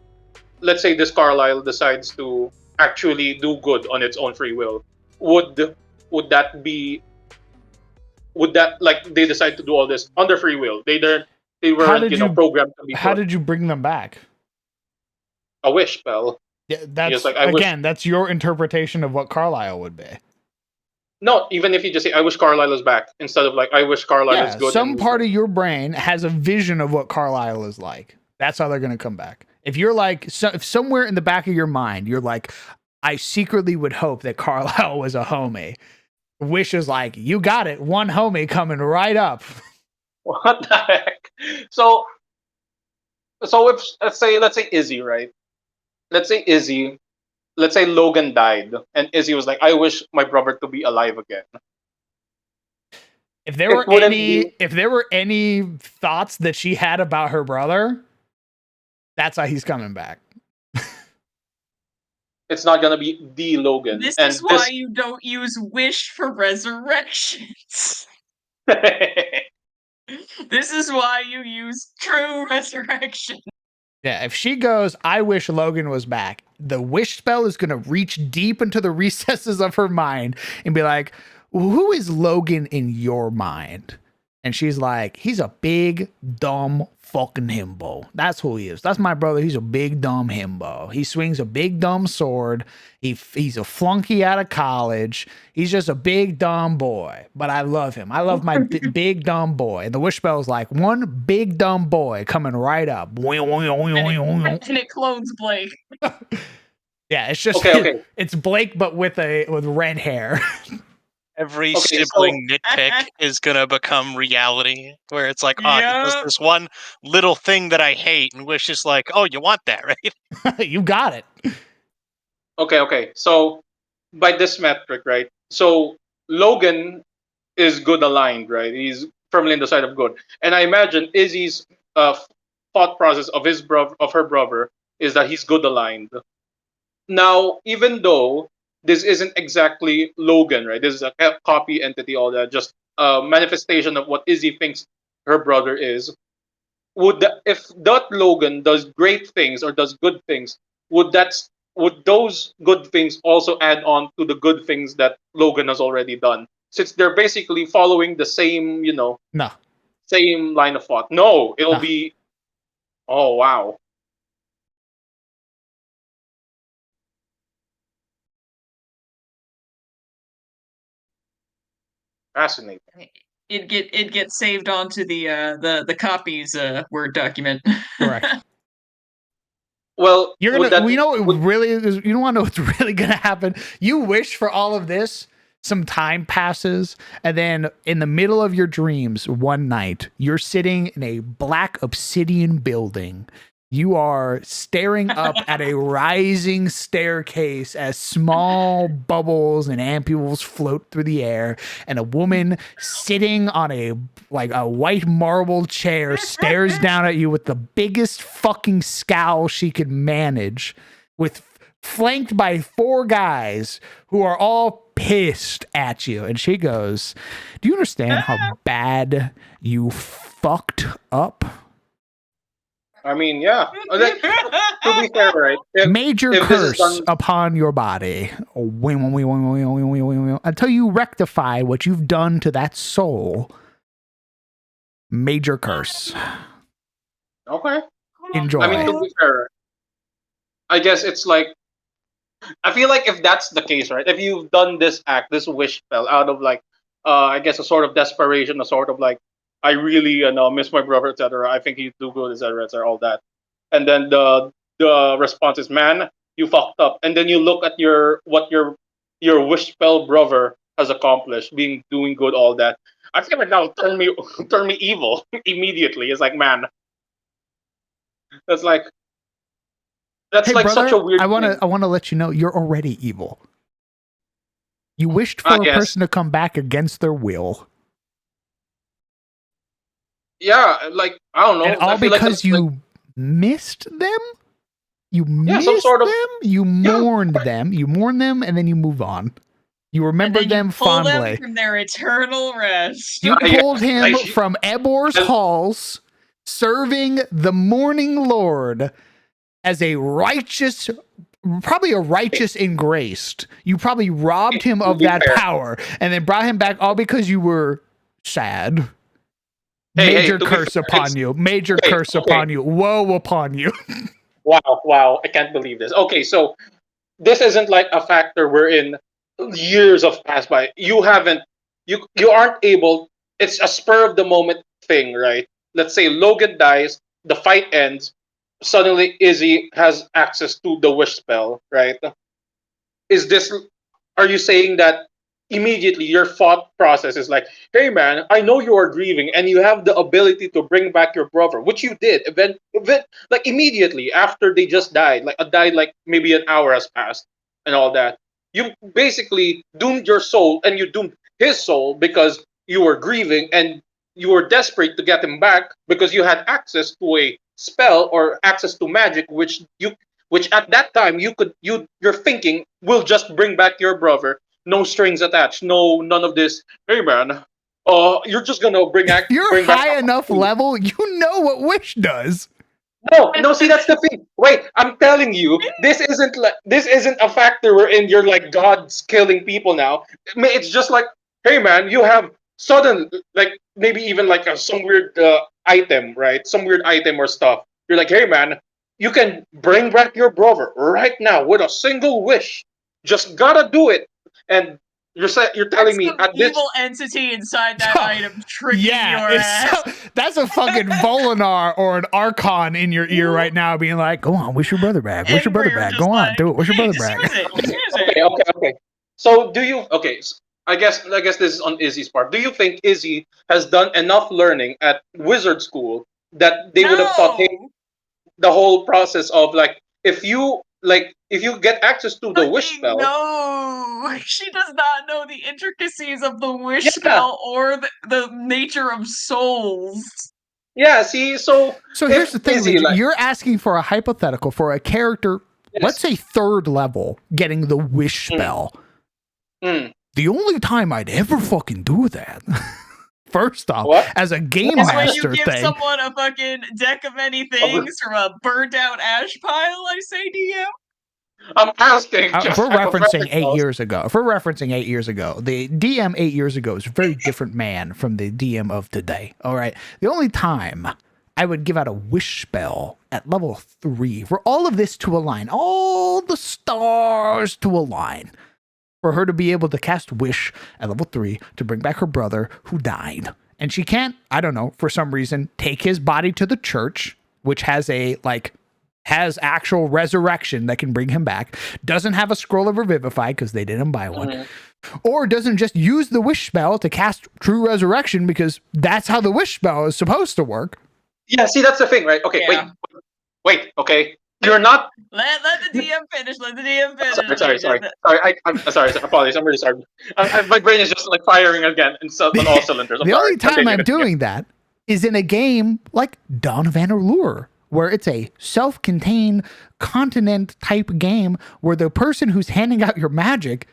Let's say this Carlisle decides to actually do good on its own free will. Would would that be would that like they decide to do all this on their free will? They How weren't did you programmed to be how good. did you bring them back? A wish, pal. Yeah, Just that's like I wish. again, that's your interpretation of what Carlisle would be. No, even if you just say I wish Carlisle is back instead of like I wish Carlisle is Yeah, good and some moved part on. of your brain has a vision of what Carlisle is like. That's how they're going to come back. If you're like, if somewhere in the back of your mind, you're like, I secretly would hope that Carlisle was a homie. Wish is like, you got it. One homie coming right up. What the heck? So if let's say Izzy, right? Let's say Izzy let's say Logan died, and Izzy was like, "I wish my brother to be alive again." If there It were wouldn't be. any thoughts that she had about her brother, that's how he's coming back. It's not gonna be the Logan, This and is why you don't use wish for resurrections. This is why you use true resurrection. Yeah, if she goes, I wish Logan was back, the wish spell is going to reach deep into the recesses of her mind and be like, who is Logan in your mind? And she's like, he's a big, dumb fucking himbo. That's who he is. That's my brother. He's a big, dumb himbo. He swings a big, dumb sword. He's a flunky out of college. He's just a big, dumb boy. But I love him. I love my big, dumb boy. And the wish spell is like one big, dumb boy coming right up. And it clones Blake. Yeah, it's just okay. It's Blake, but with red hair. Every Okay, sibling nitpick is gonna become reality, where it's like, oh, he does this one little thing that I hate, and Wish is like, oh, you want that, right? You got it. Okay. So by this metric, right? So Logan is good aligned, right? He's firmly in the side of good, and I imagine Izzy's thought process of her brother is that he's good aligned. Now, even though this isn't exactly Logan, right? This is a copy entity, all that, just a manifestation of what Izzy thinks her brother is. If that Logan does great things or does good things, would those good things also add on to the good things that Logan has already done? Since they're basically following the same, No. same line of thought. No, it'll be. Oh wow. Fascinating. It gets saved onto the copies Word document. Correct. Well, You're gonna, you know, what really is, you don't want to know what's really gonna happen. You wish for all of this. Some time passes, and then in the middle of your dreams, one night, you're sitting in a black obsidian building. You are staring up at a rising staircase as small bubbles and ampules float through the air, and a woman sitting on a white marble chair stares down at you with the biggest fucking scowl she could manage, flanked by 4 guys who are all pissed at you. And she goes, do you understand how bad you fucked up? I mean, yeah. To be fair, right? Major curse upon your body until you rectify what you've done to that soul. Major curse. Okay. Enjoy. I mean, to be fair, I guess it's like, I feel like if that's the case, right? If you've done this act, this wish spell out of I guess a sort of desperation, a sort of like, I really miss my brother, etc. I think he'd do good, etc., all that, and then the response is, man, you fucked up, and then you look at what your wish spell brother has accomplished, doing good, all that. I feel like that'll turn me evil immediately. It's like, man, that's like hey, brother, such a weird I want thing. to let you know you're already evil. You wished for a person to come back against their will. Yeah, like, I don't know. And all because you missed them? You missed them? You mourned them. You mourn them, and then you move on. You remember them fondly. Them from their eternal rest. You pulled him from Ebor's halls, serving the morning lord as a righteous, probably a righteous engraced. You probably robbed him of that power and then brought him back all because you were sad. Major curse upon you. Major curse upon you. Woe upon you. Wow. I can't believe this. Okay, so this isn't like a factor wherein years have passed by. You aren't able, it's a spur of the moment thing, right? Let's say Logan dies, the fight ends, suddenly Izzy has access to the wish spell, right? Are you saying that immediately your thought process is like, hey man, I know you are grieving and you have the ability to bring back your brother, which you did like immediately after they just died, like maybe an hour has passed. and all that, you basically doomed your soul and you doomed his soul because you were grieving and you were desperate to get him back because you had access to a spell or access to magic which at that time you're thinking will just bring back your brother, no strings attached, none of this. Hey man, you're just gonna If you're bring back. high enough level, you know what Wish does. No. See, that's the thing. Wait, I'm telling you, this isn't a factor wherein you're like God's killing people now. It's just like, hey man, you have sudden like maybe even like some weird item, right? Some weird item or stuff. You're like, hey man, you can bring back your brother right now with a single wish. Just gotta do it, and you're telling That's me some at this. evil entity inside that item tricking your it's ass. that's a fucking Volinar or an Archon in your ear right now, being like, "Go on, wish your brother back. Wish your And brother we're back. just Go on, like, do it. Wish your hey, brother just back." use it. Just use Okay, it. okay. So do you? Okay, I guess this is on Izzy's part. Do you think Izzy has done enough learning at wizard school that they would have taught him No. the whole process of if you get access to the wish Fucking spell? no. She does not know the intricacies of the wish Yeah, spell or the nature of souls. yeah. See, so So here's if the thing, Izzy Legion. You're asking for a hypothetical for a character, let's yes, say third level, getting the wish Mm. spell. Mm. The only time I'd ever fucking do that, first off, What? as a game Is when you master give thing. someone a fucking deck of many things from a burnt out ash pile, I say, DM. I'm asking If just we're referencing 8 hypotheticals. years ago, the DM 8 years ago is a very different man from the DM of today. All right. The only time I would give out a wish spell at level 3 for all of this to align, all the stars to align, for her to be able to cast wish at level 3 to bring back her brother who died. And she can't, I don't know, for some reason, take his body to the church, which has actual resurrection that can bring him back, doesn't have a scroll of revivify because they didn't buy one, or doesn't just use the wish spell to cast true resurrection because that's how the wish spell is supposed to work. Yeah, see, that's the thing, right? Okay, Yeah. wait. Okay, you're not. Let the DM finish. Let the DM finish. Sorry. I'm sorry. Apologies. I'm really sorry. My brain is just like firing again on all cylinders. I'm The sorry. only time I'm Continue. doing that is in a game like Dawn of Anarlure, where it's a self-contained continent type game where the person who's handing out your magic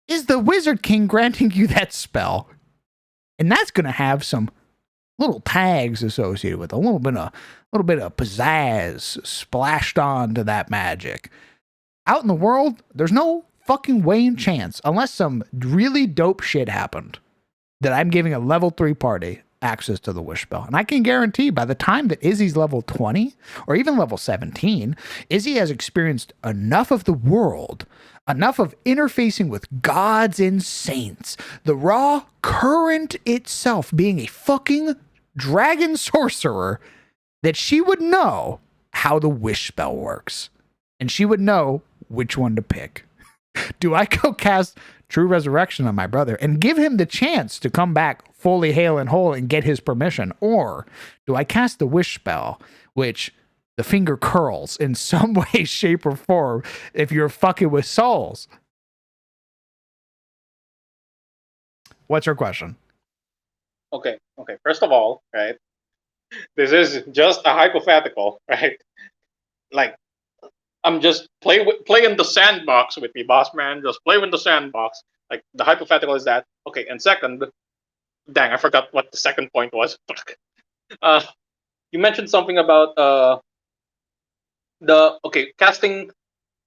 is the Wizard King granting you that spell. And that's going to have some little tags associated with it, a little bit of pizzazz splashed onto that magic. Out in the world, there's no fucking way and chance, unless some really dope shit happened, that I'm giving a level 3 party access to the wish spell. And I can guarantee by the time that Izzy's level 20 or even level 17, Izzy has experienced enough of the world, enough of interfacing with gods and saints, the raw current itself being a fucking dragon sorcerer, that she would know how the wish spell works. And she would know which one to pick. Do I go cast True Resurrection on my brother and give him the chance to come back fully hale and whole and get his permission? Or do I cast the wish spell, which the finger curls in some way, shape, or form if you're fucking with souls? What's your question? Okay. First of all, right, this is just a hypothetical, right? Like, I'm just play in the sandbox with me, boss man. Just play in the sandbox. Like the hypothetical is that okay. And second, dang, I forgot what the second point was. uh, you mentioned something about casting,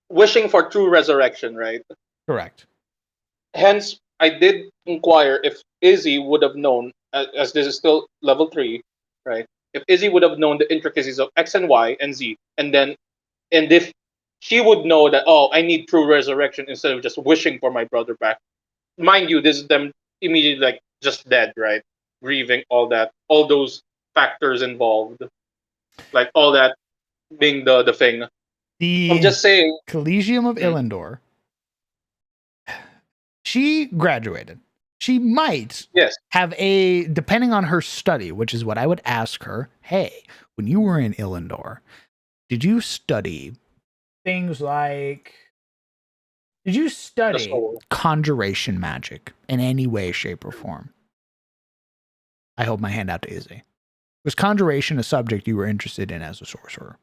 wishing for true resurrection, right? Correct. Hence, I did inquire if Izzy would have known, as this is still level 3, right? If Izzy would have known the intricacies of X and Y and Z, and if she would know that, oh, I need true resurrection instead of just wishing for my brother back. Mind you, this is them immediately like just dead, right? Grieving, all that, all those factors involved, like all that being the thing. I'm just saying. Collegium of Illendor. She graduated. She might have depending on her study, which is what I would ask her, hey, when you were in Illendor, did you study things like Did you the study soul. conjuration magic in any way, shape, or form? I hold my hand out to Izzy. Was conjuration a subject you were interested in as a sorcerer?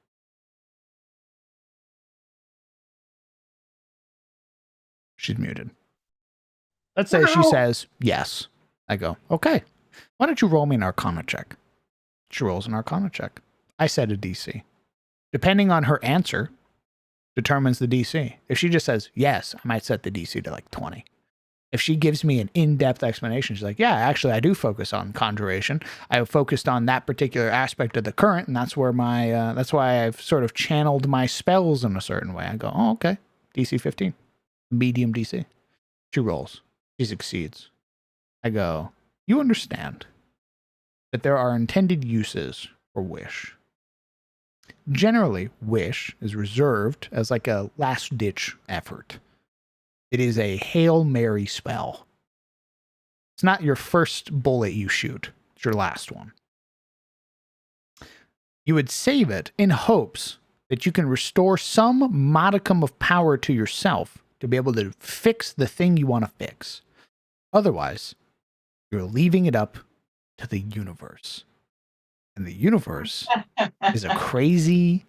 She's muted. Let's say she says yes. I go, okay. Why don't you roll me an Arcana check? She rolls an Arcana check. I set a DC. Depending on her answer, determines the DC. If she just says yes, I might set the DC to like 20. If she gives me an in-depth explanation, she's like, yeah, actually, I do focus on conjuration. I focused on that particular aspect of the current, and that's where that's why I've sort of channeled my spells in a certain way. I go, oh, okay, DC 15, medium DC. She rolls. She succeeds. I go, you understand that there are intended uses for wish. Generally, wish is reserved as like a last-ditch effort. It is a Hail Mary spell. It's not your first bullet you shoot. It's your last one. You would save it in hopes that you can restore some modicum of power to yourself to be able to fix the thing you want to fix. Otherwise, you're leaving it up to the universe. And the universe is a crazy,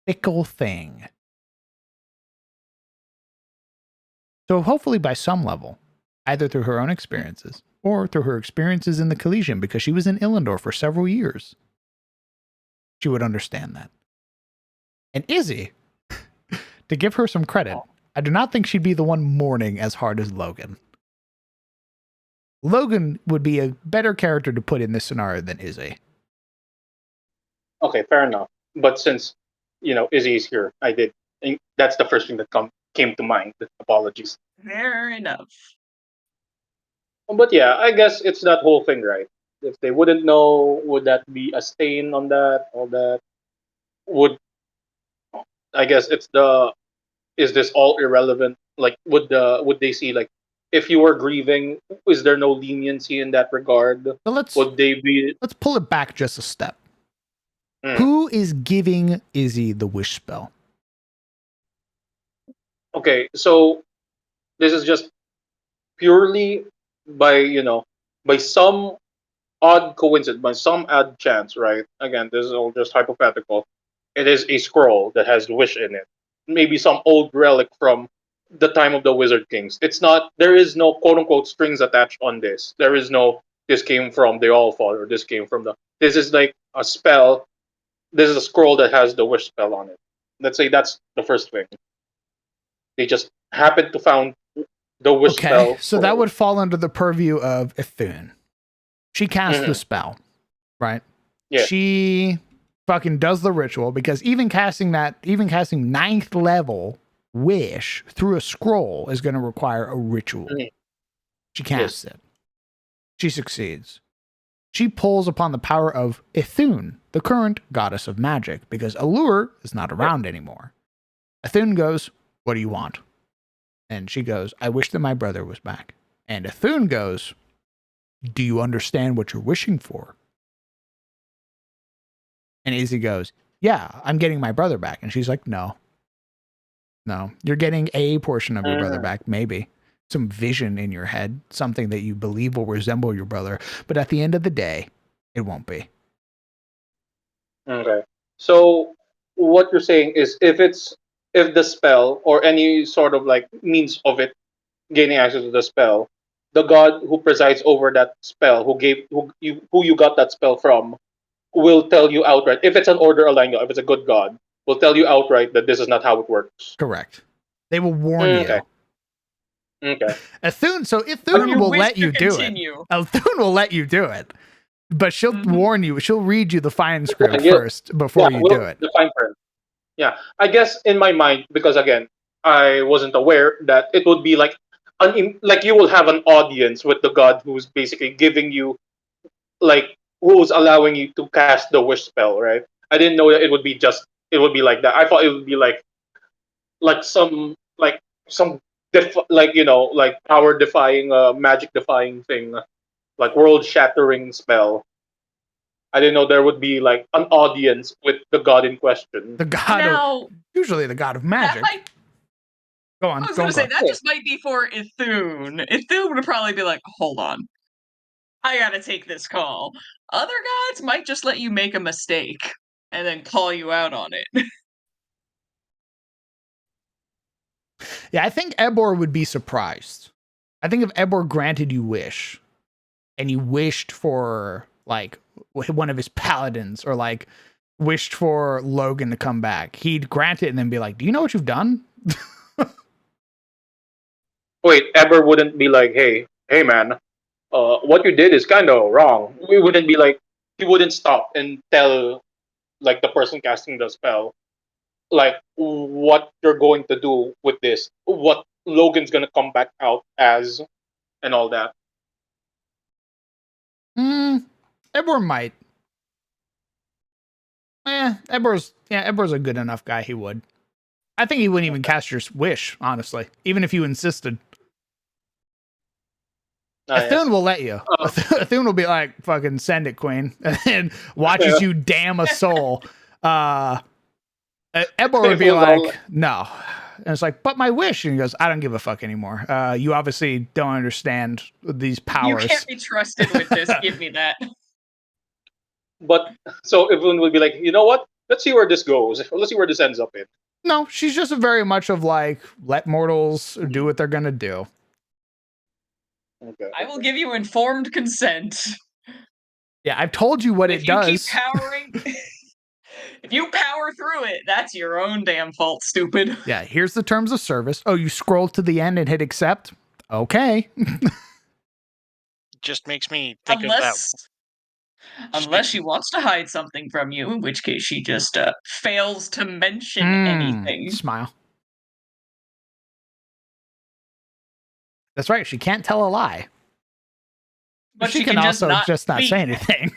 fickle thing. So hopefully by some level, either through her own experiences or through her experiences in the Collegium, because she was in Illendor for several years, she would understand that. And Izzy, to give her some credit, I do not think she'd be the one mourning as hard as Logan. Logan would be a better character to put in this scenario than Izzy. Okay, fair enough. But since Izzy is here, that's the first thing that came to mind. Apologies. Fair enough. But yeah, I guess it's that whole thing, right? If they wouldn't know, would that be a stain on that? All that would, I guess it's is this all irrelevant? Like, would they see, like, if you were grieving, is there no leniency in that regard? So Would they be? let's pull it back just a step. Mm. Who is giving Izzy the wish spell? Okay, so this is just purely by some odd coincidence, by some odd chance, right? Again, this is all just hypothetical. It is a scroll that has wish in it. Maybe some old relic from the time of the Wizard Kings. It's not. There is no quote unquote strings attached on this. There is no. This came from the All Father. This came from the. This is like a spell. This is a scroll that has the wish spell on it. Let's say that's the first thing. They just happened to found the wish spell. Okay, so that would fall under the purview of Ithun. She casts the spell, right? Yeah. She fucking does the ritual because even casting 9th level wish through a scroll is going to require a ritual. She casts it. She succeeds. She pulls upon the power of Ithun, the current goddess of magic, because Allure is not around anymore. Ithun goes, what do you want? And she goes, I wish that my brother was back. And Ithun goes, do you understand what you're wishing for? And Izzy goes, yeah, I'm getting my brother back. And she's like, no, you're getting a portion of your brother back, maybe. Some vision in your head, something that you believe will resemble your brother. But at the end of the day, it won't be. Okay. So what you're saying is if the spell or any sort of like means of it gaining access to the spell, the god who presides over that spell, who you got that spell from, will tell you outright, if it's an order aligned god, if it's a good god, will tell you outright that this is not how it works. Correct. They will warn Okay. you. Okay. Ithun will let you do it. Ithun will let you do it. But she'll warn you. She'll read you the fine script first before you do it. The fine print. Yeah. I guess in my mind, because again, I wasn't aware that it would be like like you will have an audience with the god who's basically giving you like who's allowing you to cast the wish spell, right? I didn't know that it would be like that. I thought it would be some like power defying magic defying thing, like world shattering spell. I didn't know there would be like an audience with the god in question. Usually the god of magic. Go on. I was Go gonna on, say go. that just might be for Ithune. Ithune would probably be like, hold on. I gotta take this call. Other gods might just let you make a mistake and then call you out on it. Yeah, I think Ebor would be surprised. I think if Ebor granted you wish, and you wished for like one of his paladins, or like wished for Logan to come back, he'd grant it and then be like, "Do you know what you've done?" Wait, Eber wouldn't be like, hey man, what you did is kind of wrong. We wouldn't be like, he wouldn't stop and tell like the person casting the spell like what you're going to do with this, what Logan's gonna come back out as, and all that. Ebor might. Ebor's a good enough guy. He would. I think he wouldn't even cast your wish, honestly, even if you insisted. Ithune will let you. Ithune will be like, "Fucking send it, Queen," and watches you damn a soul. Ebor would be like, "No," and it's like, "But my wish," and he goes, "I don't give a fuck anymore. You obviously don't understand these powers. You can't be trusted with this. Give me that." But so everyone will be like, you know what? Let's see where this goes. Let's see where this ends up in. No, she's just very much of like, let mortals do what they're gonna do. Okay. I will give you informed consent. Yeah, I've told you what it does. Keep powering, if you power through it, that's your own damn fault, stupid. Yeah, here's the terms of service. Oh, you scroll to the end and hit accept? Okay. Just makes me think of that. Unless she wants to hide something from you, in which case she just fails to mention anything. Smile. That's right. She can't tell a lie. But she can also not say anything.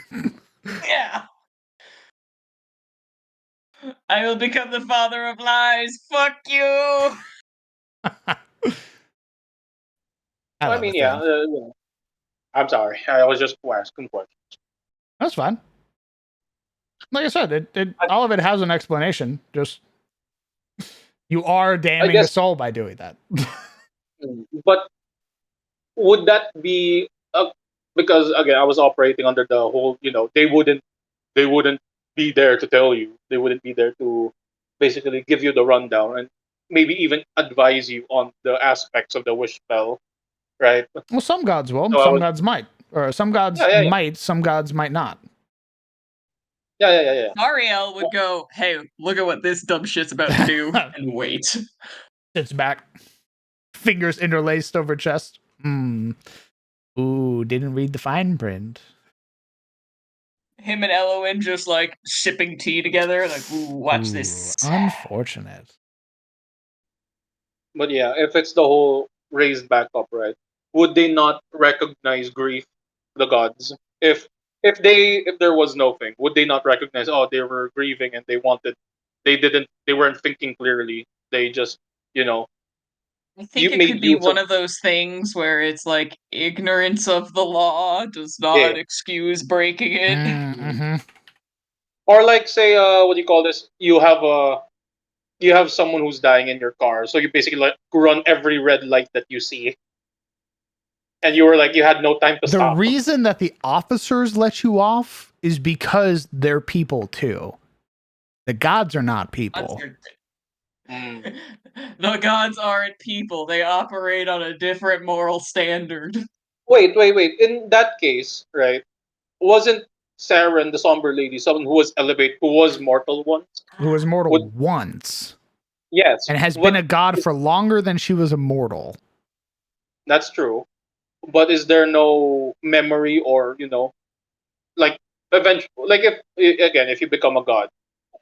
Yeah. I will become the father of lies. Fuck you. I mean, yeah. I'm sorry. I was just asking questions. That's fine. Like I said, all of it has an explanation. Just you are damning a soul by doing that. But would that be because again, I was operating under the whole, they wouldn't be there to tell you. They wouldn't be there to basically give you the rundown and maybe even advise you on the aspects of the wish spell, right? Well, some gods will. So some gods might. Or some gods might. Some gods might not. Yeah. Ariel would go, "Hey, look at what this dumb shit's about to do," and wait. Sits back, fingers interlaced over chest. Ooh, didn't read the fine print. Him and Elowen just like sipping tea together, like, ooh, watch this. Unfortunate. But yeah, if it's the whole raised back up, right? Would they not recognize grief, the gods? If there was no thing, would they not recognize? Oh, they were grieving and they weren't thinking clearly. They just, I think it could be one of those things where it's like ignorance of the law does not excuse breaking it. Mm-hmm. Or like say, what do you call this? You have someone who's dying in your car, so you basically like run every red light that you see, and you were like you had no time to stop. The reason that the officers let you off is because they're people too. The gods are not people. The gods aren't people. They operate on a different moral standard. Wait. In that case, right? Wasn't Saren, the somber lady, someone who was who was mortal once? Who was mortal once. Yes. And has been a god for longer than she was immortal. That's true. But is there no memory or, like eventually, like if you become a god,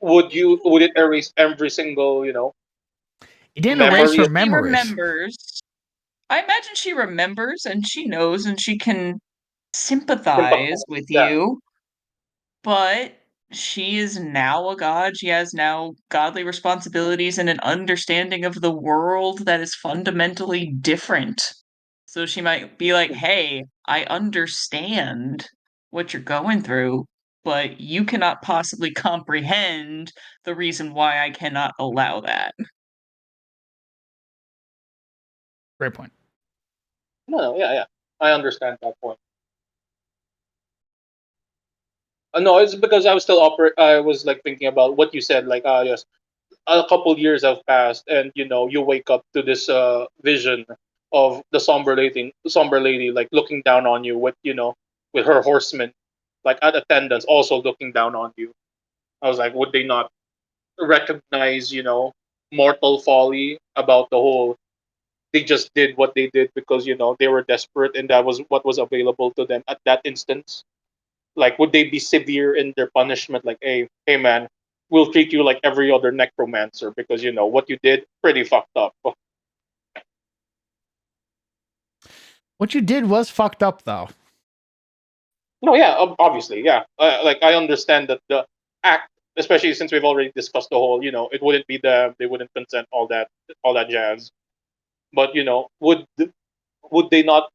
would it erase every single, It didn't erase her memories. She remembers. I imagine she remembers and she knows and she can sympathize with you. But she is now a god. She has now godly responsibilities and an understanding of the world that is fundamentally different. So she might be like, "Hey, I understand what you're going through, but you cannot possibly comprehend the reason why I cannot allow that." Great point. No, yeah. I understand that point. No, it's because I was still I was like thinking about what you said. Like, yes, a couple years have passed, and you wake up to this vision of the somber lady, like looking down on you with with her horsemen, like at attendance, also looking down on you. I was like, would they not recognize, mortal folly about the whole? They just did what they did because they were desperate, and that was what was available to them at that instance. Like, would they be severe in their punishment? Like, hey, man, we'll treat you like every other necromancer because what you did, pretty fucked up. What you did was fucked up, though. No, yeah, obviously, yeah. Like, I understand that the act, especially since we've already discussed the whole, it wouldn't be them, they wouldn't consent, all that jazz. But would they not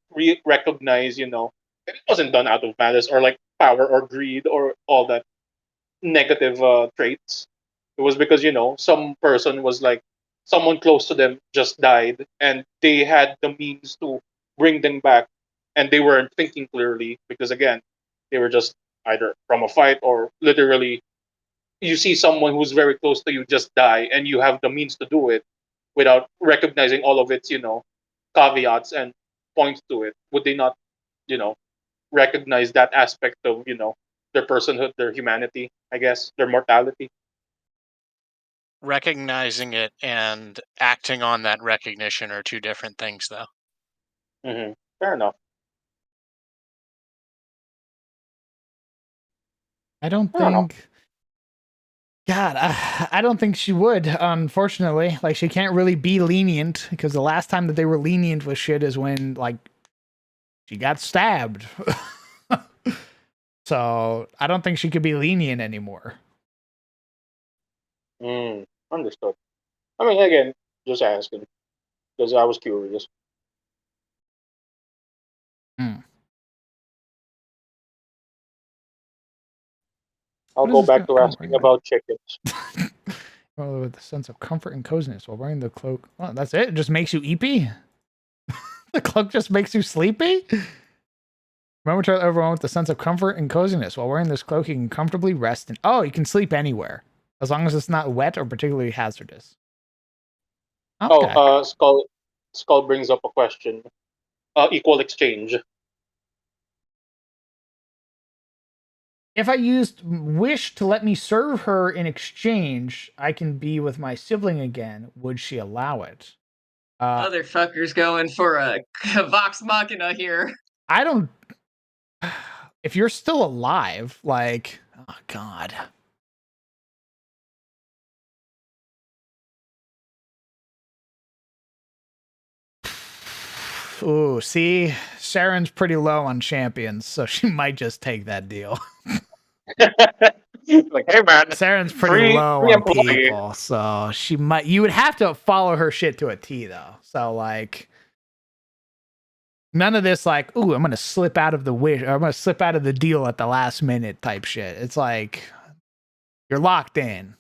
recognize, it wasn't done out of malice or like power or greed or all that negative traits. It was because some person was like someone close to them just died, and they had the means to bring them back, and they weren't thinking clearly because again, they were just either from a fight or literally you see someone who's very close to you just die, and you have the means to do it without recognizing all of its caveats and points to it. Would they not you know recognize that aspect of their personhood, their humanity, I guess, their mortality? Recognizing it and acting on that recognition are two different things, though. Fair enough. I don't I don't know. think. God, I don't think she would. Unfortunately, like she can't really be lenient because the last time that they were lenient with shit is when like she got stabbed. So I don't think she could be lenient anymore. Understood. I mean, again, just asking because I was curious. I'll What is go this back to guy asking about chickens. Well, with a sense of comfort and coziness while wearing the cloak. Well, that's it. It just makes you eepy. The cloak just makes you sleepy. Remember to everyone with a sense of comfort and coziness while wearing this cloak. You can comfortably rest. Oh, you can sleep anywhere as long as it's not wet or particularly hazardous. Okay. Oh, Skull brings up a question. Equal exchange. If I used wish to let me serve her in exchange, I can be with my sibling again. Would she allow it? Motherfucker's going for a vox machina here. I don't. If you're still alive, like, oh god. Ooh, see, Sharon's pretty low on champions, so she might just take that deal. Like, hey man, Sharon's pretty low free on employee. people, so she might. You would have to follow her shit to a T, though. So like, none of this like, ooh, I'm gonna slip out of the wish, or I'm gonna slip out of the deal at the last minute type shit. It's like you're locked in.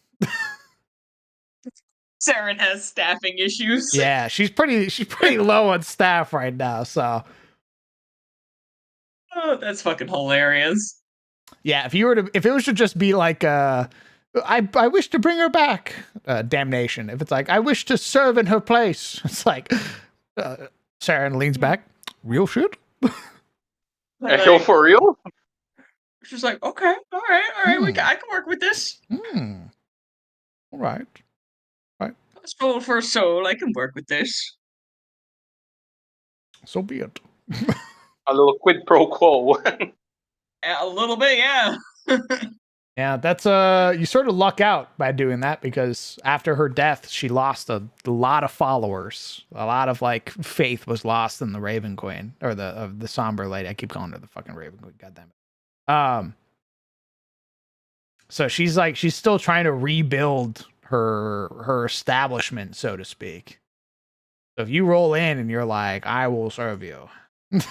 Saren has staffing issues. Yeah, she's pretty low on staff right now, so. Oh, that's fucking hilarious. Yeah, if it was to just be like, I wish to bring her back, damnation. If it's like, I wish to serve in her place, it's like, Saren leans back, real shit. Like, Echo for real? she's like, okay, all right, I can work with this. All right. Soul for soul, I can work with this. So be it. A little quid pro quo. A little bit, yeah. Yeah, that's you sort of luck out by doing that because after her death, she lost a lot of followers. A lot of like faith was lost in the Raven Queen or the Somber Lady. I keep calling her the fucking Raven Queen. Goddamn it. So she's still trying to rebuild her establishment, so to speak. So if you roll in and you're like, I will serve you, she's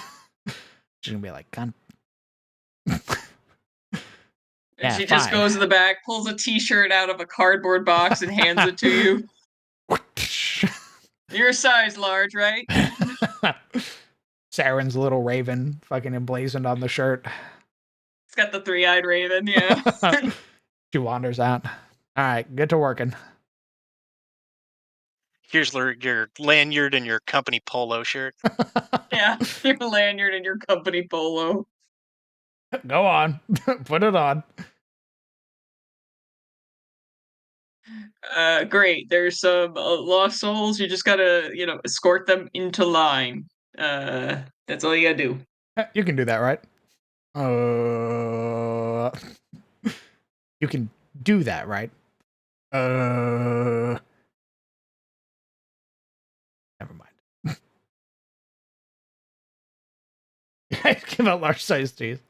gonna be like, "Cunt." And she just goes in the back, pulls a t-shirt out of a cardboard box and hands it to you. You're a size large, right? Saren's little raven fucking emblazoned on the shirt. It's got the three-eyed raven, yeah. She wanders out. All right, get to working. Here's your lanyard and your company polo shirt. Yeah, your lanyard and your company polo. Go on. Put it on. Great. There's some lost souls. You just gotta, escort them into line. That's all you gotta do. You can do that, right? You can do that, right? Never mind. Give out large size teeth.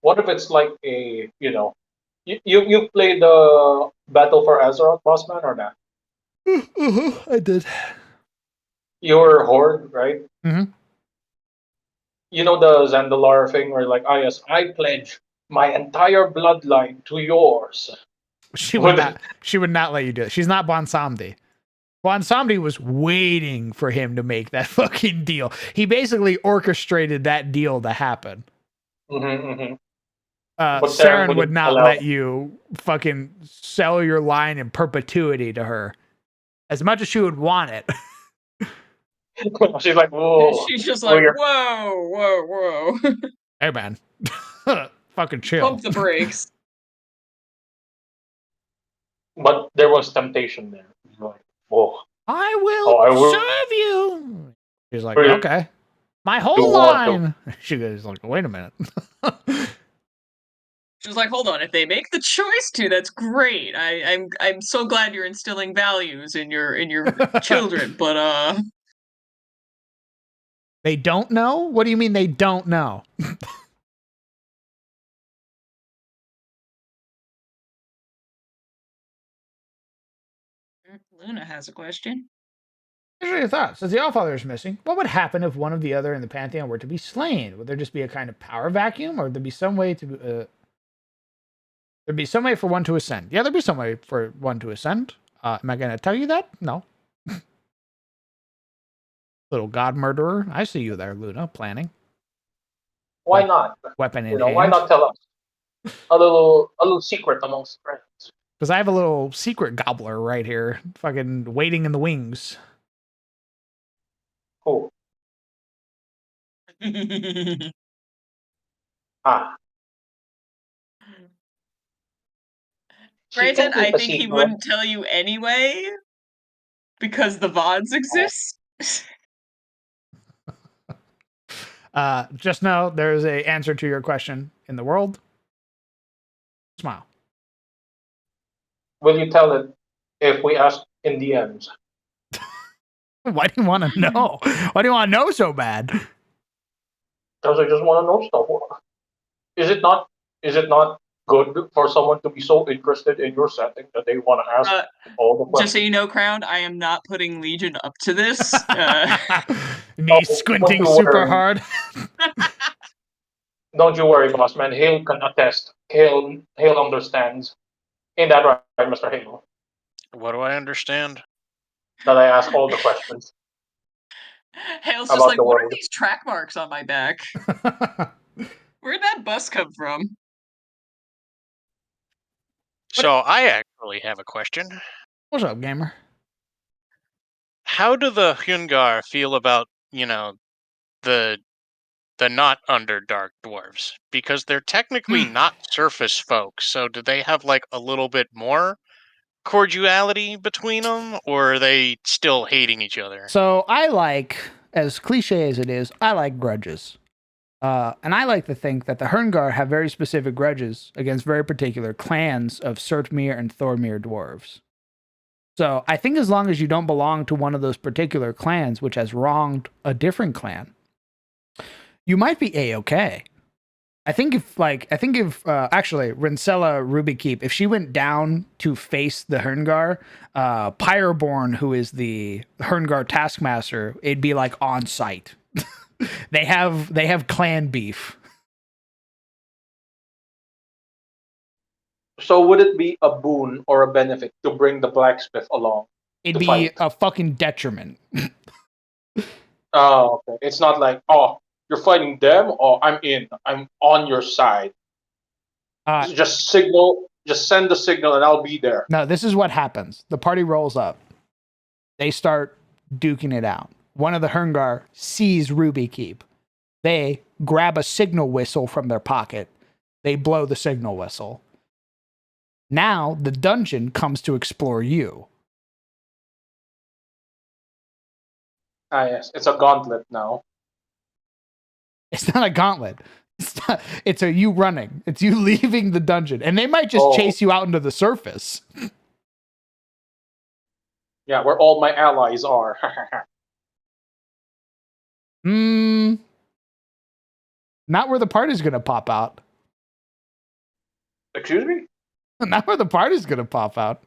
What if it's like a, you played the Battle for Azeroth, Bossman, or not? I did. You're Horde, right? Mm-hmm. You know the Zandalar thing where like, ah yes, I pledge my entire bloodline to yours. She would not let you do it. She's not Bonsamdi. Bonsamdi was waiting for him to make that fucking deal. He basically orchestrated that deal to happen. Mm-hmm, mm-hmm. Saren would not let you fucking sell your line in perpetuity to her. As much as she would want it. She's like, whoa. She's just like, whoa, whoa, whoa. Hey, man. Fucking chill. Pump the brakes. But there was temptation there. Like, whoa. I will serve you. She's like, okay. My whole line. She goes like, wait a minute. She's like, hold on. If they make the choice to, that's great. I'm so glad you're instilling values in your children. But they don't know. What do you mean they don't know? Luna has a question. What are your thoughts? As the Allfather is missing, what would happen if one of the other in the Pantheon were to be slain? Would there just be a kind of power vacuum, or would there be some way to there'd be some way for one to ascend? Yeah, there'd be some way for one to ascend. Am I going to tell you that? No. Little god murderer. I see you there, Luna, planning. Why not? Weapon in hand. Why not tell us? A little secret amongst friends. Because I have a little secret gobbler right here, fucking waiting in the wings. Cool. Ah. Granted, I think he wouldn't tell you anyway, because the VODs exist. Just know there's a answer to your question in the world. Smile. Will you tell it if we ask in DMs? Why do you want to know? Why do you want to know so bad? Because I just want to know stuff. Is it not good for someone to be so interested in your setting that they want to ask all the questions? Just so you know, Crown, I am not putting Legion up to this. Me squinting super hard. Don't you worry, boss man. Hale can attest. Hale understands. Ain't that right, Mr. Hale? What do I understand? That I ask all the questions. Hale's just like, what are these track marks on my back? Where'd that bus come from? So I actually have a question. What's up, gamer? How do the Hyungar feel about, the not Underdark dwarves? Because they're technically not surface folks, so do they have like a little bit more cordiality between them, or are they still hating each other? So I like, as cliche as it is, I like grudges. And I like to think that the Herngar have very specific grudges against very particular clans of Surtmere and Thormere dwarves. So I think as long as you don't belong to one of those particular clans which has wronged a different clan, you might be A-okay. I think if actually Rincella Rubykeep, if she went down to face the Herngar, Pyreborn, who is the Herngar taskmaster, it'd be like on site. They have clan beef. So would it be a boon or a benefit to bring the blacksmith along? It'd be a fucking detriment. Oh, okay. It's not like, oh, you're fighting them, or I'm in. I'm on your side. Just signal. Just send the signal, and I'll be there. No, this is what happens. The party rolls up. They start duking it out. One of the Herngar sees Ruby Keep. They grab a signal whistle from their pocket. They blow the signal whistle. Now the dungeon comes to explore you. Ah, yes. It's a gauntlet now. It's not a gauntlet. It's a you running. It's you leaving the dungeon. And they might just chase you out into the surface. Yeah, where all my allies are. Not where the party's going to pop out. Excuse me? Not where the party's going to pop out.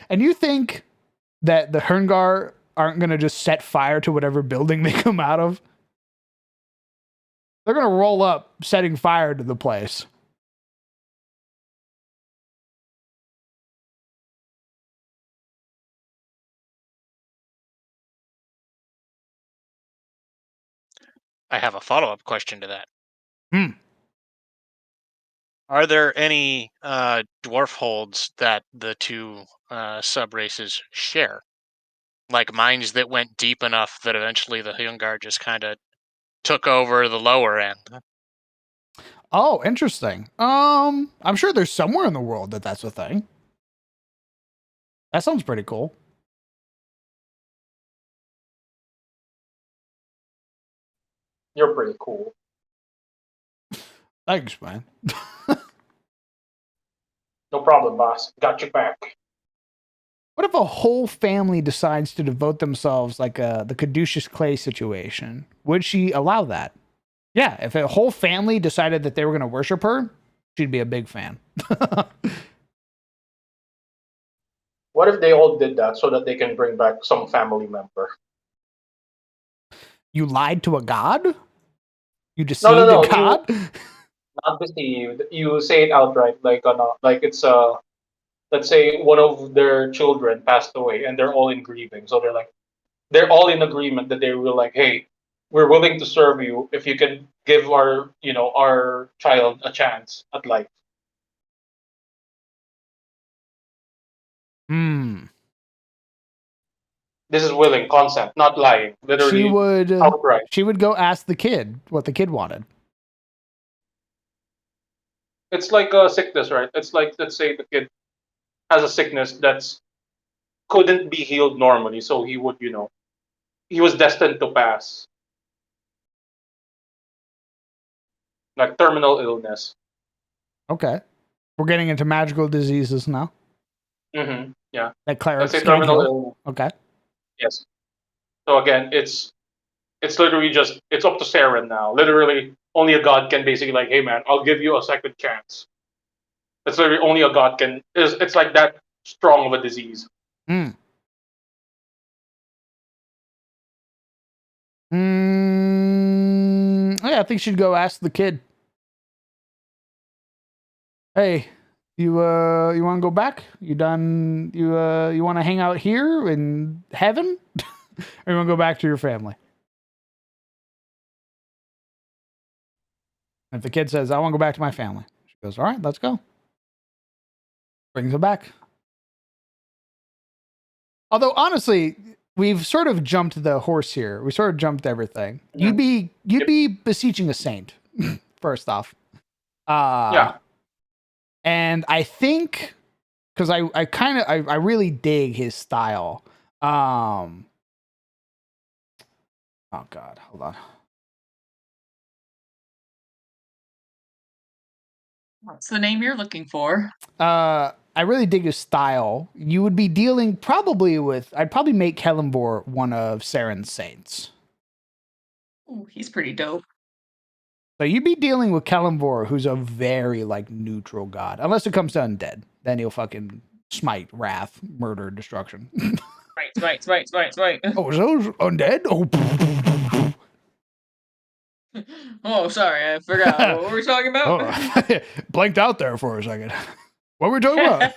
And you think that the Herngar aren't going to just set fire to whatever building they come out of? They're going to roll up setting fire to the place. I have a follow-up question to that. Hmm. Are there any dwarf holds that the two sub-races share? Like mines that went deep enough that eventually the Hyungar just kind of took over the lower end? Oh, interesting. I'm sure there's somewhere in the world that's a thing. That sounds pretty cool. You're pretty cool. Thanks, man. No problem, boss. Got your back. What if a whole family decides to devote themselves like the Caduceus Clay situation? Would she allow that? Yeah, if a whole family decided that they were going to worship her, she'd be a big fan. What if they all did that so that they can bring back some family member? You lied to a god? You deceived No. a god? Not deceived. You say it outright, like it's let's say one of their children passed away and they're all in grieving. So they're all in agreement that they were like, hey, we're willing to serve you if you can give our child a chance at life. This is willing consent, not lying. Literally outright. She would go ask the kid what the kid wanted. It's like a sickness, right? It's like, let's say the kid has a sickness that's couldn't be healed normally, so he would, he was destined to pass. Like terminal illness. Okay. We're getting into magical diseases now. Mm-hmm. Yeah. That clerics Let's say can't terminal heal. illness. Okay. Yes. So again, it's literally just, it's up to Saren now. Literally, only a god can basically like, hey man, I'll give you a second chance. It's literally only a god can. It's like that strong of a disease. Yeah, I think she'd go ask the kid. Hey, you want to go back? You done? You want to hang out here in heaven, or you want to go back to your family? If the kid says, "I want to go back to my family," she goes, "All right, let's go." Brings him back. Although honestly, we've sort of jumped the horse here. We sort of jumped everything. You'd be beseeching a saint first off. Yeah. And I think because I really dig his style. Oh God, hold on. What's the name you're looking for? I really dig his style. You would be dealing probably with. I'd probably make Kellenbor one of Saren's saints. Ooh, he's pretty dope. So you'd be dealing with Kellenbor, who's a very like neutral god, unless it comes to undead. Then he'll fucking smite, wrath, murder, destruction. Right. Oh, is those undead? Oh. Oh, sorry, I forgot. What were we talking about? Blanked out there for a second. What were we talking about?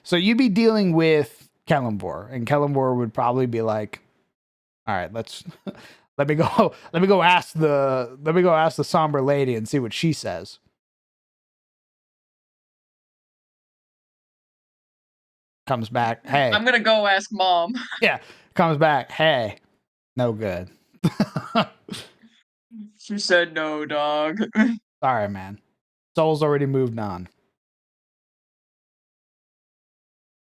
So you'd be dealing with Kellenvor, and Kellenvor would probably be like, "All right, let's let me go ask the somber lady and see what she says." Comes back, hey. I'm gonna go ask mom. Yeah, comes back, hey, no good. She said no, dog. Sorry, man. Soul's already moved on.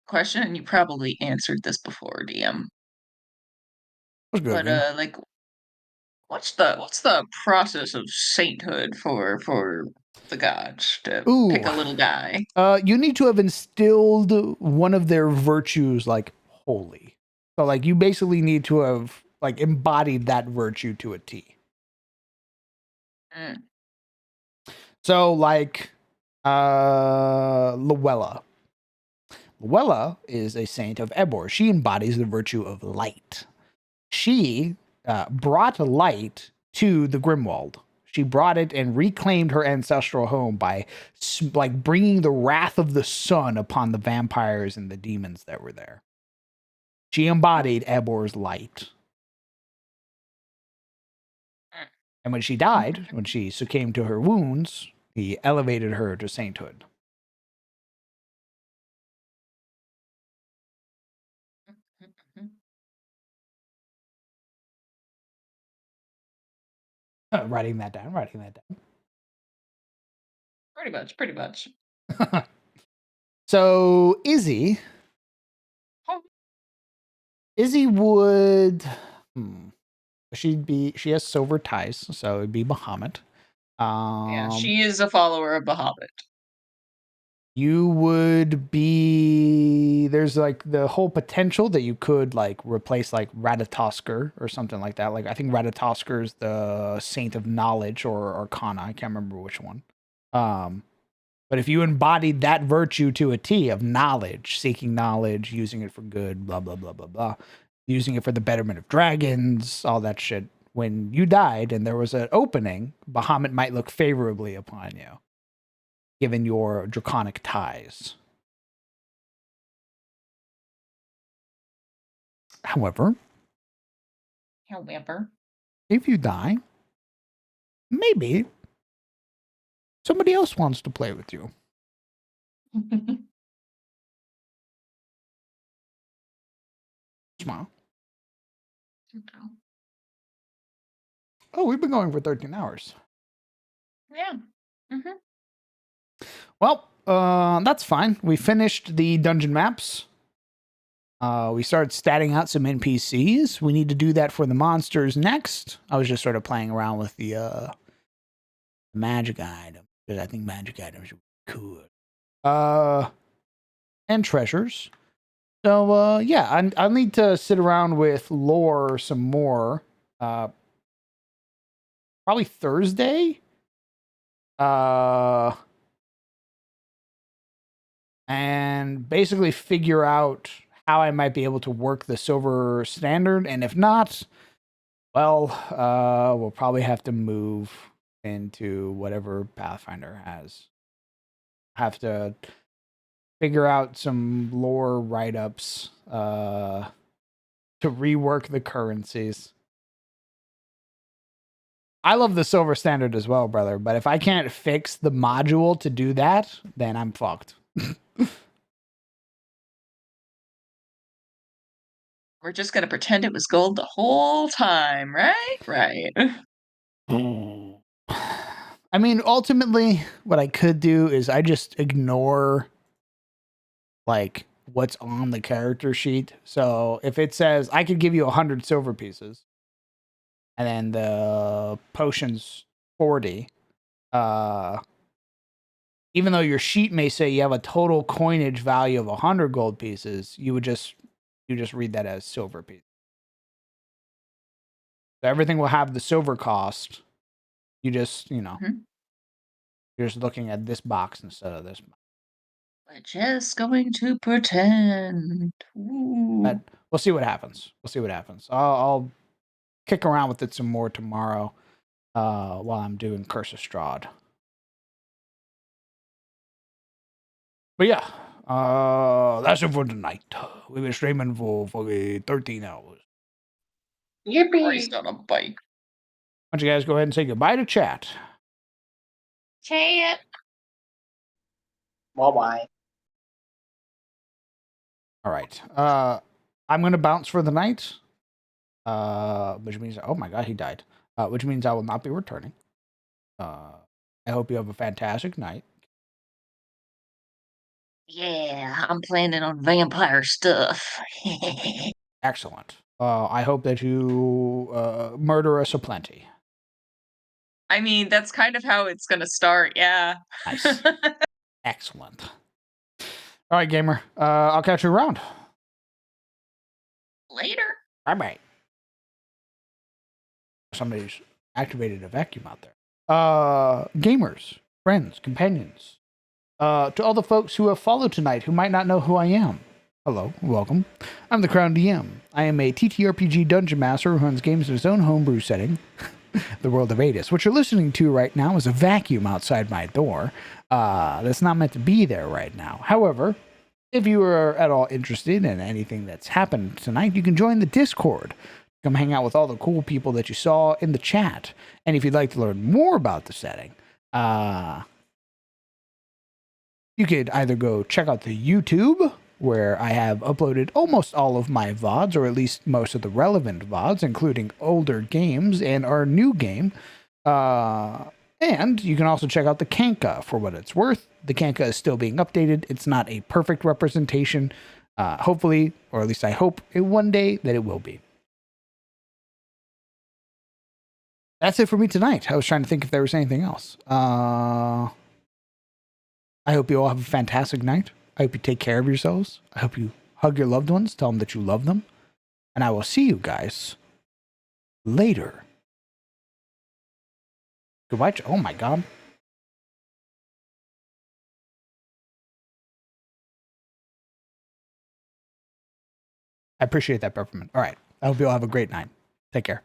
Question, and you probably answered this before, DM. What's good, But like, what's the process of sainthood for the gods to pick a little guy? You need to have instilled one of their virtues like holy. So like you basically need to have like embodied that virtue to a T. Mm. So like Luella. Luella is a saint of Ebor. She embodies the virtue of light. She brought light to the Grimwald. She brought it and reclaimed her ancestral home by like bringing the wrath of the sun upon the vampires and the demons that were there. She embodied Ebor's light. And when she died, when she succumbed to her wounds, he elevated her to sainthood. Writing that down. Pretty much. So Izzy would she has silver ties, so it'd be Bahamut. Yeah, she is a follower of Bahamut. You would be there's like the whole potential that you could like replace like Ratatosker or something like that. Like I think Ratatosker is the saint of knowledge or arcana. I can't remember which one. But if you embodied that virtue to a T of knowledge, seeking knowledge, using it for good, blah, blah, blah, blah, blah, using it for the betterment of dragons, all that shit, when you died and there was an opening, Bahamut might look favorably upon you, given your draconic ties. However, if you die, maybe somebody else wants to play with you. Smile. Oh, we've been going for 13 hours. Yeah. Mm-hmm. Well, that's fine. We finished the dungeon maps. We started statting out some NPCs. We need to do that for the monsters next. I was just sort of playing around with the magic item because I think magic items are cool. And treasures. So yeah, I'll need to sit around with lore some more. Probably Thursday. And basically figure out how I might be able to work the silver standard, and if not, well, we'll probably have to move into whatever Pathfinder has. Have to figure out some lore write-ups to rework the currencies. I love the silver standard as well, brother, but if I can't fix the module to do that, then I'm fucked. We're just gonna pretend it was gold the whole time, right? Right. I mean, ultimately, what I could do is I just ignore like what's on the character sheet. So if it says I could give you 100 silver pieces, and then the potion's 40, even though your sheet may say you have a total coinage value of 100 gold pieces, you just read that as silver piece. So everything will have the silver cost. You just, you're just looking at this box instead of this box. We're just going to pretend. Ooh. But we'll see what happens. I'll kick around with it some more tomorrow. while I'm doing Curse of Strahd. But yeah, that's it for tonight. We've been streaming for 13 hours. Christ on a bike. Why don't you guys go ahead and say goodbye to chat? Chat. Bye-bye. All right. I'm going to bounce for the night. Which means, oh my god, he died. Which means I will not be returning. I hope you have a fantastic night. Yeah, I'm planning on vampire stuff. Excellent. I hope that you murder us aplenty. I mean, that's kind of how it's gonna start, yeah. Nice. Excellent. All right, gamer. I'll catch you around. Later. Bye-bye. Somebody's activated a vacuum out there. Gamers, friends, companions. To all the folks who have followed tonight who might not know who I am. Hello, welcome. I'm the Crown DM. I am a TTRPG dungeon master who runs games in his own homebrew setting, the world of Adis. What you're listening to right now is a vacuum outside my door. That's not meant to be there right now. However, if you are at all interested in anything that's happened tonight, you can join the Discord. Come hang out with all the cool people that you saw in the chat. And if you'd like to learn more about the setting, you could either go check out the YouTube, where I have uploaded almost all of my VODs, or at least most of the relevant VODs, including older games and our new game. And you can also check out the Kanka for what it's worth. The Kanka is still being updated. It's not a perfect representation. Hopefully, or at least I hope one day that it will be. That's it for me tonight. I was trying to think if there was anything else. I hope you all have a fantastic night. I hope you take care of yourselves. I hope you hug your loved ones. Tell them that you love them. And I will see you guys later. Goodbye. Oh my god. I appreciate that, Peppermint. All right. I hope you all have a great night. Take care.